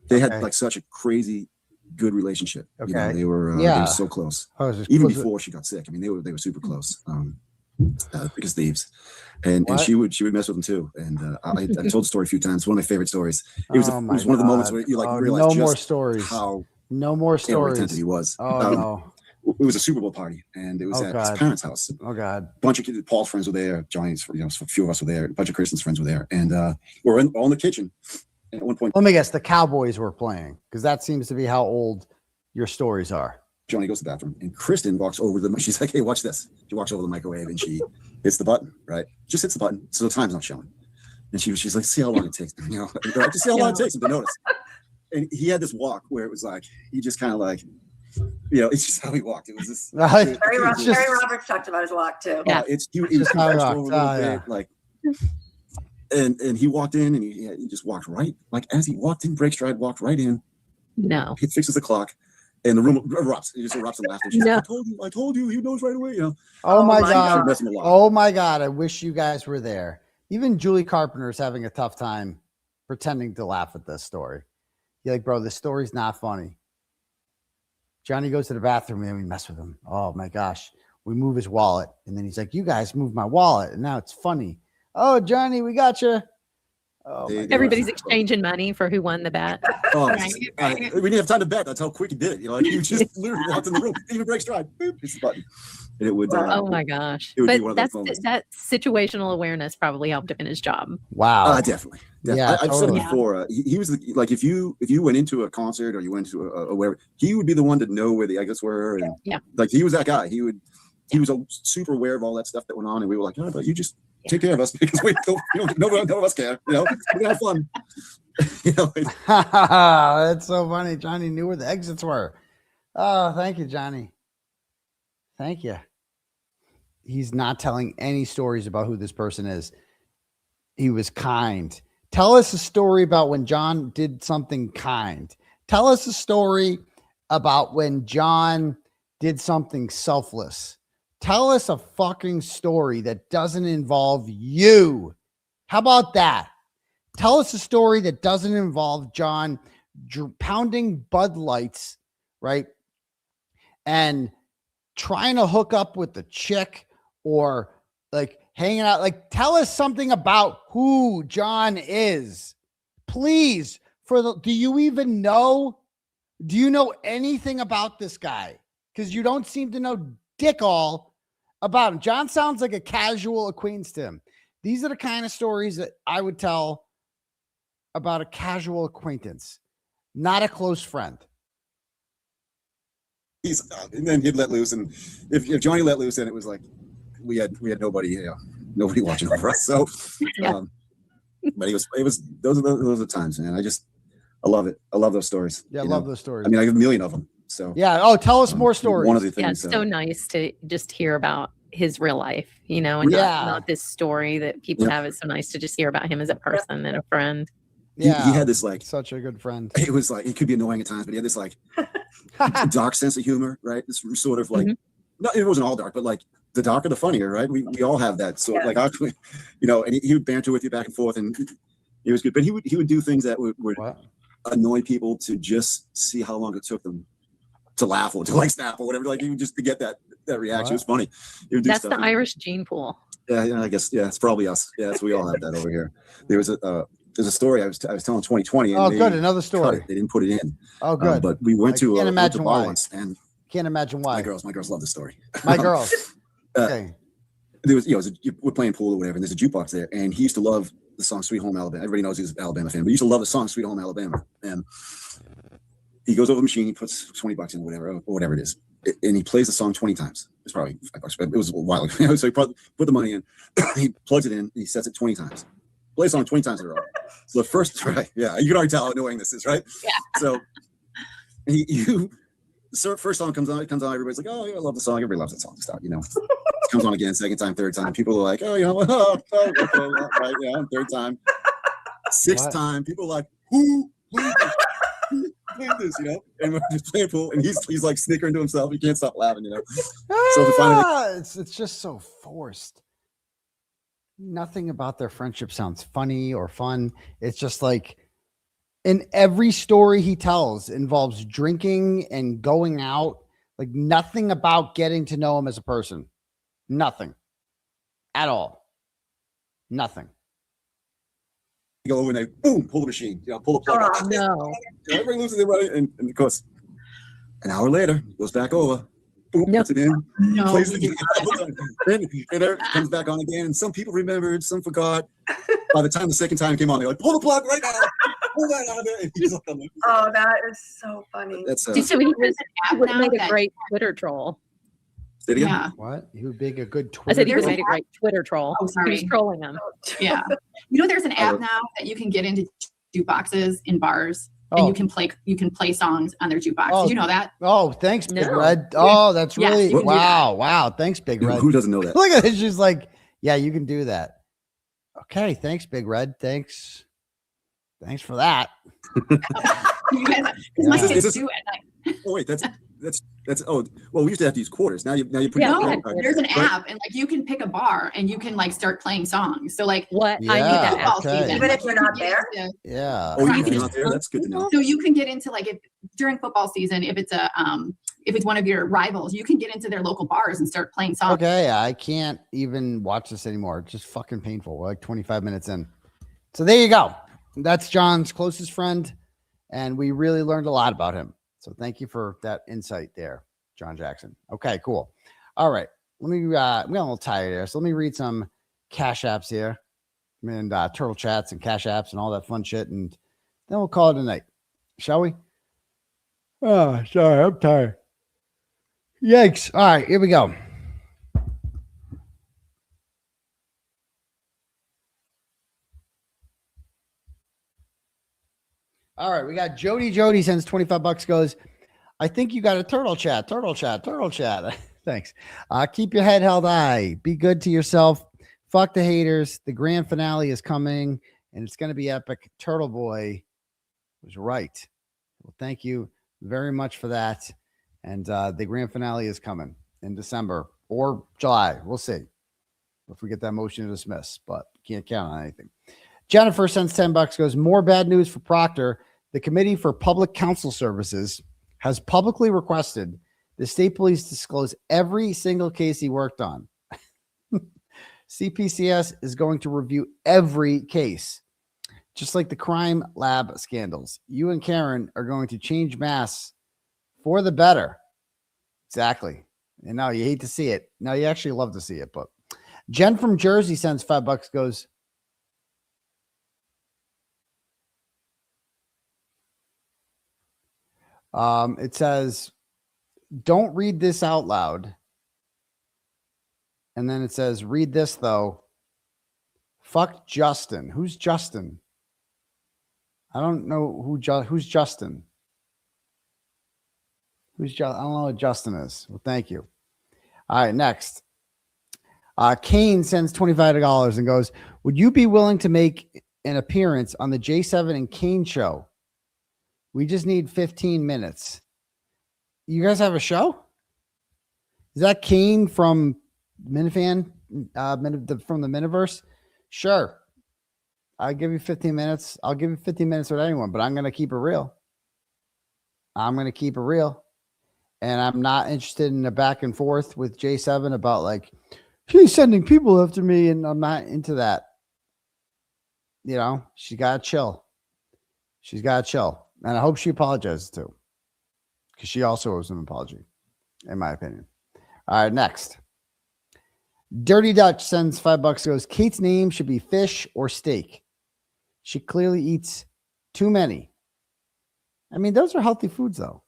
They had like such a crazy good relationship. Okay. They were so close. Even before she got sick. I mean, they were super close. Because thieves, and she would mess with them too. And I told the story a few times. One of my favorite stories. It was one of the moments where you like realize more stories. how No more stories. Pretended he was. Oh no. It was a Super Bowl party, and it was at his parents' house. Oh God. A bunch of kids, Paul's friends were there. Johnny's, a few of us were there. A bunch of Kristen's friends were there, and we're all in the kitchen. And at one point, let me guess, the Cowboys were playing, because that seems to be how old your stories are. Johnny goes to the bathroom, and Kristen walks over to the. She's like, "Hey, watch this." She walks over to the microwave, and she hits the button. Right, just hits the button, so the time's not showing. And she's like, "See how long it takes." Just see how long it takes him to notice. And he had this walk where it was like he just kind of like. It's just how he walked. It was this. Terry Roberts talked about his walk too. Yeah, he was crouched over a little bit, like, and he walked in, and he just walked right, like as he walked in, break stride, walked right in. No, he fixes the clock, and the room erupts. It just erupts in laughter. She's like, I told you, he knows right away. Oh my God! Oh my God! I wish you guys were there. Even Julie Carpenter's having a tough time pretending to laugh at this story. You're like, bro, this story's not funny. Johnny goes to the bathroom and then we mess with him. Oh my gosh. We move his wallet. And then he's like, you guys moved my wallet. And now it's funny. Oh, Johnny, we got you. Oh, everybody's exchanging money for who won the bet. We didn't have time to bet. That's how quick he did it. He just literally walked in the room, didn't even break stride. Boop, hits the button. And it would. Oh my gosh! But that situational awareness probably helped him in his job. Wow. Definitely. Yeah, I've said it before. He was like if you went into a concert or you went to a wherever, he would be the one to know where the exits were. And like he was that guy. He was super aware of all that stuff that went on, and we were like, but you just take care of us because none of us care. We have fun. That's so funny. Johnny knew where the exits were. Oh, thank you, Johnny. Thank you. He's not telling any stories about who this person is. He was kind. Tell us a story about when John did something kind. Tell us a story about when John did something selfless. Tell us a fucking story that doesn't involve you. How about that? Tell us a story that doesn't involve John pounding Bud Lights, right? And trying to hook up with the chick or like hanging out. Like, tell us something about who John is. Please. Do you even know? Do you know anything about this guy? Because you don't seem to know dick all about him. John sounds like a casual acquaintance to him. These are the kind of stories that I would tell about a casual acquaintance, not a close friend. And then he'd let loose, and if Johnny let loose, then it was like we had nobody, nobody watching over us. So, but it was those are the times, man. I love it. I love those stories. Yeah, I love those stories. I mean, I have a million of them. So yeah. Oh, tell us more stories. One of the things. Yeah, it's so nice to just hear about his real life, and not this story that people have. It's so nice to just hear about him as a person and a friend. He had this like such a good friend. It was like, it could be annoying at times, but he had this like dark sense of humor, right? This sort of like, no, it wasn't all dark, but like the darker the funnier, right? We all have that. So like, and he would banter with you back and forth, and it was good. But he would do things that would annoy people to just see how long it took them to laugh or to like snap or whatever. Like even just to get that reaction. It was funny. That's the Irish gene pool. Yeah, I guess. Yeah, it's probably us. Yeah, we all have that over here. There's a story I was telling 2020. And good. Another story. They didn't put it in. Oh, good. But we went to can't imagine bar why. once, and can't imagine why. My girls love the story. My girls. Okay. There was, we're playing pool or whatever, and there's a jukebox there, and he used to love the song "Sweet Home Alabama." Everybody knows he's an Alabama fan, but he used to love the song "Sweet Home Alabama." And he goes over the machine, he puts $20 in, whatever it is, and he plays the song 20 times. It's probably $5, but it was a while ago. So he put the money in, he plugs it in, and he sets it 20 times. Plays the song 20 times in a row. So the first, right? Yeah, you can already tell how annoying this is, right? Yeah. So first song comes on, everybody's like, "Oh, yeah, I love the song." Everybody loves that song. Stop, It comes on again, second time, third time. People are like, "Oh, okay, right, yeah." Third time, sixth time, people are like, "Who played this?" And we're just playing pool, and he's like snickering to himself. He can't stop laughing, So we finally, it's just so forced. Nothing about their friendship sounds funny or fun. It's just like, in every story he tells involves drinking and going out. Like nothing about getting to know him as a person. Nothing at all. Nothing. Go over and they boom, pull the machine, pull the plug. Oh, no. Everybody loses their money, and of course, An hour later, goes back over. Boom, puts it in. No. Plays it again. and it comes back on again. And some people remembered, some forgot. By the time the second time came on, they're like, pull the plug right now. Pull that out of there. And he's like, Oh, that is so funny. That's So he would make a great Twitter troll. Say it again? Yeah. What? He would make a good I Twitter. said he would There's make a great Twitter troll. Oh, He sorry. was trolling them. Yeah. You know, there's an app now that you can get into jukeboxes in bars, and Oh. you can play songs on their jukebox. Oh. Did you know that? Oh, thanks, Big No. Red. Oh, that's Yes, really you can do wow. Wow. Thanks, Big Red. Who doesn't know that? Look at it. She's like, yeah, you can do that. Okay. Thanks, Big Red. Thanks. Thanks for that. You guys, because my Yeah. kids Is this- do it. Oh, wait, that's oh, well, we used to have to use quarters. Now you put Yeah, your no, there's an app, and like you can pick a bar and you can like start playing songs. So like what? I need that football app. Okay. season, Even if like, you're you not can get there? into- Yeah. Oh, Right. you're not there? That's good to know. So you can get into like if during football season, if it's one of your rivals, you can get into their local bars and start playing songs. Okay. I can't even watch this anymore. It's just fucking painful. We're like 25 minutes in. So there you go. That's John's closest friend. And we really learned a lot about him. So thank you for that insight there, John Jackson. Okay, cool. All right. Let me, I'm a little tired here. So let me read some cash apps here and turtle chats and cash apps and all that fun shit. And then we'll call it a night. Shall we? Oh, sorry. I'm tired. Yikes. All right. Here we go. All right, we got Jody. Jody sends $25, goes, I think you got a turtle chat. Thanks. Keep your head held high. Be good to yourself. Fuck the haters. The grand finale is coming, and it's going to be epic. Turtleboy was right. Well, thank you very much for that. And the grand finale is coming in December or July. We'll see if we get that motion to dismiss, but can't count on anything. Jennifer sends $10, goes, more bad news for Proctor. The Committee for Public Counsel Services has publicly requested the state police disclose every single case he worked on. CPCS is going to review every case, just like the crime lab scandals. You and Karen are going to change masks for the better. Exactly. And now you hate to see it. Now you actually love to see it, but Jen from Jersey sends $5, goes, it says, don't read this out loud. And then it says, read this though. Fuck Justin. Who's Justin? I don't know who's Justin. I don't know what Justin is. Well, thank you. All right, next. Kane sends $25 and goes, would you be willing to make an appearance on the J7 and Kane show? We just need 15 minutes. You guys have a show? Is that Kane from Minifan? From the Miniverse? Sure. I'll give you 15 minutes. I'll give you 15 minutes with anyone, but I'm going to keep it real. And I'm not interested in a back and forth with J7 about like, she's sending people after me, and I'm not into that. You know, she got to chill. And I hope she apologizes too, because she also owes an apology, in my opinion. All right, next. Dirty Dutch sends $5, goes, Kate's name should be fish or steak. She clearly eats too many. I mean, those are healthy foods, though.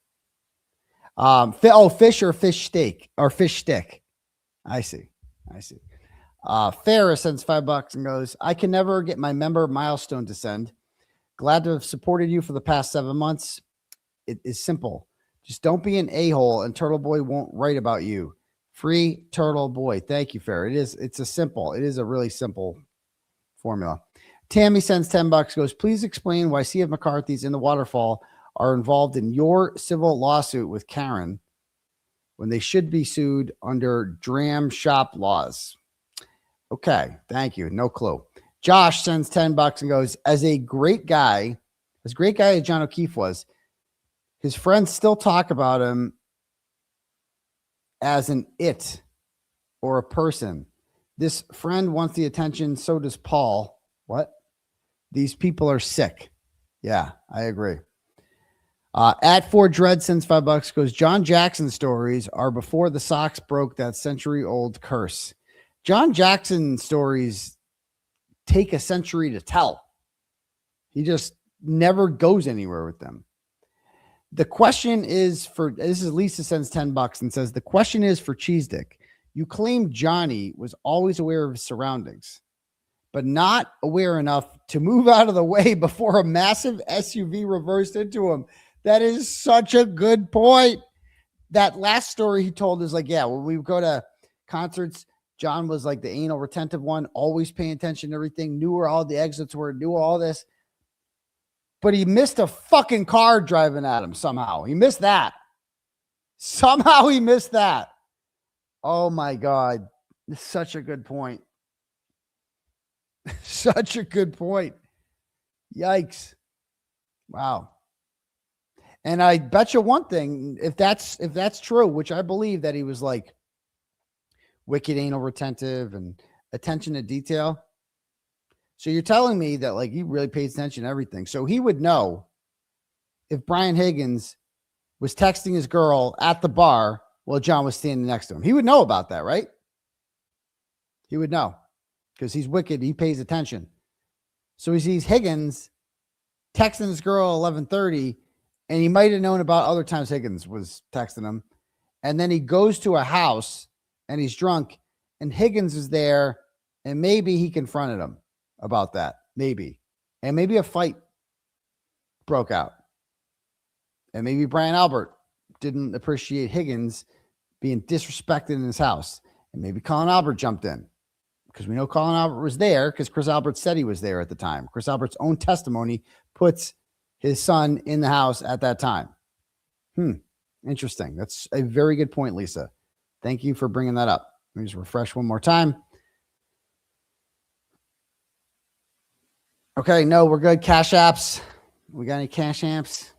Fish or fish steak or fish stick. I see. Farrah sends $5 and goes, I can never get my member milestone to send. Glad to have supported you for the past 7 months. It is simple. Just don't be an a-hole and Turtleboy won't write about you. Free Turtleboy. Thank you, Farrah. It is a really simple formula. Tammy sends $10, goes, please explain why C.F. McCarthy's In the Waterfall are involved in your civil lawsuit with Karen when they should be sued under dram shop laws. Okay, thank you. No clue. Josh sends $10 and goes, as great guy as John O'Keefe was, his friends still talk about him as an it or a person. This friend wants the attention, so does Paul. What? These people are sick. Yeah, I agree. At 4Dread sends $5 goes, John Jackson stories are before the Sox broke that century-old curse. John Jackson stories take a century to tell. He just never goes anywhere with them. The question is for, this is Lisa sends $10 and says, the question is for Cheese Dick. You claim Johnny was always aware of his surroundings, but not aware enough to move out of the way before a massive SUV reversed into him. That is such a good point. That last story he told is like, yeah, when we go to concerts, John was like the anal retentive one, always paying attention to everything, knew where all the exits were, knew all this. But he missed a fucking car driving at him somehow. He missed that. Somehow he missed that. Oh my God. Such a good point. Such a good point. Yikes. Wow. And I bet you one thing, if that's true, which I believe that he was like wicked anal retentive and attention to detail. So you're telling me that like he really pays attention to everything. So he would know if Brian Higgins was texting his girl at the bar while John was standing next to him. He would know about that, right? He would know because he's wicked. He pays attention. So he sees Higgins texting his girl at 11:30, and he might have known about other times Higgins was texting him. And then he goes to a house and he's drunk, and Higgins is there, and maybe he confronted him about that. Maybe. And maybe a fight broke out. And maybe Brian Albert didn't appreciate Higgins being disrespected in his house. And maybe Colin Albert jumped in because we know Colin Albert was there because Chris Albert said he was there at the time. Chris Albert's own testimony puts his son in the house at that time. Interesting. That's a very good point, Lisa. Thank you for bringing that up. Let me just refresh one more time. Okay, no, we're good. Cash apps. We got any cash apps?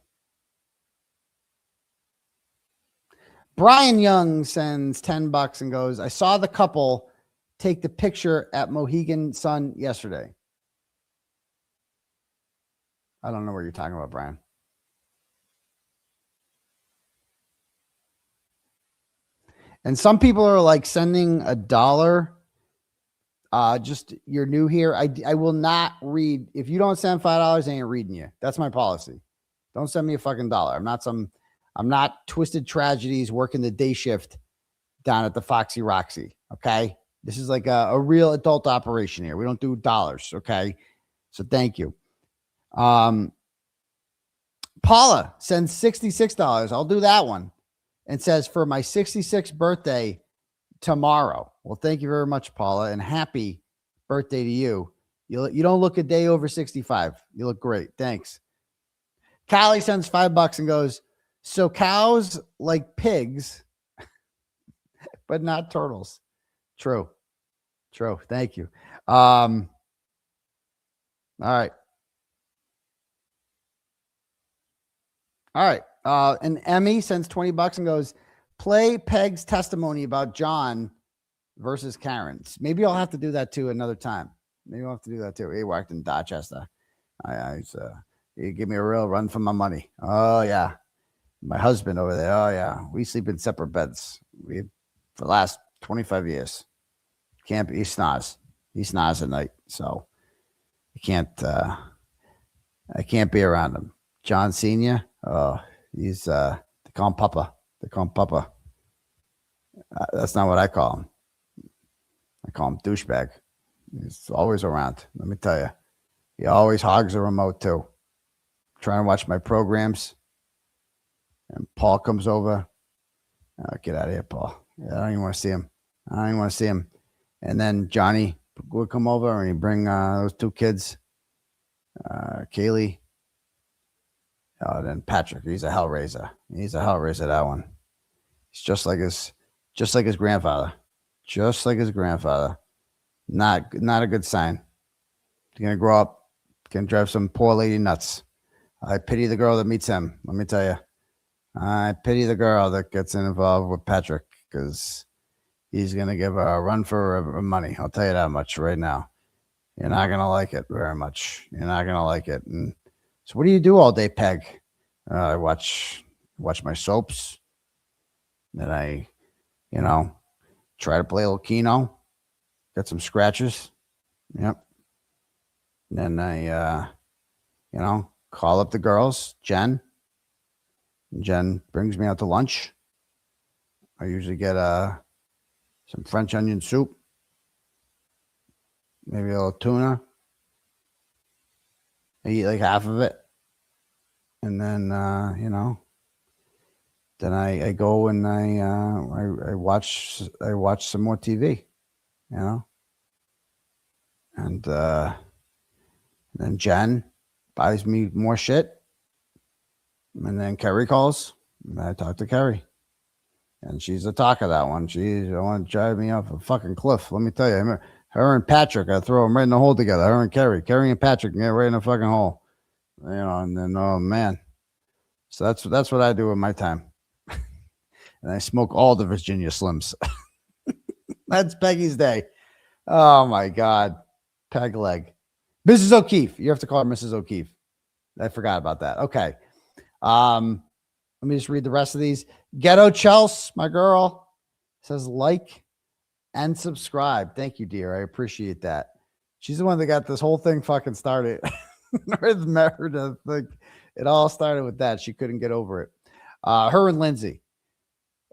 Brian Young sends $10 and goes, I saw the couple take the picture at Mohegan Sun yesterday. I don't know what you're talking about, Brian. And some people are like sending $1. Just you're new here. I will not read. If you don't send $5, I ain't reading you. That's my policy. Don't send me a fucking $1. I'm not Twisted Tragedies working the day shift down at the 𝗵𝗵𝗲𝗄𝗃. Okay. This is like a real adult operation here. We don't do dollars. Okay. So thank you. Paula sends $66. I'll do that one. And says for my 66th birthday tomorrow. Well, thank you very much, Paula, and happy birthday to you. You don't look a day over 65. You look great. Thanks. Callie sends $5 and goes, so cows like pigs, but not turtles. True. Thank you. All right. And Emmy sends $20 and goes, play Peg's testimony about John versus Karen's. Maybe I'll have to do that too another time. Maybe I'll have to do that too. He worked in Dorchester. He gave me a real run for my money. Oh yeah. My husband over there. Oh yeah. We sleep in separate beds. For the last 25 years. He snores. He snores at night. So I can't be around him. John Sr. Oh, he's they call him Papa. That's not what I call him. I call him douchebag. He's always around. Let me tell you. He always hogs the remote too. Trying to watch my programs. And Paul comes over. Oh, get out of here, Paul. I don't even want to see him. And then Johnny would come over and he'd bring those two kids. Kaylee. Oh, then Patrick. He's a hellraiser. That one. He's just like his grandfather. Not a good sign. He's gonna grow up, gonna drive some poor lady nuts. I pity the girl that meets him. Let me tell you. I pity the girl that gets involved with Patrick because he's gonna give her a run for her money. I'll tell you that much right now. You're not gonna like it very much. And so what do you do all day, Peg? I watch my soaps. Then I, try to play a little Keno. Get some scratches. Yep. Then I, call up the girls, Jen. Jen brings me out to lunch. I usually get some French onion soup, maybe a little tuna. I eat like half of it. And then, then I go and I watch some more TV, and then Jen buys me more shit, and then Kerry calls, and I talk to Kerry, and she's the talk of that one. I want to drive me off a fucking cliff. Let me tell you, her and Patrick, I throw them right in the hole together. Her and Kerry and Patrick can get right in the fucking hole, and then oh man, so that's what I do with my time. And I smoke all the Virginia Slims. That's Peggy's day. Oh my God. Peg leg. Mrs. O'Keefe. You have to call her Mrs. O'Keefe. I forgot about that. Okay. Let me just read the rest of these. 𝗫𝗄𝗃𝗃, my girl, says like and subscribe. Thank you, dear. I appreciate that. She's the one that got this whole thing fucking started. With Meredith. Like, it all started with that. She couldn't get over it. Her and Lindsay.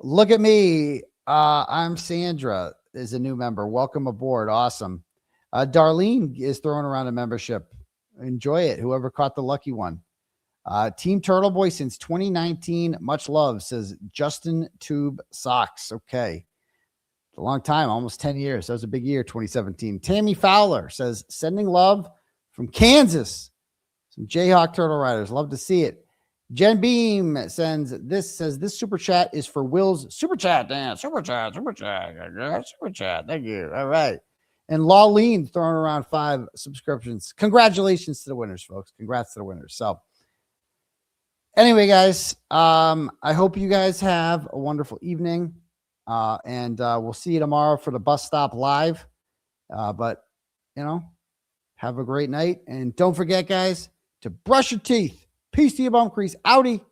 Look at me. I'm Sandra is a new member. Welcome aboard. Awesome. Darlene is throwing around a membership. Enjoy it. Whoever caught the lucky one. Team Turtleboy since 2019. Much love, says Justin Tube Socks. Okay. It's a long time, almost 10 years. That was a big year, 2017. Tammy Fowler says, sending love from Kansas. Some Jayhawk Turtle Riders. Love to see it. Jen Beam says this super chat is for Will's super chat. Damn, super chat. Thank you. All right. And Lawleen throwing around 5 subscriptions. Congratulations to the winners, folks. Congrats to the winners. So anyway, guys, I hope you guys have a wonderful evening. And we'll see you tomorrow for the bus stop live. But have a great night. And don't forget, guys, to brush your teeth. Peace to your bum crease. Outie.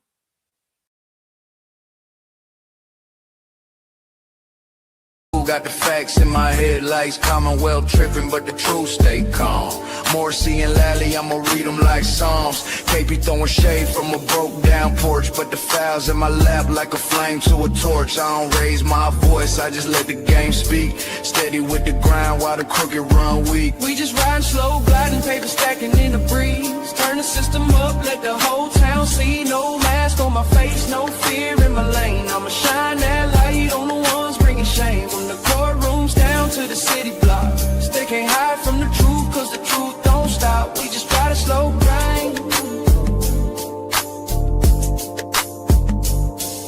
Got the facts in my head, lights Commonwealth tripping, but the truth stay calm. 𝗺𝗫 and 𝗬𝗟, I'ma read them like Psalms. KP throwing shade from a broke down porch, but the files in my lap like a flame to a torch. I don't raise my voice, I just let the game speak. Steady with the grind while the crooked run weak. We just riding slow, gliding, paper stacking in the breeze. Turn the system up, let the whole town see. No mask on my face, no fear in my lane. I'ma shine that light on the ones bringing shame. From the courtrooms down to the city blocks, they can't hide from the truth, cause the truth don't stop. We just try to slow grind.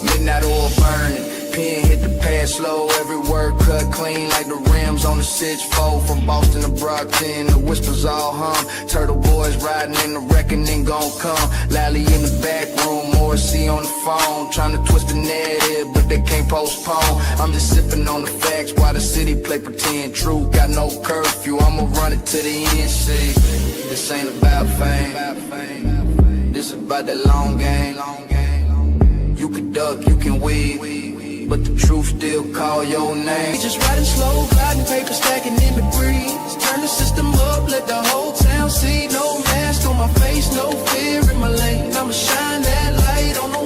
Midnight oil burning, pen hit the pad slow. Every word cut clean like the rims on the 6-4. From Boston to Brockton, the whispers all hum. Turtle boys riding in the reckoning gon' come. Lally in the back room, 𝗺𝗃 on the phone, trying to twist the narrative, but they can't postpone. I'm just sipping on the facts while the city play pretend. True, got no curfew, I'ma run it to the end. See, this ain't about fame, this about that long game. You can duck, you can weave, but the truth still call your name. We just riding slow, gliding, paper stacking in the breeze. Turn the system up, let the whole town see. No mask on my face, no fear in my lane. I'ma shine that light on the